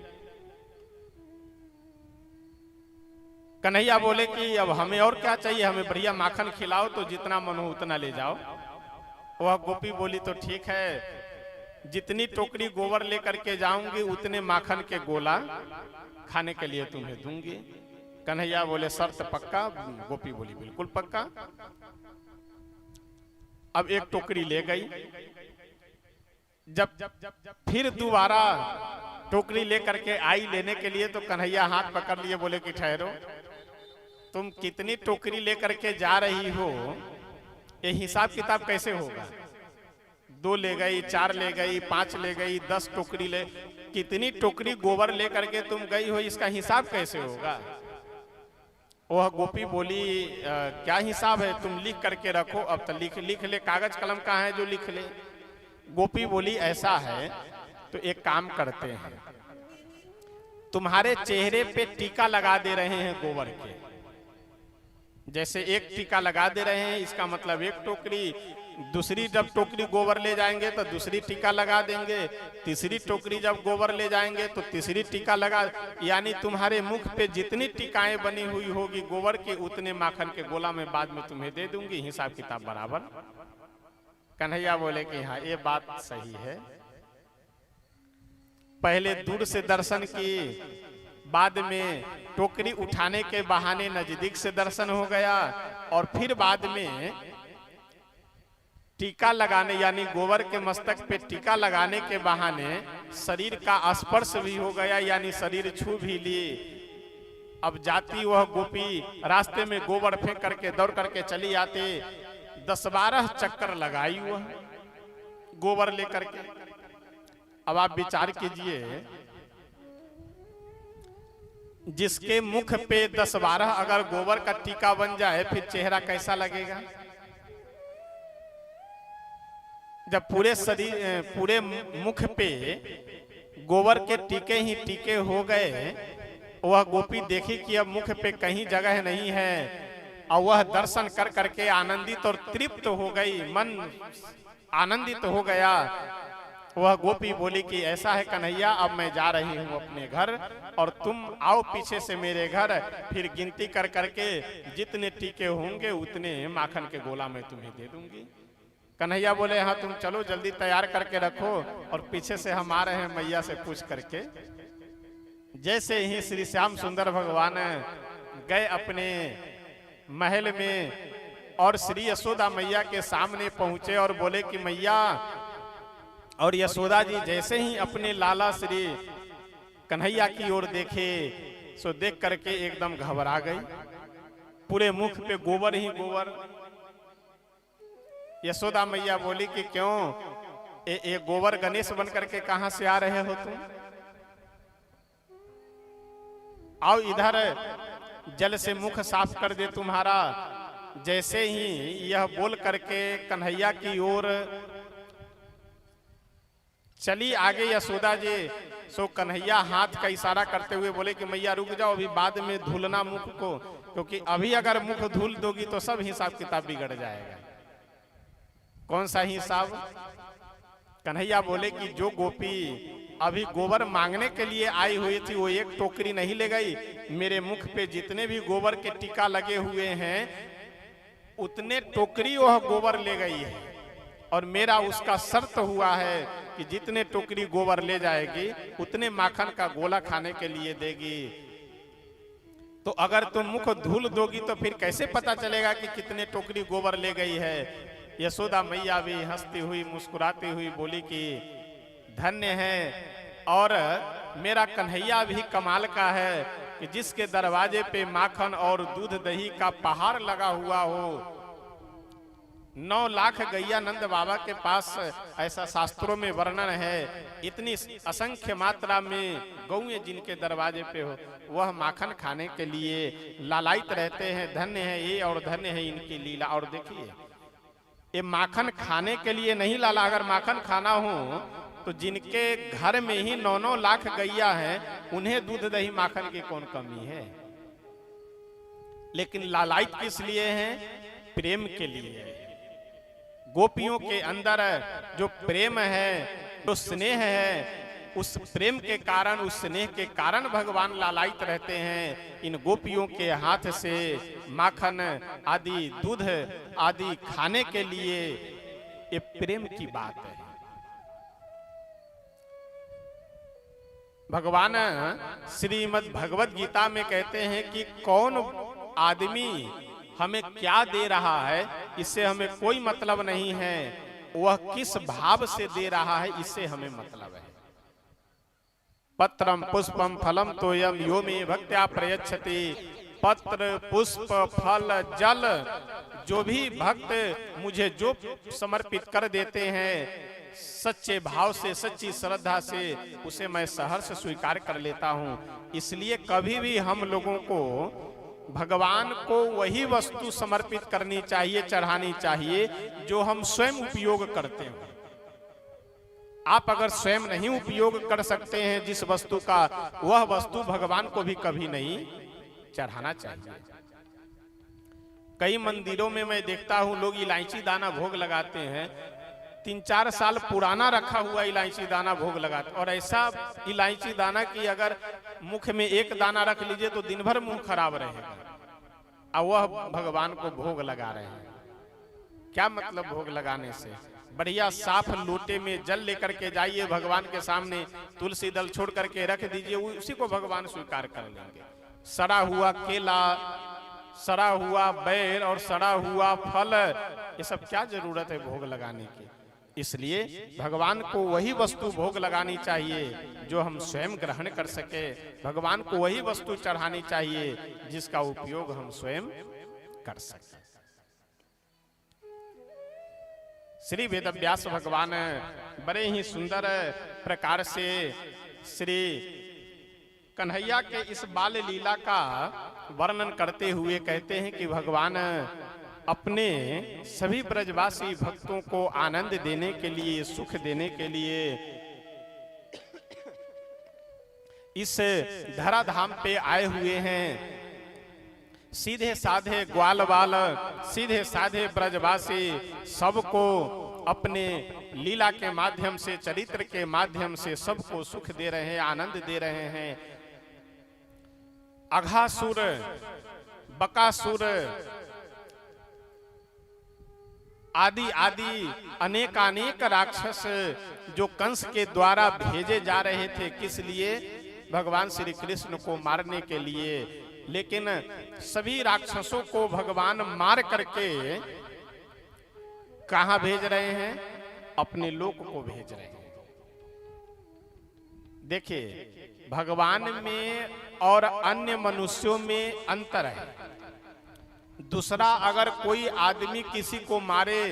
कन्हैया बोले कि अब हमें और क्या चाहिए, हमें बढ़िया माखन खिलाओ, तो जितना मन हो उतना ले जाओ। वह गोपी बोली तो ठीक है, जितनी टोकरी गोबर लेकर के जाऊंगी उतने माखन के गोला खाने के लिए तुम्हें दूंगी। कन्हैया बोले शर्त पक्का? गोपी बोली बिल्कुल पक्का। अब एक टोकरी ले गई। जब फिर दोबारा टोकरी लेकर के आई लेने के लिए तो कन्हैया हाथ पकड़ लिए, बोले कि ठहरो, तुम कितनी टोकरी लेकर के जा रही हो, ये हिसाब किताब कैसे होगा? 2 ले गई, 4 ले गई, 5 ले गई, 10 टोकरी ले, कितनी टोकरी गोबर लेकर के तुम गई हो, इसका हिसाब कैसे होगा? वह गोपी बोली क्या हिसाब है, तुम लिख करके रखो। अब तो लिख ले, कागज कलम कहाँ है जो लिख ले। गोपी बोली ऐसा है तो एक काम करते हैं, तुम्हारे चेहरे पे टीका लगा दे रहे हैं गोबर के। जैसे एक टीका लगा दे रहे हैं, इसका मतलब एक टोकरी, दूसरी जब टोकरी गोबर ले जाएंगे तो दूसरी टीका लगा देंगे, तीसरी टोकरी जब गोबर ले जाएंगे तो तीसरी टीका लगा, यानी तुम्हारे मुख पे जितनी टीकाएं बनी हुई होगी गोबर की, उतने माखन के गोला में बाद में तुम्हें दे दूंगी, हिसाब किताब बराबर। कन्हैया बोले कि हाँ ये बात सही है। पहले दूर से दर्शन किए, बाद में टोकरी उठाने के बहाने नजदीक से दर्शन हो गया, और फिर बाद में टीका लगाने यानी गोबर के मस्तक पे टीका लगाने के बहाने शरीर का स्पर्श भी हो गया, यानी शरीर छू भी लिए। अब जाती वह गोपी रास्ते में गोबर फेंक करके दौड़ करके चली आते, 10-12 चक्कर लगाई वह गोबर लेकर के। अब आप विचार कीजिए, जिसके मुख पे 10-12 अगर गोबर का टीका बन जाए फिर चेहरा कैसा लगेगा? जब पूरे शरीर पूरे मुख पे गोबर के टीके ही टीके हो गए, वह गोपी देखी कि अब मुख पे कहीं जगह नहीं है, और वह दर्शन कर करके आनंदित और तृप्त हो गई, मन आनंदित हो गया। वह गोपी बोली कि ऐसा है कन्हैया, अब मैं जा रही हूँ अपने घर और तुम आओ पीछे से मेरे घर, फिर गिनती कर करके जितने टीके होंगे उतने माखन के गोला मैं तुम्हें दे दूंगी। कन्हैया बोले हाँ तुम चलो जल्दी तैयार करके रखो, और पीछे से हम आ रहे हैं मैया से पूछ करके। जैसे ही श्री श्याम सुंदर भगवान गए अपने महल में और श्री यशोदा मैया के सामने पहुंचे और बोले कि मैया, और यशोदा जी जैसे ही अपने लाला श्री कन्हैया की ओर देखे सो देख करके एकदम घबरा गई। पूरे मुख पे गोबर ही गोबर। यशोदा मैया बोली कि क्यों ये गोबर गणेश बन करके कहां से आ रहे हो तुम? आओ इधर जल से मुख साफ कर दे तुम्हारा। जैसे ही यह बोल करके कन्हैया की ओर चली आगे यशोदा जी, सो कन्हैया हाथ का इशारा करते हुए बोले कि मैया रुक जाओ, अभी बाद में धुलना मुख को, क्योंकि अभी अगर मुख धुल दोगी तो सब हिसाब किताब बिगड़ जाएगा। कौन सा हिसाब? कन्हैया बोले कि जो गोपी अभी गोबर मांगने के लिए आई हुई थी वो एक टोकरी नहीं ले गई, मेरे मुख पे जितने भी गोबर के टीका लगे हुए हैं उतने टोकरी वह गोबर ले गई है, और मेरा उसका शर्त हुआ है कि जितने टोकरी गोबर ले जाएगी उतने माखन का गोला खाने के लिए देगी। तो अगर तुम मुख धुल दोगी तो फिर कैसे पता चलेगा कि कितने टोकरी गोबर ले गई है? यशोदा मैया भी हंसती हुई मुस्कुराती हुई बोली कि धन्य है, और मेरा कन्हैया भी कमाल का है कि जिसके दरवाजे पे माखन और दूध दही का पहाड़ लगा हुआ हो। 9 लाख गैया नंद बाबा के पास ऐसा शास्त्रों में वर्णन है। इतनी असंख्य मात्रा में गौएं जिनके दरवाजे पे हो वह माखन खाने के लिए लालायित रहते हैं। धन्य है ये और धन्य है इनकी लीला। और देखिए ये माखन खाने के लिए नहीं लाला, अगर माखन खाना हो तो जिनके घर में ही 9-9 लाख गैया हैं उन्हें दूध दही माखन की कौन कमी है? लेकिन लालायित किस लिए हैं? प्रेम के लिए। गोपियों के अंदर जो प्रेम है, जो स्नेह है, उस प्रेम के कारण, उस स्नेह के कारण भगवान लालायित रहते हैं। इन गोपियों के हाथ से माखन आदि दूध आदि खाने के लिए ये प्रेम की बात है। भगवान श्रीमद् भगवत गीता में कहते हैं कि कौन आदमी हमें क्या दे रहा है इससे हमें कोई मतलब नहीं है, वह किस भाव से दे रहा है इससे हमें मतलब है। पत्रम पुष्पम फलम तोयम यो मे भक्त्या प्रयच्छति। पत्र पुष्प फल जल जो भी भक्त मुझे जो समर्पित कर देते हैं सच्चे भाव से, सच्ची श्रद्धा से, उसे मैं सहर्ष स्वीकार कर लेता हूँ। इसलिए कभी भी हम लोगों को भगवान को वही वस्तु समर्पित करनी चाहिए, चढ़ानी चाहिए जो हम स्वयं उपयोग करते हैं। आप अगर स्वयं नहीं उपयोग कर सकते हैं जिस वस्तु का, वह वस्तु भगवान को भी कभी नहीं चढ़ाना चाहिए। कई मंदिरों में मैं देखता हूं लोग इलायची दाना भोग लगाते हैं, 3-4 साल पुराना रखा हुआ इलायची दाना भोग लगाते, और ऐसा इलायची दाना कि अगर मुख में एक दाना रख लीजिए तो दिन भर मुंह खराब रहेगा, और वह भगवान को भोग लगा रहे हैं। क्या मतलब भोग लगाने से? बढ़िया साफ लोटे में जल लेकर के जाइए भगवान के सामने, तुलसी दल छोड़ करके रख दीजिए, उसी को भगवान स्वीकार कर लेंगे। सड़ा हुआ केला, सड़ा हुआ बैर और सड़ा हुआ फल, ये सब क्या जरूरत है भोग लगाने की? इसलिए भगवान को वही वस्तु भोग लगानी चाहिए जो हम स्वयं ग्रहण कर सके। भगवान को वही वस्तु चढ़ानी चाहिए जिसका उपयोग हम स्वयं कर सके। श्री वेदव्यास भगवान बड़े ही सुंदर प्रकार से श्री कन्हैया के इस बाल लीला का वर्णन करते हुए कहते हैं कि भगवान अपने सभी ब्रजवासी भक्तों को आनंद देने के लिए, सुख देने के लिए इस धराधाम पे आए हुए हैं। सीधे साधे ग्वाल बाल, सीधे साधे ब्रजवासी सबको अपने लीला के माध्यम से, चरित्र के माध्यम से सबको सुख दे रहे हैं, आनंद दे रहे हैं। अघासुर, बकासुर आदि आदि अनेकानेक राक्षस जो कंस के द्वारा भेजे जा रहे थे, किस लिए? भगवान श्री कृष्ण को मारने के लिए। लेकिन सभी राक्षसों को भगवान मार करके कहां भेज रहे हैं? अपने लोक को भेज रहे हैं। देखिए, भगवान में और अन्य मनुष्यों में अंतर है। दूसरा, अगर कोई आदमी किसी को मारे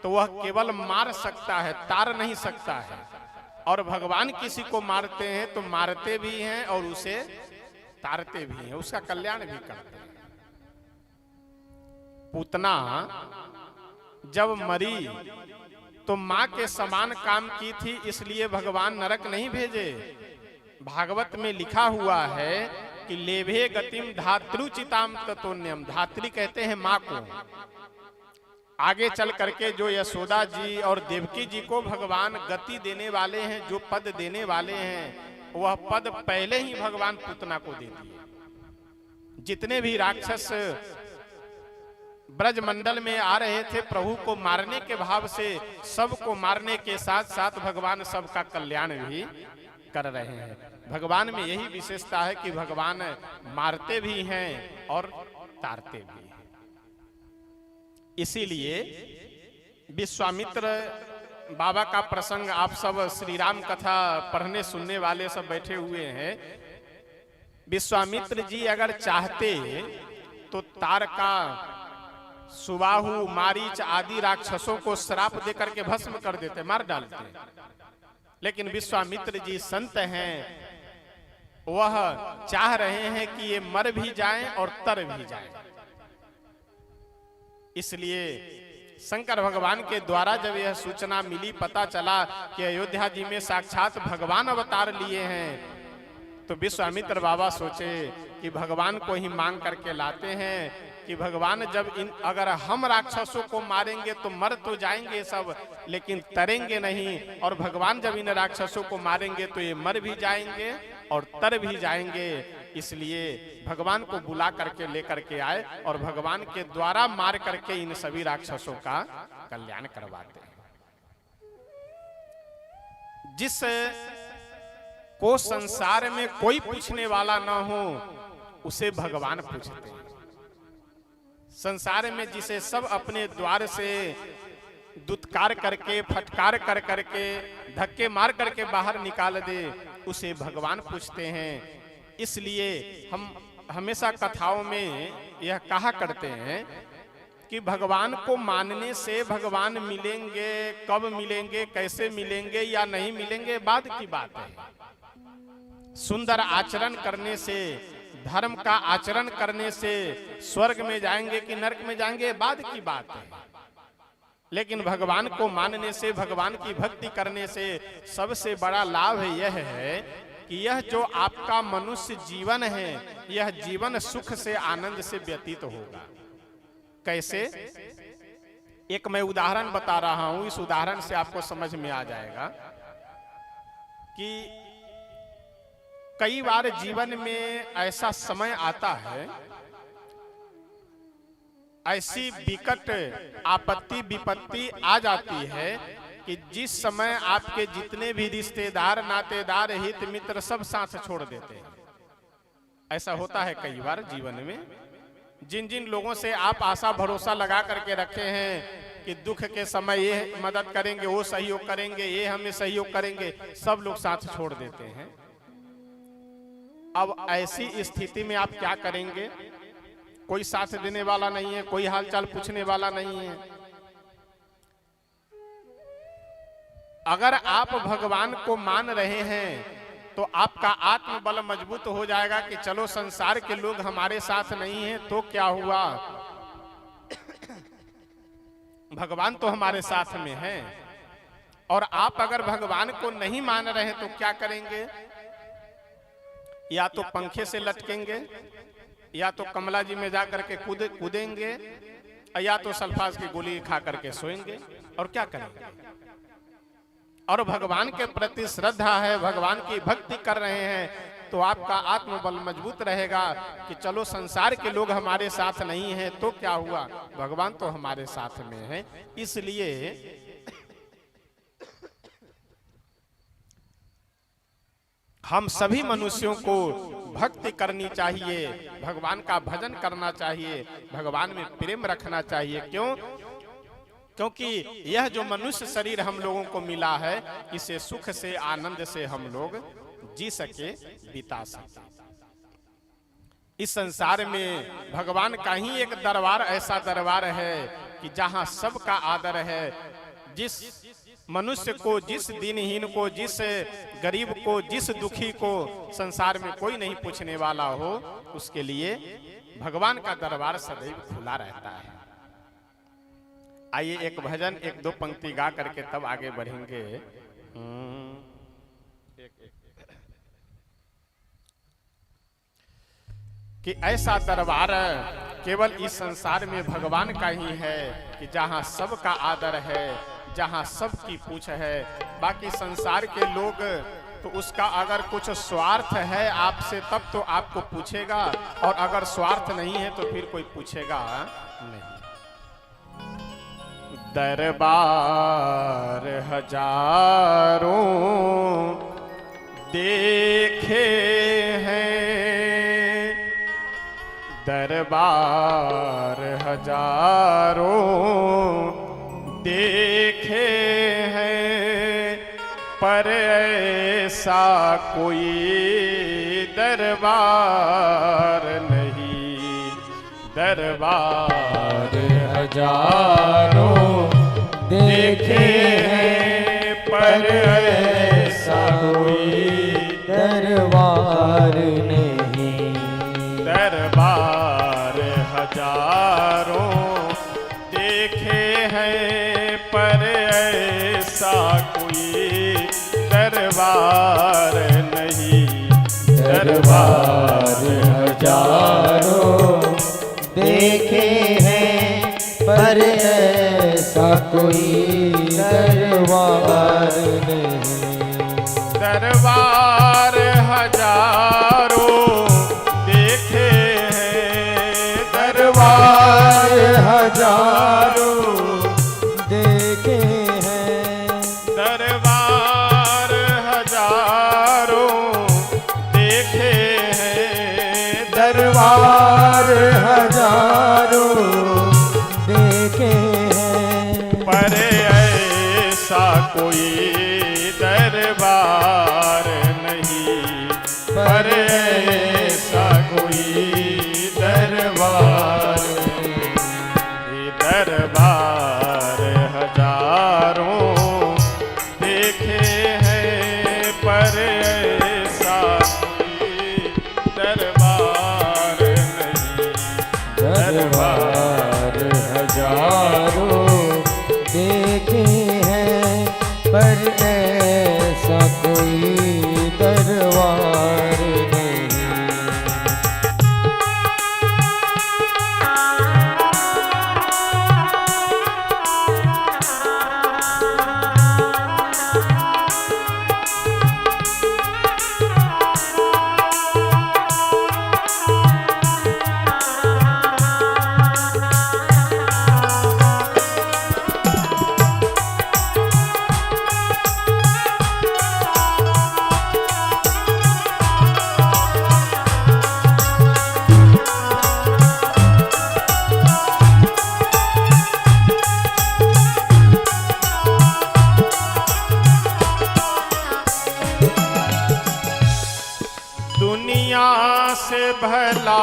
तो वह केवल मार सकता है, तार नहीं सकता है। और भगवान किसी को मारते हैं तो मारते भी हैं और उसे तारते भी हैं, उसका कल्याण भी करते हैं। पूतना जब मरी तो मां के समान काम की थी, इसलिए भगवान नरक नहीं भेजे। भागवत में लिखा हुआ है कि लेभे गतिम धातृचिताम ततोन्यम। धात्री कहते हैं मां को। आगे चल करके जो यशोदा जी और देवकी जी को भगवान गति देने वाले हैं, जो पद देने वाले हैं, वह पद पहले ही भगवान पूतना को दे दिए। जितने भी राक्षस ब्रजमंडल में आ रहे थे प्रभु को मारने के भाव से, सबको मारने के साथ साथ भगवान सबका कल्याण भी कर रहे हैं। भगवान में यही विशेषता है कि भगवान मारते भी हैं और तारते भी हैं। इसीलिए विश्वामित्र बाबा का प्रसंग, आप सब श्री राम कथा पढ़ने सुनने वाले सब बैठे हुए हैं। विश्वामित्र जी अगर चाहते तो तारका, सुबाहु, मारीच आदि राक्षसों को श्राप देकर के भस्म कर देते, मार डालते। लेकिन विश्वामित्र जी संत हैं, वह चाह रहे हैं कि ये मर भी जाएं और तर भी जाएं। इसलिए शंकर भगवान के द्वारा जब यह सूचना मिली, पता चला कि अयोध्या जी में साक्षात भगवान अवतार लिए हैं, तो विश्वामित्र बाबा सोचे कि भगवान को ही मांग करके लाते हैं कि भगवान जब अगर हम राक्षसों को मारेंगे तो मर तो जाएंगे सब, लेकिन तरेंगे नहीं। और भगवान जब इन राक्षसों को मारेंगे तो ये मर भी जाएंगे और तर भी जाएंगे। इसलिए भगवान को बुला करके लेकर के आए और भगवान के द्वारा मार करके इन सभी राक्षसों का कल्याण करवाते हैं। जिस को संसार में कोई पूछने वाला ना हो, उसे भगवान पूछते हैं। संसार में जिसे सब अपने द्वार से दुत्कार करके, फटकार कर करके, धक्के मार करके बाहर निकाल दे, उसे भगवान पूछते हैं। इसलिए हम हमेशा कथाओं में यह कहा करते हैं कि भगवान को मानने से भगवान मिलेंगे, कब मिलेंगे, कैसे मिलेंगे या नहीं मिलेंगे, बाद की बात है। सुंदर आचरण करने से, धर्म का आचरण करने से स्वर्ग में जाएंगे कि नरक में जाएंगे, बाद की बात है। लेकिन भगवान को मानने से, भगवान की भक्ति करने से सबसे बड़ा लाभ यह है कि यह जो आपका मनुष्य जीवन है, यह जीवन सुख से, आनंद से व्यतीत होगा। कैसे? एक मैं उदाहरण बता रहा हूं, इस उदाहरण से आपको समझ में आ जाएगा कि कई बार जीवन में ऐसा समय आता है, ऐसी विकट आपत्ति विपत्ति आ जाती है कि जिस समय आपके जितने भी रिश्तेदार, नातेदार, हित मित्र सब साथ छोड़ देते हैं। ऐसा होता है कई बार जीवन में। जिन जिन लोगों से आप आशा भरोसा लगा करके रखे हैं कि दुख के समय ये मदद करेंगे, वो सहयोग करेंगे, ये हमें सहयोग करेंगे, सब लोग साथ छोड़ देते हैं। अब ऐसी स्थिति में आप क्या करेंगे? कोई साथ देने वाला नहीं है, कोई हालचाल पूछने वाला नहीं है। अगर आप भगवान को मान रहे हैं तो आपका आत्मबल मजबूत हो जाएगा कि चलो संसार के लोग हमारे साथ नहीं हैं तो क्या हुआ, भगवान तो हमारे साथ में है। और आप अगर भगवान को नहीं मान रहे हैं तो क्या करेंगे? या तो पंखे से लटकेंगे, या तो कमला जी में जाकर के कूदेंगे, या तो सल्फास की गोली खा करके सोएंगे और क्या करेंगे। और भगवान के प्रति श्रद्धा है, भगवान की भक्ति कर रहे हैं, तो आपका आत्मबल मजबूत रहेगा कि चलो संसार के लोग हमारे साथ नहीं हैं तो क्या हुआ, भगवान तो हमारे साथ में है। इसलिए हम सभी मनुष्यों को भक्ति करनी चाहिए, भगवान का भजन करना चाहिए, भगवान में प्रेम रखना चाहिए। क्यों? क्योंकि यह जो मनुष्य शरीर हम लोगों को मिला है, इसे सुख से आनंद से हम लोग जी सके, बिता सके। इस संसार में भगवान का ही एक दरबार, ऐसा दरबार है कि जहां सबका आदर है। जिस मनुष्य को, जिस दीनहीन को, जिस गरीब को, जिस दुखी को संसार में कोई नहीं पूछने वाला हो, उसके लिए भगवान का दरबार सदैव खुला रहता है। आइए एक भजन, एक दो पंक्ति गा करके तब आगे बढ़ेंगे। कि ऐसा दरबार केवल इस संसार में भगवान का ही है कि जहां सबका आदर है, जहां सबकी पूछ है। बाकी संसार के लोग तो उसका अगर कुछ स्वार्थ है आपसे तब तो आपको पूछेगा, और अगर स्वार्थ नहीं है तो फिर कोई पूछेगा नहीं। दरबार हजारों देखे हैं, दरबार हजारों देखे हैं, पर ऐसा कोई दरबार नहीं। दरबार हजारों देखे हैं, पर ऐसा कोई दरबार नहीं। दरबार हजारों देखे हैं, पर ऐसा कोई दरबार नहीं। दरबार हजारों देखे हैं, पर ऐसा कोई दरबार नहीं। दरबार हजारों देखे हैं, दरबार हजारों देखे हैं, दरबार हजारों देखे हैं, दरबार हजारों देखे हैं, पर ऐसा कोई दरबार नहीं। पर ऐसा कोई दरबार नहीं। दरबार हजारों देखे हैं, पर ऐसा कोई दरबार नहीं। दरबार हजारों देखे हैं, पर ऐसा कोई दरबार नहीं। दुनिया से भला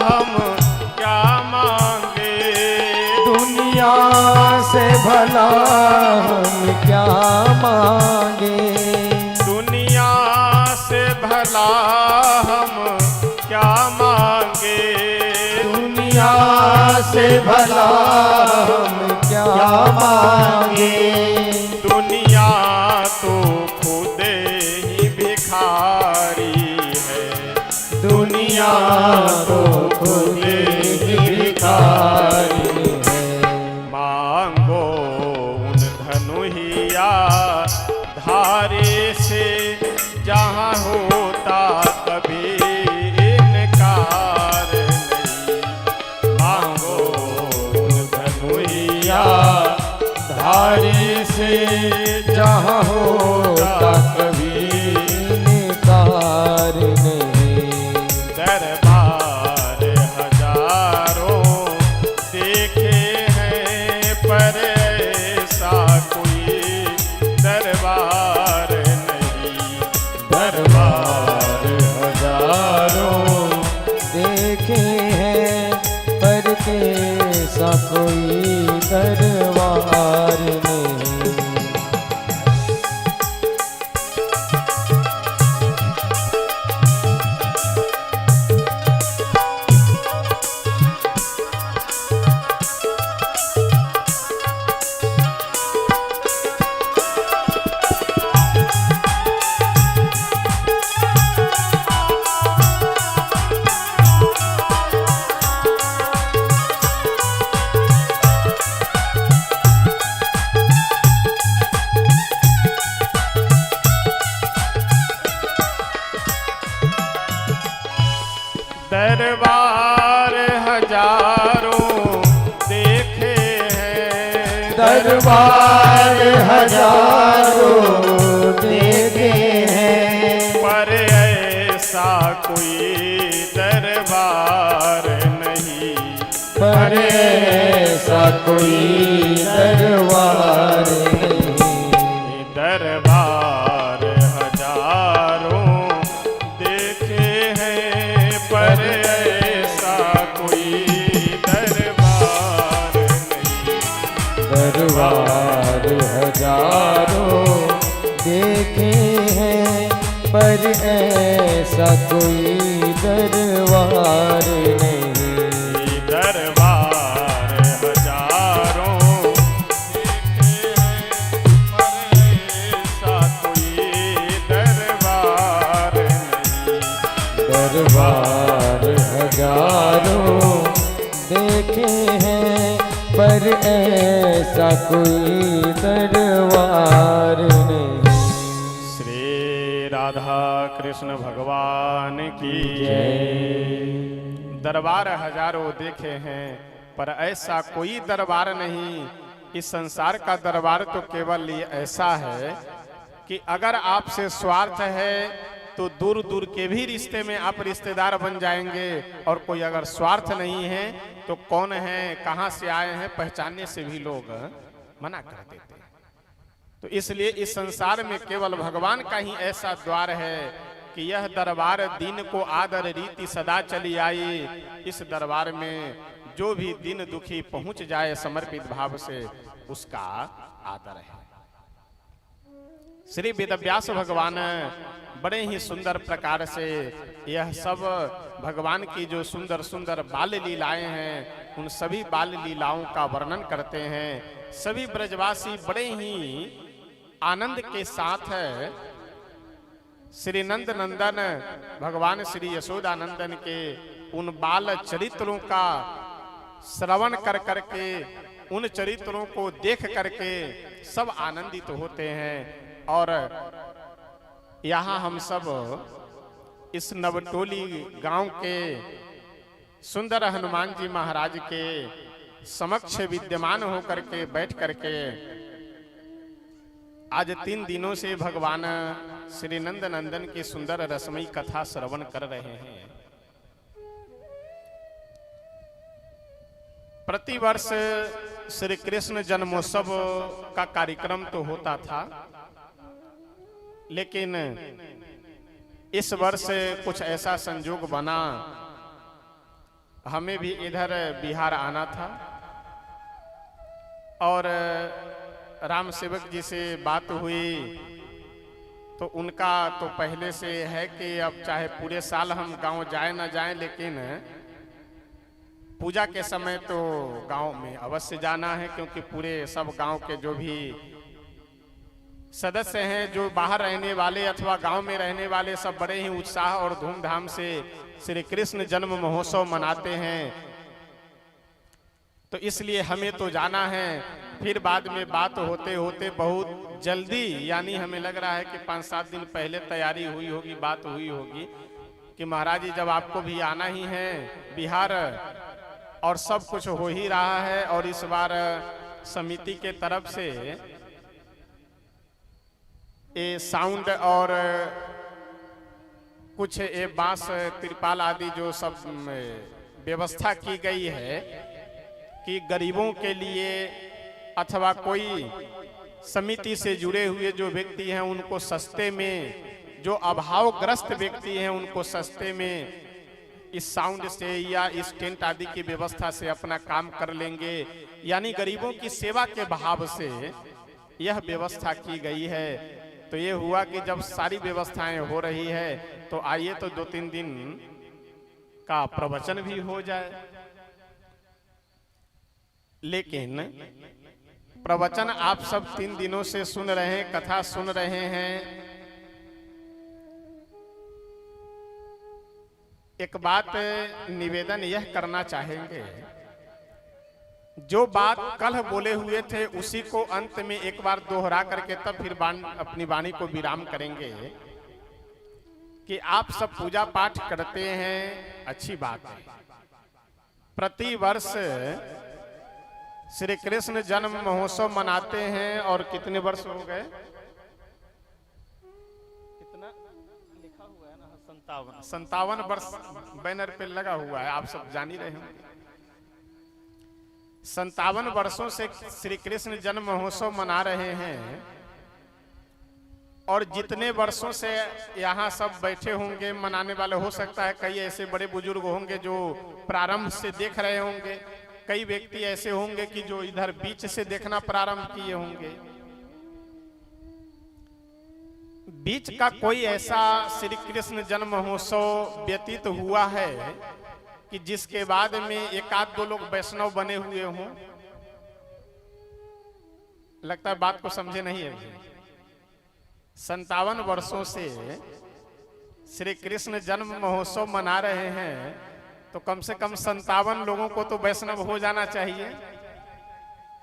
हम क्या मांगे, दुनिया से भला हम क्या मांगे, दुनिया से भला हम क्या मांगे, दुनिया से भला हम क्या मांगे। दुनिया तो खुद ही भिखारी है, दुनिया तो खुद ही भिखारी है, कन्हैया धारे से जहाँ होता कभी इनकार नहीं। मांगो कन्हैया धारी से जहाँ होता कभी निकार नहीं। दरबार हजारों देखे हैं पर ऐसा कोई दरबार नहीं। दरबार हजारों देखे हैं पर कैसा कोई दरबार नहीं। दरबार हजारों देखे हैं। दरबार हजारों देखे हैं पर ऐसा कोई दरबार नहीं। पर ऐसा कोई दरबार नहीं। दरबार हजारों देखे हैं पर ऐसा कोई दरबार नहीं। दरबार हजारों देखे हैं पर ऐसा कोई दरबार नहीं। दरबार हजारों देखे हैं पर ऐसा कोई दरबार नहीं। दरबार हजारों देखे हैं पर ऐसा कोई दरबार नहीं। श्री राधा कृष्ण भगवान की जय। दरबार हजारों देखे हैं पर ऐसा कोई दरबार नहीं। इस संसार का दरबार तो केवल ये ऐसा है कि अगर आपसे स्वार्थ है तो दूर दूर के भी रिश्ते में आप रिश्तेदार बन जाएंगे, और कोई अगर स्वार्थ नहीं है तो कौन है, कहाँ से आए हैं, पहचानने से भी लोग मना कर देते हैं। तो इसलिए इस संसार में केवल भगवान का ही ऐसा द्वार है कि यह दरबार दिन को आदर रीति सदा चली आई। इस दरबार में जो भी दिन दुखी पहुंच जाए समर्पित भाव से, उसका आदर है। श्री वेदव्यास भगवान बड़े ही सुंदर प्रकार से यह सब भगवान की जो सुंदर सुंदर बाल लीलाएं हैं, उन सभी बाल लीलाओं का वर्णन करते हैं। सभी ब्रजवासी बड़े ही आनंद के साथ श्री नंद नंदन भगवान श्री यशोदानंदन के उन बाल चरित्रों का श्रवण कर करके, उन चरित्रों को देख करके सब आनंदित होते हैं। और यहाँ हम सब इस नवटोली गांव के सुंदर हनुमान जी महाराज के समक्ष विद्यमान होकर के बैठ करके आज 3 दिनों से भगवान श्री नंद नंदन की सुंदर रसमयी कथा श्रवण कर रहे हैं। प्रतिवर्ष श्री कृष्ण जन्मोत्सव का कार्यक्रम तो होता था, लेकिन इस वर्ष कुछ ऐसा संजोग बना, हमें भी इधर बिहार आना था और राम सेवक जी से बात हुई तो उनका तो पहले से है कि अब चाहे पूरे साल हम गांव जाए ना जाए, लेकिन पूजा के समय तो गांव में अवश्य जाना है, क्योंकि पूरे सब गांव के जो भी सदस्य हैं, जो बाहर रहने वाले अथवा गांव में रहने वाले, सब बड़े ही उत्साह और धूमधाम से श्री कृष्ण जन्म महोत्सव मनाते हैं। तो इसलिए हमें तो जाना है। फिर बाद में बात होते होते बहुत जल्दी, यानी हमें लग रहा है कि 5-7 दिन पहले तैयारी हुई होगी, बात हुई होगी कि महाराज जी जब आपको भी आना ही है बिहार, और सब कुछ हो ही रहा है, और इस बार समिति के तरफ से ये साउंड और कुछ ये बांस तिरपाल आदि जो सब व्यवस्था की गई है कि गरीबों के लिए अथवा कोई समिति से जुड़े हुए जो व्यक्ति हैं उनको सस्ते में, जो अभावग्रस्त व्यक्ति हैं उनको सस्ते में इस साउंड से या इस टेंट आदि की व्यवस्था से अपना काम कर लेंगे, यानी गरीबों की सेवा के भाव से यह व्यवस्था की गई है। तो ये हुआ कि जब सारी व्यवस्थाएं हो रही है तो आइए तो 2-3 दिन का प्रवचन भी हो जाए। लेकिन प्रवचन आप सब 3 दिनों से सुन रहे हैं, कथा सुन रहे हैं। एक बात निवेदन यह करना चाहेंगे, जो बात कल बोले हुए थे उसी को अंत में एक बार दोहरा करके तब फिर अपनी वाणी को विराम करेंगे कि आप सब पूजा पाठ करते हैं, अच्छी बात है। प्रति वर्ष श्री कृष्ण जन्म महोत्सव मनाते हैं, और कितने वर्ष हो गए? कितना लिखा हुआ है ना? 57 वर्ष बैनर पे लगा हुआ है, आप सब जान ही रहे होंगे। 57 वर्षों से श्री कृष्ण जन्म महोत्सव मना रहे हैं, और जितने वर्षों से यहाँ सब बैठे होंगे मनाने वाले, हो सकता है कई ऐसे बड़े बुजुर्ग होंगे जो प्रारंभ से देख रहे होंगे, कई व्यक्ति ऐसे होंगे कि जो इधर बीच से देखना प्रारंभ किए होंगे। बीच का कोई ऐसा श्री कृष्ण जन्म महोत्सव व्यतीत हुआ है कि जिसके बाद में 1-2 लोग वैष्णव बने हुए हों? लगता है बात को समझे नहीं है। 57 वर्षों से श्री कृष्ण जन्म महोत्सव मना रहे हैं, तो कम से कम 57 लोगों को तो वैष्णव हो जाना चाहिए।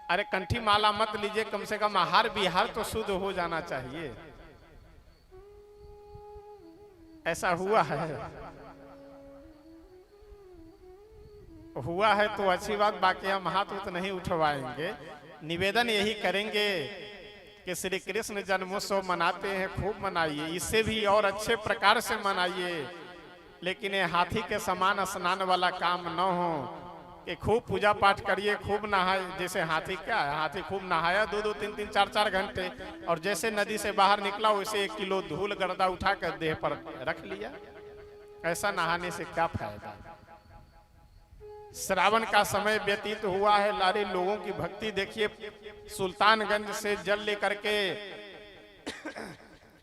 अरे कंठी माला मत लीजिए, कम से कम आहार विहार तो शुद्ध हो जाना चाहिए। ऐसा हुआ है? हुआ है तो अच्छी बात, बाकी हम हाथ उत नहीं उठवाएंगे। निवेदन यही करेंगे कि श्री कृष्ण जन्मोत्सव मनाते हैं, खूब मनाइए, इससे भी और अच्छे प्रकार से मनाइए, लेकिन ये हाथी के समान स्नान वाला काम न हो कि खूब पूजा पाठ करिए, खूब नहाए। जैसे हाथी क्या है, हाथी खूब नहाया 2-2, 3-3, 4-4 घंटे, और जैसे नदी से बाहर निकला वैसे 1 किलो धूल गर्दा उठा कर देह पर रख लिया। ऐसा नहाने से क्या फायदा? श्रावण का समय व्यतीत हुआ है, लारे लोगों की भक्ति देखिए। सुल्तानगंज से जल लेकर के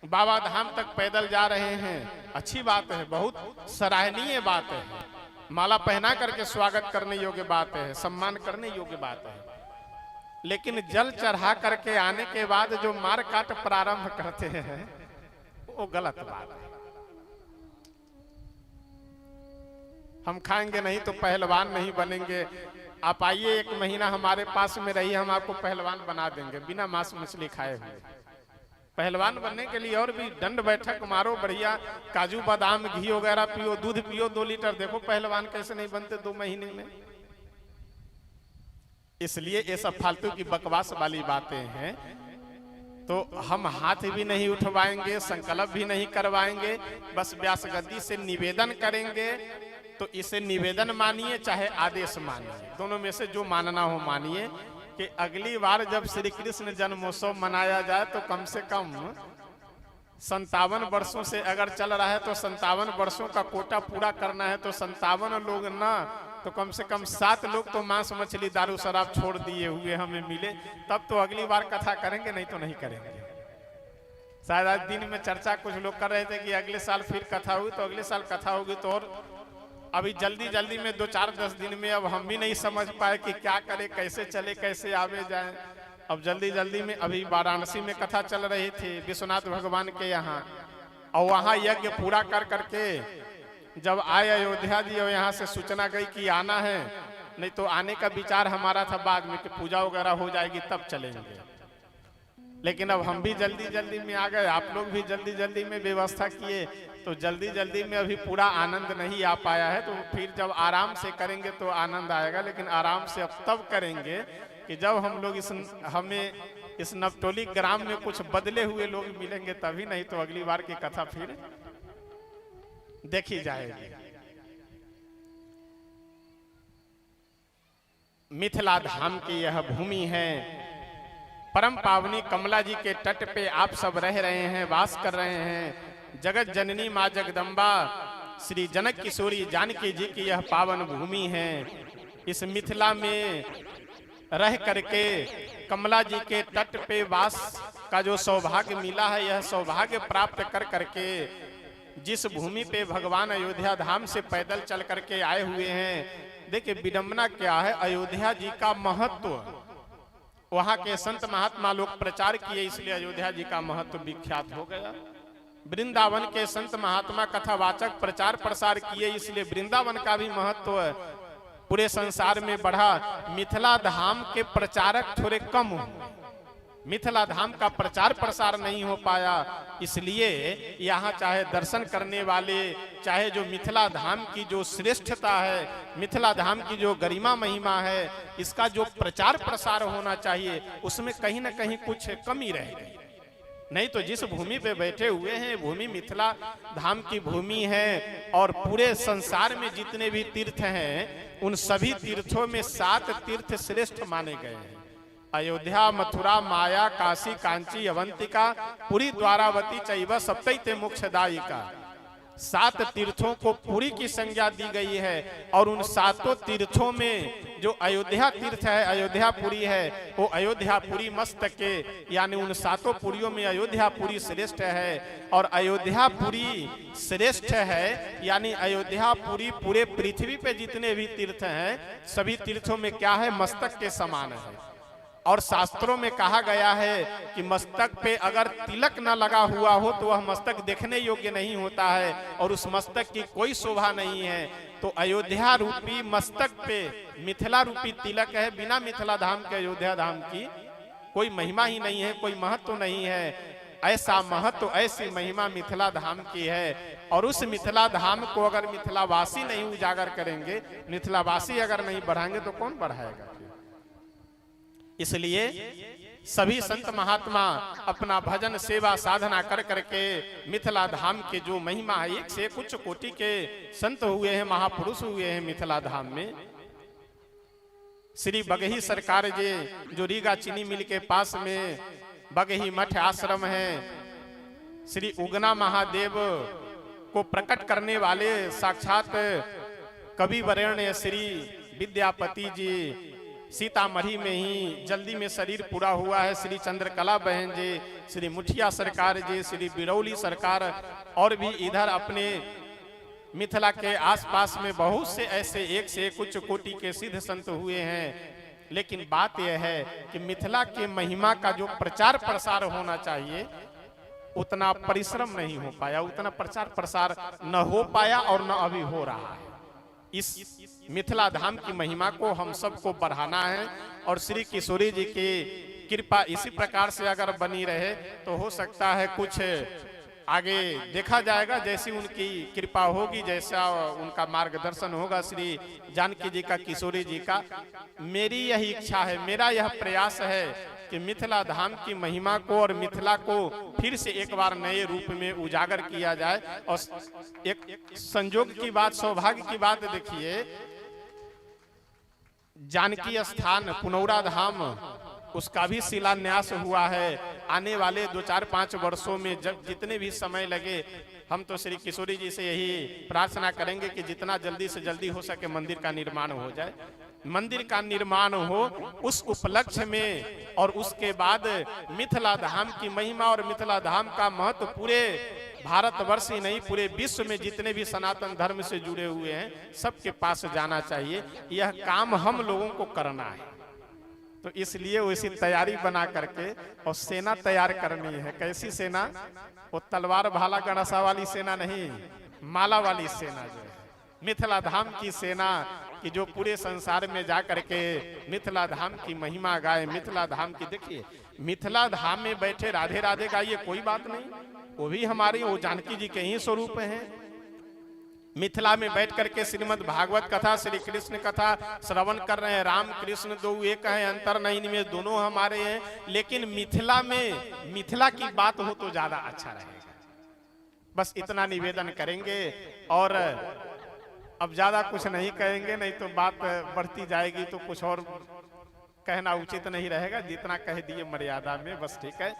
बाबा धाम तक पैदल जा रहे हैं, अच्छी बात है, बहुत सराहनीय बात है। माला पहना करके स्वागत करने योग्य बात है, सम्मान करने योग्य बात है। लेकिन जल चढ़ा करके आने के बाद जो मार काट प्रारंभ करते हैं वो गलत बात है। हम खाएंगे नहीं तो पहलवान नहीं बनेंगे। आप आइए, 1 महीना हमारे पास में रहिए, हम आपको पहलवान बना देंगे बिना मांस मछली खाए हुए। पहलवान बनने के लिए और भी दंड बैठक मारो, बढ़िया काजू बादाम घी वगैरह पियो, दूध पियो 2 लीटर, देखो पहलवान कैसे नहीं बनते 2 महीने में। इसलिए ये सब फालतू की बकवास वाली बातें हैं। तो हम हाथ भी नहीं उठवाएंगे, संकल्प भी नहीं करवाएंगे, बस व्यास गद्दी से निवेदन करेंगे। तो इसे निवेदन मानिए चाहे आदेश मानिए, दोनों में से जो मानना हो मानिए कि अगली बार जब श्री कृष्ण जन्मोत्सव मनाया जाए तो कम से कम 57 वर्षों से अगर चल रहा है तो 57 वर्षों का कोटा पूरा करना है। तो 57 लोग ना तो कम से कम 7 लोग तो मांस मछली दारू शराब छोड़ दिए हुए हमें मिले, तब तो अगली बार कथा करेंगे, नहीं तो नहीं करेंगे। शायद आज दिन में चर्चा कुछ लोग कर रहे थे कि अगले साल फिर कथा हुई, तो अगले साल कथा होगी। तो और अभी जल्दी जल्दी में 2-4-10 दिन में अब हम भी नहीं समझ पाए कि क्या करे, कैसे चले, कैसे आवे जाए। अब जल्दी जल्दी में अभी वाराणसी में कथा चल रही थी विश्वनाथ भगवान के यहाँ, और वहाँ यज्ञ पूरा कर करके जब आए अयोध्या जी और यहाँ से सूचना गई कि आना है, नहीं तो आने का विचार हमारा था बाद में कि पूजा वगैरह हो जाएगी तब चलेंगे, लेकिन अब हम भी जल्दी जल्दी में आ गए, आप लोग भी जल्दी जल्दी में व्यवस्था किए, तो जल्दी जल्दी में अभी पूरा आनंद नहीं आ पाया है। तो फिर जब आराम से करेंगे तो आनंद आएगा, लेकिन आराम से अब तब करेंगे कि जब हम लोग हमें इस नवटोली ग्राम में कुछ बदले हुए लोग मिलेंगे तभी, नहीं तो अगली बार की कथा फिर देखी जाएगी। मिथिला धाम की यह भूमि है, परम पावनी कमला जी के तट पे आप सब रह रहे हैं, वास कर रहे हैं। जगत जननी माँ जगदम्बा श्री जनक किशोरी जानकी जी की यह पावन भूमि है। इस मिथिला में रह करके कमला जी के तट पे वास का जो सौभाग्य मिला है, यह सौभाग्य प्राप्त कर करके जिस भूमि पे भगवान अयोध्या धाम से पैदल चल करके आए हुए हैं, देखिए विडंबना क्या है, अयोध्या जी का महत्व वहां के संत महात्मा लोग प्रचार किए, इसलिए अयोध्या जी का महत्व विख्यात हो गया। वृंदावन के संत महात्मा कथावाचक प्रचार प्रसार किए, इसलिए वृंदावन का भी महत्व पूरे संसार में बढ़ा। मिथिला धाम के प्रचारक थोड़े कम हुए, मिथिला धाम का प्रचार प्रसार नहीं हो पाया, इसलिए यहाँ चाहे दर्शन करने वाले, चाहे जो मिथिला धाम की जो श्रेष्ठता है, मिथिला धाम की जो गरिमा महिमा है, इसका जो प्रचार प्रसार होना चाहिए, उसमें कहीं ना कहीं कुछ कमी रह गई। नहीं तो जिस भूमि पे बैठे हुए हैं, भूमि मिथिला धाम की भूमि है, और पूरे संसार में जितने भी तीर्थ हैं, उन सभी तीर्थों में 7 तीर्थ श्रेष्ठ माने गए हैं। अयोध्या, मथुरा, माया, काशी, कांची, अवंतिका, पुरी, द्वारावती चैव सप्तैते मोक्षदायिका, 7 तीर्थों को पुरी की संज्ञा दी गई है। और उन 7 तीर्थों में जो अयोध्या तीर्थ है, अयोध्यापुरी है, वो अयोध्यापुरी मस्तक के, यानी उन 7 पुरियों में अयोध्यापुरी श्रेष्ठ है। और अयोध्यापुरी श्रेष्ठ है, यानी अयोध्यापुरी पूरे पृथ्वी पे जितने भी तीर्थ हैं, सभी तीर्थों में क्या है, मस्तक के समान है। और शास्त्रों में कहा गया है कि मस्तक पे अगर तिलक न लगा हुआ हो तो वह मस्तक देखने योग्य नहीं होता है, और उस मस्तक की कोई शोभा नहीं है। तो अयोध्या रूपी मस्तक पे मिथिला रूपी तिलक है, बिना मिथिला धाम के अयोध्या धाम की कोई महिमा ही नहीं है, कोई महत्व नहीं है। ऐसा महत्व, ऐसी महिमा मिथिला धाम की है। और उस मिथिला धाम को अगर मिथिलावासी नहीं उजागर करेंगे, मिथिलावासी अगर नहीं बढ़ाएंगे तो कौन बढ़ाएगा। इसलिए सभी संत महात्मा अपना भजन सेवा साधना कर करके मिथिला धाम के जो महिमा है, एक से कुछ कोटि के संत हुए हैं, महापुरुष हुए हैं मिथिला धाम में। श्री बगही सरकार जी जो रीगा चीनी मिल के पास में बगही मठ आश्रम है, श्री उगना महादेव को प्रकट करने वाले साक्षात कवि वरेण्य श्री विद्यापति जी, सीतामढ़ी में ही जल्दी में शरीर पूरा हुआ है श्री चंद्रकला बहन जी, श्री मुठिया सरकार जी, श्री बिरौली सरकार, और भी इधर अपने मिथिला के आसपास में बहुत से ऐसे एक से कुछ कोटि के सिद्ध संत हुए हैं। लेकिन बात यह है कि मिथिला के महिमा का जो प्रचार प्रसार होना चाहिए, उतना परिश्रम नहीं हो पाया, उतना प्रचार प्रसार न हो पाया और न अभी हो रहा है। इस मिथिला धाम की महिमा को हम सबको बढ़ाना है, और श्री किशोरी जी की कृपा इसी प्रकार से अगर बनी रहे तो हो सकता है कुछ आगे देखा जाएगा, जैसी उनकी कृपा होगी, जैसा उनका मार्गदर्शन होगा श्री जानकी जी का, किशोरी जी का। मेरी यही इच्छा है, मेरा यह प्रयास है कि मिथिला धाम की महिमा को और मिथिला को फिर से एक बार नए रूप में उजागर किया जाए। और एक संयोग की बात, सौभाग्य की बात देखिए, जानकी स्थान पुनौरा धाम, उसका भी शिलान्यास हुआ है। आने वाले 2-4-5 वर्षों में जब जितने भी समय लगे, हम तो श्री किशोरी जी से यही प्रार्थना करेंगे कि जितना जल्दी से जल्दी हो सके मंदिर का निर्माण हो जाए, मंदिर का निर्माण हो उस उपलक्ष्य में। और उसके बाद मिथिला धाम की महिमा और मिथिला धाम का महत्व पूरे भारतवर्ष ही नहीं, पूरे विश्व में जितने भी सनातन धर्म से जुड़े हुए हैं सबके पास जाना चाहिए। यह काम हम लोगों को करना है, तो इसलिए वैसी तैयारी बना करके और सेना तैयार करनी है। कैसी सेना? वो तलवार भाला गणसा वाली सेना नहीं, माला वाली सेना जो है मिथिला धाम की सेना, कि जो पूरे संसार में जा करके मिथिला धाम की महिमा गाए, मिथिला धाम की। देखिए मिथिला धाम में बैठे राधे राधे गाइए, कोई बात नहीं, वो भी हमारी वो जानकी जी के ही स्वरूप हैं। मिथिला में बैठ करके श्रीमद् भागवत कथा, श्री कृष्ण कथा श्रवण कर रहे हैं। राम कृष्ण दो एक है, अंतर नहीं इनमें, दोनों हमारे हैं। लेकिन मिथिला में मिथिला की बात हो तो ज्यादा अच्छा रहेगा। बस इतना निवेदन करेंगे और अब ज्यादा कुछ नहीं कहेंगे, नहीं तो बात बढ़ती जाएगी तो कुछ और कहना उचित नहीं रहेगा। जितना कह दिए मर्यादा में, बस ठीक है।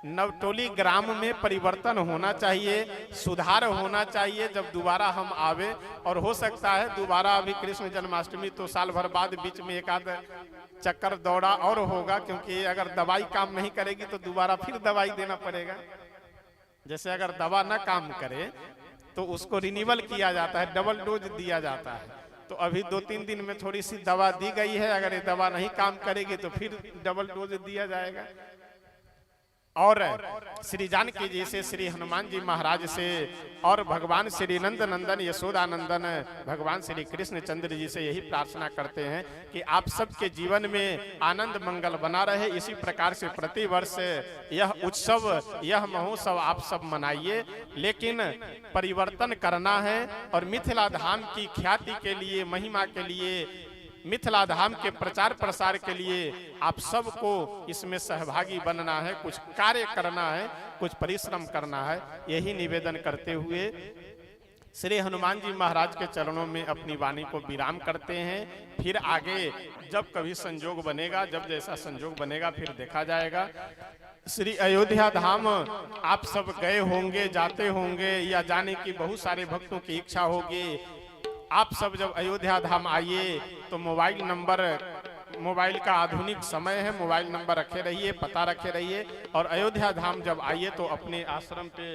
नवटोली ग्राम में परिवर्तन होना चाहिए, सुधार होना चाहिए जब दोबारा हम आवे। और हो सकता है दोबारा, अभी कृष्ण जन्माष्टमी तो साल भर बाद बीच में एक आध चक्कर दौड़ा और होगा, क्योंकि अगर दवाई काम नहीं करेगी तो दोबारा फिर दवाई देना पड़ेगा। जैसे अगर दवा ना काम करे तो उसको रिन्यूअल किया जाता है, डबल डोज दिया जाता है। तो अभी 2-3 दिन में थोड़ी सी दवा दी गई है, अगर ये दवा नहीं काम करेगी तो फिर डबल डोज दिया जाएगा। और श्री जानकी जी से, श्री हनुमान जी महाराज से और भगवान श्री नंद नंदन यशोदा नंदन भगवान श्री कृष्ण चंद्र जी से यही प्रार्थना करते हैं कि आप सबके जीवन में आनंद मंगल बना रहे। इसी प्रकार से प्रतिवर्ष यह उत्सव, यह महोत्सव आप सब मनाइए, लेकिन परिवर्तन करना है। और मिथिला धाम की ख्याति के लिए, महिमा के लिए, मिथिला धाम के प्रचार प्रसार के लिए आप सबको इसमें सहभागी बनना है, कुछ कार्य करना है, कुछ परिश्रम करना है। यही निवेदन करते हुए श्री हनुमान जी महाराज के चरणों में अपनी वाणी को विराम करते हैं। फिर आगे जब कभी संजोग बनेगा, जब जैसा संजोग बनेगा फिर देखा जाएगा। श्री अयोध्या धाम आप सब गए होंगे, जाते होंगे, या जाने की बहुत सारे भक्तों की इच्छा होगी। आप सब जब अयोध्या धाम आइए तो मोबाइल नंबर, मोबाइल का आधुनिक समय है, मोबाइल नंबर रखे रहिए, पता रखे रहिए। और अयोध्या धाम जब आइए तो अपने आश्रम पे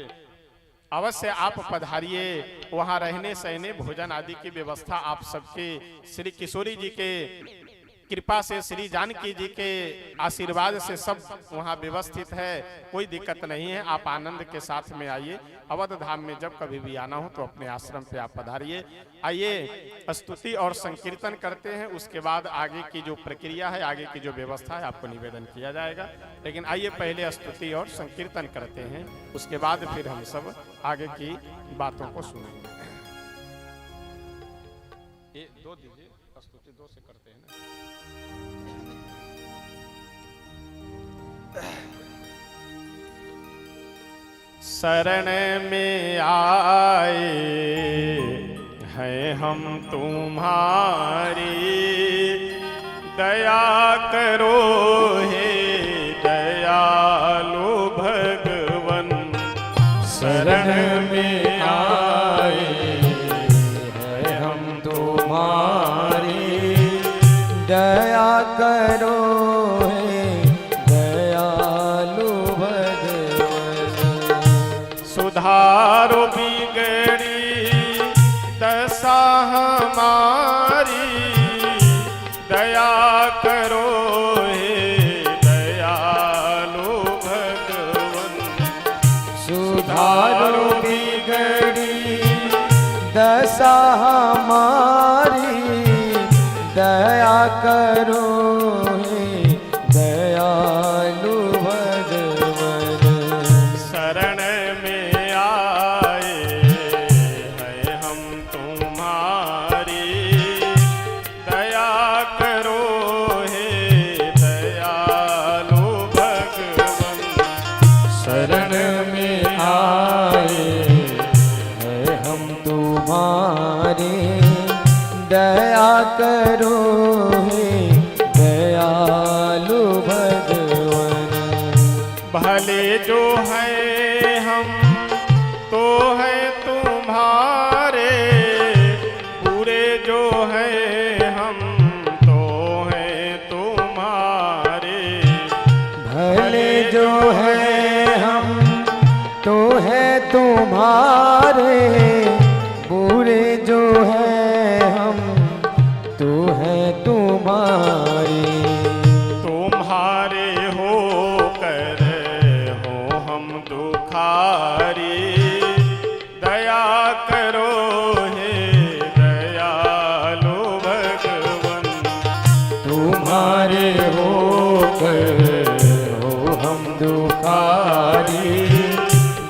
अवश्य आप पधारिए। वहाँ रहने सहने भोजन आदि की व्यवस्था आप सबके श्री किशोरी जी के कृपा से, श्री जानकी जी के आशीर्वाद से सब वहाँ व्यवस्थित है, कोई दिक्कत नहीं है। आप आनंद के साथ में आइए। अवध धाम में जब कभी भी आना हो तो अपने आश्रम पे आप पधारिए। आइए स्तुति और संकीर्तन करते हैं, उसके बाद आगे की जो प्रक्रिया है, आगे की जो व्यवस्था है आपको निवेदन किया जाएगा। लेकिन आइए पहले स्तुति और संकीर्तन करते हैं, उसके बाद फिर हम सब आगे की बातों को सुनेंगे। ये 2 दीजिए, स्तुति 2 से करते हैं ना। शरण में आए हैं हम तुम्हारी, दया करो हे दयालु भगवन। शरण में आए हैं हम तुम्हारी, दया करो हे दयालु भगवन। सुधारो बिगड़ी दशा हमारी, दया करो हे दयालु भगवन। सुधारो बिगड़ी दशा हमारी, दया करो हे दयालु भगवन। शरण में आए हैं हम तुम्हारी, दया करो हे दयालु भगवन। शरण में आए हैं हम तुम्हारे, दया करो हे दयालु भगवन। भले जो है हम तो है तुम्हारे, बुरे जो है हम तो है तुम्हारे। भले जो है हम तो है तुम्हारे, बुरे जो है हम तो है तुम्हारे। तुम्हारे होकर हो हम दुखारी, दया करो हे दयालु भगवन।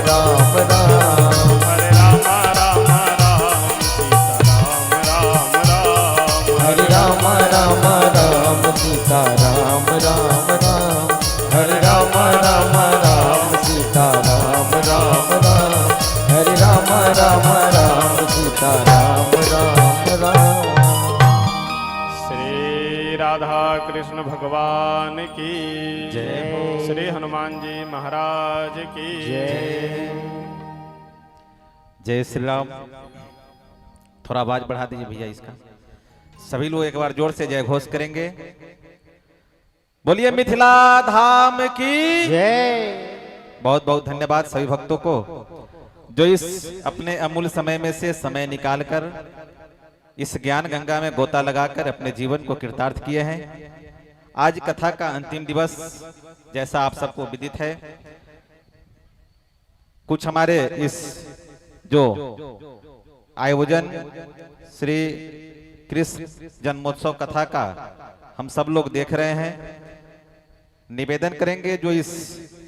राम राम। हरे राम राम राम सीता राम राम राम। हरे राम राम राम सीता राम राम राम। हरे राम राम राम सीता राम राम राम। श्री राधा कृष्ण भगवान की जय। श्री हनुमान जी महाराज की जय श्री राम। थोड़ा आवाज बढ़ा दीजिए भैया इसका। सभी लोग एक बार जोर से जय घोष करेंगे। बोलिए मिथिला धाम की जय। बहुत बहुत धन्यवाद सभी भक्तों को जो इस अपने अमूल्य समय में से समय निकालकर इस ज्ञान गंगा में गोता लगाकर अपने जीवन को कृतार्थ किए हैं। आज कथा का अंतिम दिवस जैसा आप सबको विदित है। कुछ हमारे इस जो आयोजन श्री कृष्ण जन्मोत्सव कथा का हम सब लोग देख रहे हैं। निवेदन करेंगे जो इस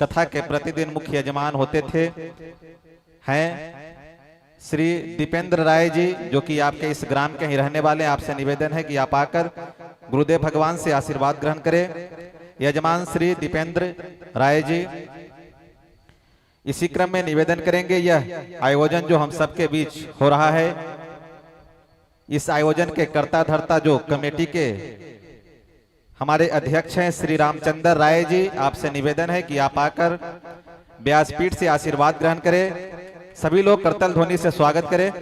कथा के प्रतिदिन मुख्य यजमान होते थे हैं श्री दीपेंद्र राय जी, जो कि आपके इस ग्राम के ही रहने वाले। आपसे निवेदन है कि आप आकर गुरुदेव भगवान से आशीर्वाद ग्रहण करें। यजमान श्री दीपेंद्र राय जी। इसी क्रम में निवेदन करेंगे यह आयोजन जो हम सबके बीच हो रहा है, इस आयोजन के कर्ता धर्ता जो कमेटी के हमारे अध्यक्ष हैं श्री रामचंद्र राय जी, आपसे निवेदन है कि आप आकर व्यासपीठ से आशीर्वाद ग्रहण करें। सभी लोग करतल ध्वनि से स्वागत करें।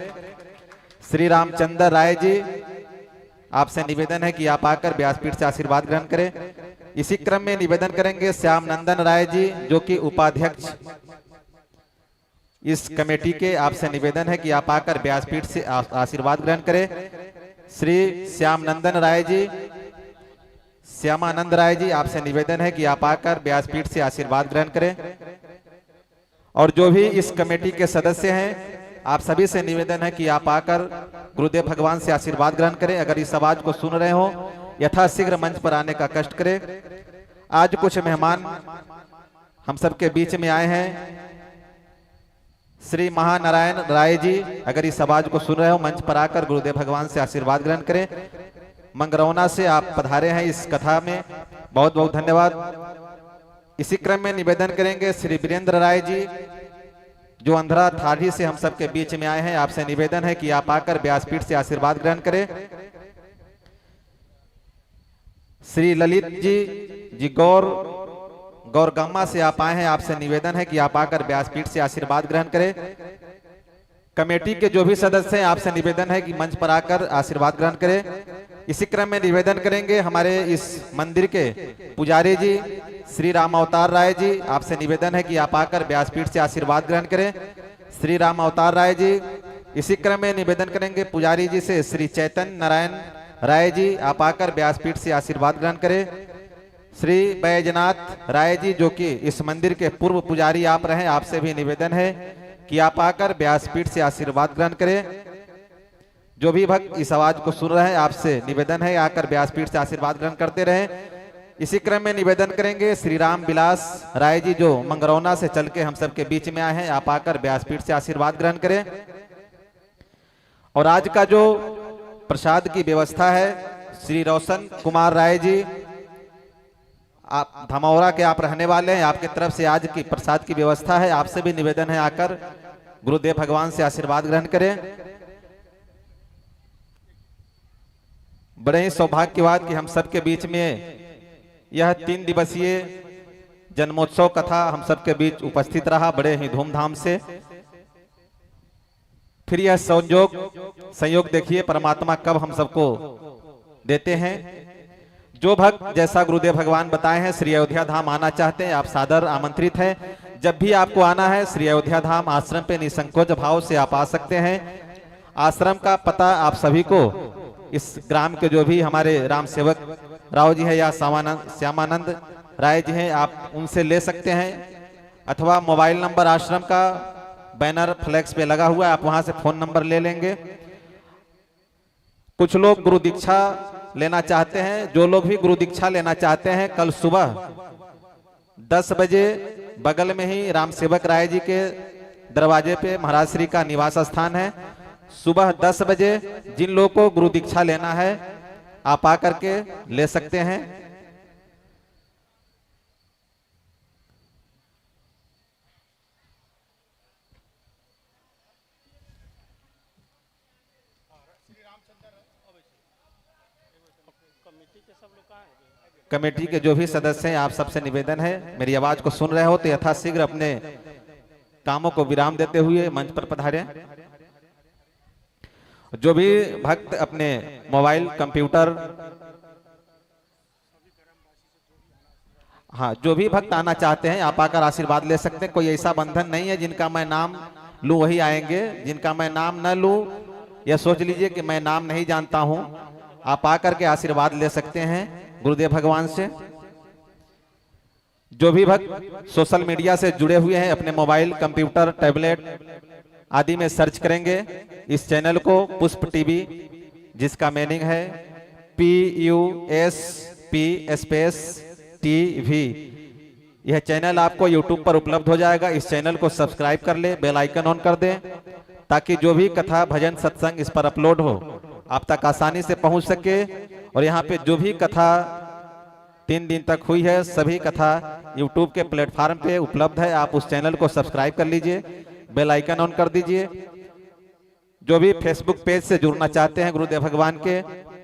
श्री रामचंद्र राय जी, आपसे निवेदन है कि आप आकर व्यासपीठ से आशीर्वाद ग्रहण करें। इसी क्रम में निवेदन करेंगे श्याम नंदन राय जी, जो कि उपाध्यक्ष इस कमेटी के। आपसे निवेदन है कि आप आकर व्यासपीठ से आशीर्वाद ग्रहण करें। श्री श्याम नंदन राय जी, श्यामानंद राय जी, आपसे निवेदन है कि आप आकर व्यासपीठ से आशीर्वाद ग्रहण करें। और जो भी इस कमेटी के सदस्य हैं, आप सभी से निवेदन है कि आप आकर गुरुदेव भगवान से आशीर्वाद ग्रहण करें। अगर इस आवाज को सुन रहे हो यथाशीघ्र मंच पर आने का कष्ट करें। आज कुछ मेहमान हम सबके बीच में आए हैं। श्री महानारायण राय जी, अगर इस आवाज को सुन रहे हो मंच पर आकर गुरुदेव भगवान से आशीर्वाद ग्रहण करें। मंगरौना से आप पधारे हैं इस कथा में, बहुत बहुत धन्यवाद। इसी क्रम में निवेदन करेंगे श्री वीरेंद्र राय जी, जो अंधरा थाड़ी से हम सबके बीच में आए हैं। आपसे निवेदन है कि आप आकर व्यासपीठ से आशीर्वाद ग्रहण करें। श्री ललित जी गौरगम्मा से आप आए हैं। आपसे निवेदन है कि आप आकर व्यासपीठ से आशीर्वाद ग्रहण करें। कमेटी के जो भी सदस्य हैं, आपसे निवेदन है कि मंच पर आकर आशीर्वाद ग्रहण करें। इसी क्रम में निवेदन करेंगे हमारे इस मंदिर के पुजारी जी श्री राम अवतार राय जी, आपसे निवेदन है कि आप आकर व्यासपीठ से आशीर्वाद ग्रहण करें। श्री राम अवतार राय जी। इसी क्रम में निवेदन करेंगे पुजारी जी से श्री चैतन्य नारायण राय जी, आप आकर व्यासपीठ से आशीर्वाद ग्रहण करें। श्री बैजनाथ राय जी, जो कि इस मंदिर के पूर्व पुजारी आप रहे, आपसे भी निवेदन है कि आप आकर व्यासपीठ से आशीर्वाद ग्रहण करें। जो भी भक्त इस आवाज को सुन रहे हैं, आपसे निवेदन है आकर व्यासपीठ से आशीर्वाद ग्रहण करते रहें। इसी क्रम में निवेदन करेंगे श्री राम विलास राय जी, जो मंगरौना से चल के हम सबके बीच में आए हैं, आप आकर व्यासपीठ से आशीर्वाद ग्रहण करें। और आज का जो प्रसाद की व्यवस्था है, श्री रोशन कुमार राय जी, आप धमौरा के आप रहने वाले हैं, आपके तरफ से आज की प्रसाद की व्यवस्था है। आपसे भी निवेदन है आकर गुरुदेव भगवान से आशीर्वाद ग्रहण करें। बड़े ही सौभाग्य की बात कि हम सबके बीच में यह 3 दिवसीय जन्मोत्सव कथा हम सबके बीच उपस्थित रहा बड़े ही धूमधाम से। फिर यह संयोग देखिए परमात्मा कब हम सबको देते हैं। जो भक्त जैसा गुरुदेव भगवान बताए हैं श्री अयोध्या धाम आना चाहते हैं, आप सादर आमंत्रित हैं। जब भी आपको आना है श्री अयोध्या धाम आश्रम पे निसंकोच भाव से आप आ सकते हैं। आश्रम का पता आप सभी को इस ग्राम के जो भी हमारे राम सेवक राव जी है या श्यामानंद राय जी हैं, आप उनसे ले सकते हैं। अथवा मोबाइल नंबर आश्रम का बैनर फ्लैक्स पे लगा हुआ है, आप वहां से फोन नंबर ले लेंगे। कुछ लोग गुरु दीक्षा लेना चाहते हैं। जो लोग भी गुरु दीक्षा लेना चाहते हैं, कल सुबह 10 बजे बगल में ही राम सेवक राय जी के दरवाजे पे महाराज श्री का निवास स्थान है। सुबह 10 बजे जिन लोगों को गुरु दीक्षा लेना है आप आकर के ले सकते हैं। कमेटी के जो भी सदस्य हैं आप सबसे निवेदन है, मेरी आवाज को सुन रहे हो तो यथाशीघ्र अपने कामों को विराम देते हुए मंच पर पधारें। जो भी भक्त अपने मोबाइल कंप्यूटर, हाँ जो भी भक्त आना चाहते हैं आप आकर आशीर्वाद ले सकते हैं। कोई ऐसा बंधन नहीं है जिनका मैं नाम लूं वही आएंगे, जिनका मैं नाम न लूं या सोच लीजिए कि मैं नाम नहीं जानता हूं, आप आकर के आशीर्वाद ले सकते हैं गुरुदेव भगवान से। जो भी भक्त सोशल मीडिया से जुड़े हुए हैं अपने मोबाइल कंप्यूटर टैबलेट आदि में सर्च करेंगे इस चैनल को पुष्प टीवी, जिसका मीनिंग है PUSP TV। यह चैनल आपको YouTube पर उपलब्ध हो जाएगा। इस चैनल को सब्सक्राइब कर ले, बेल आइकन ऑन कर दें ताकि जो भी कथा भजन सत्संग इस पर अपलोड हो आप तक आसानी से पहुंच सके। और यहाँ पे जो भी कथा 3 दिन तक हुई है सभी कथा YouTube के प्लेटफॉर्म पे उपलब्ध है। आप उस चैनल को सब्सक्राइब कर लीजिए, बेल आइकन ऑन कर दीजिए। जो भी फेसबुक पेज से जुड़ना चाहते हैं गुरुदेव भगवान के,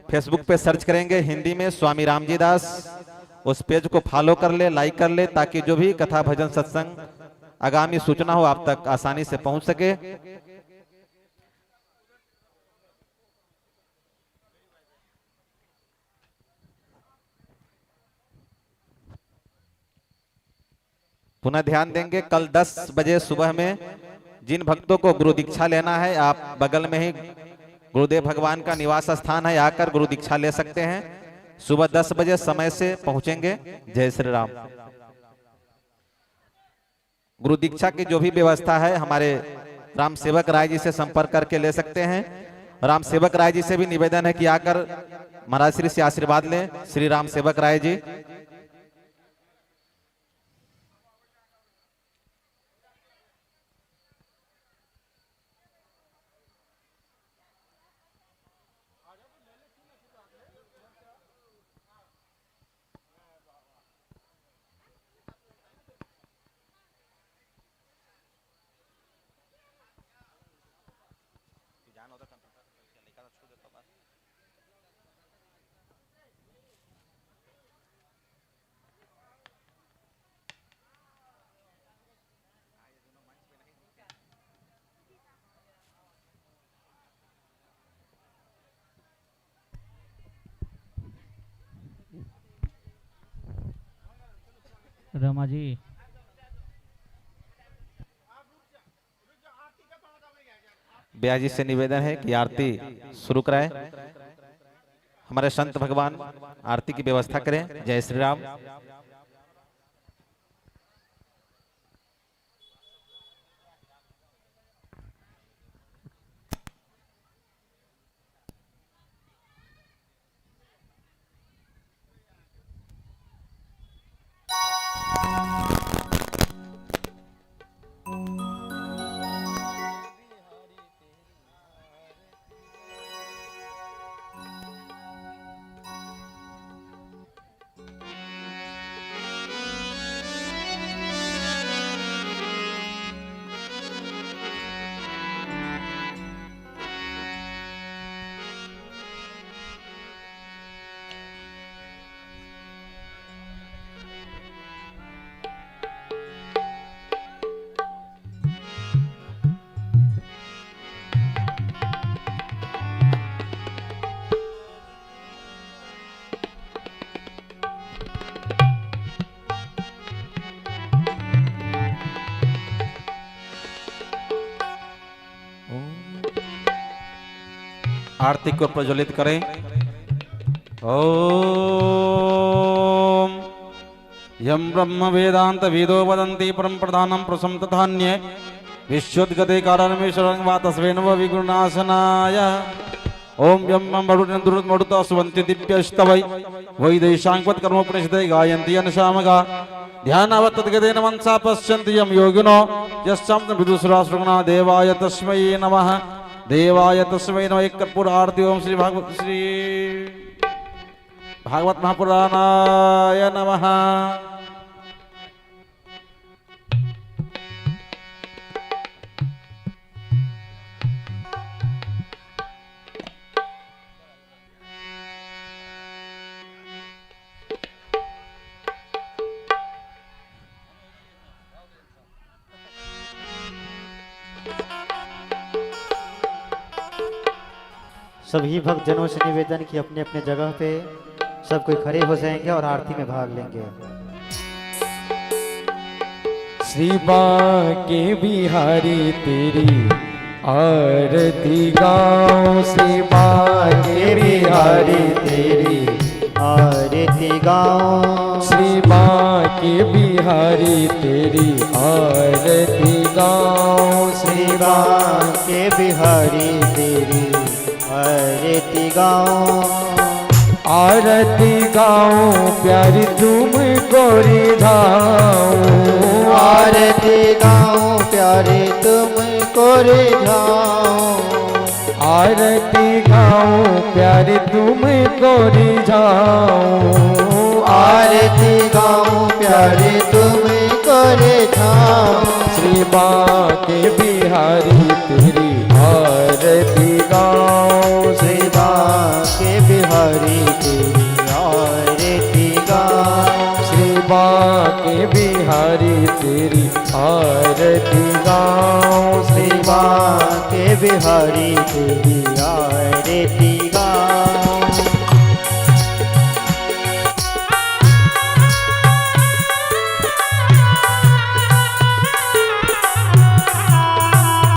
फेसबुक पे सर्च करेंगे हिंदी में स्वामी रामजी दास, उस पेज को फॉलो कर ले, लाइक कर ले ताकि जो भी कथा भजन सत्संग आगामी सूचना हो आप तक आसानी से पहुंच सके। पुनः ध्यान देंगे कल 10 बजे सुबह में जिन भक्तों को गुरु दीक्षा लेना है आप बगल में ही गुरुदेव भगवान का निवास स्थान है, आकर गुरु दीक्षा ले सकते हैं। सुबह 10 बजे समय से पहुंचेंगे। जय श्री राम। गुरु दीक्षा की जो भी व्यवस्था है हमारे राम सेवक राय जी से संपर्क करके ले सकते हैं। राम सेवक राय जी से भी निवेदन है कि आकर महाराज श्री से आशीर्वाद लें। श्री राम सेवक राय जी। रमा जी ब्याजी से निवेदन है कि आरती शुरू कराएं। हमारे संत भगवान आरती की व्यवस्था करें। जय श्री राम। आरती को प्रज्वलित करें। ओम यम ब्रह्म वेदांत वेदो वदन्ति परम प्रधानम प्रसम तथान्ये विश्वोद्गते कारणमेश्वरं वा तस्मै नमः विघ्ननाशनाय। ओम यम मरुत सुवन्ति दिव्यस्तवै वैदेशांकवत् कर्मोपनिषदे गायन्ति अनशामगा ध्यानावतद्गतेन मनसा पश्यन्ति यं योगिनो यस्यां विदुषराश्रगुणा देवाय तस्मै नमः देवाय तस्मै नमः। एक कर्पूर आरती ओम श्री भागवत महापुराणाय नमः। सभी भक्तजनों से निवेदन कि अपने अपने जगह पे सब कोई खड़े हो जाएंगे और आरती में भाग लेंगे। श्री बांके बिहारी तेरी आरती गाओ, श्री बांके बिहारी तेरी आरती गाओ, श्री बांके बिहारी तेरी आरती गाओ, श्री बांके बिहारी तेरी आरती गाओ। आरती गाओ प्यारी तुम गोरी धाओ, आरती गाओ प्यारे तुम कोरे जाओ, आरती गाओ प्यारी तुम गोरी जाओ, आरती गाओ प्यारे तुम कोरे जाओ। श्री बांके बिहारी तेरी आरती गाओ, श्री बांके बिहारी तेरी आरती गाओ, श्री बांके बिहारी तेरी आरती गाओ, श्री बांके बिहारी तेरी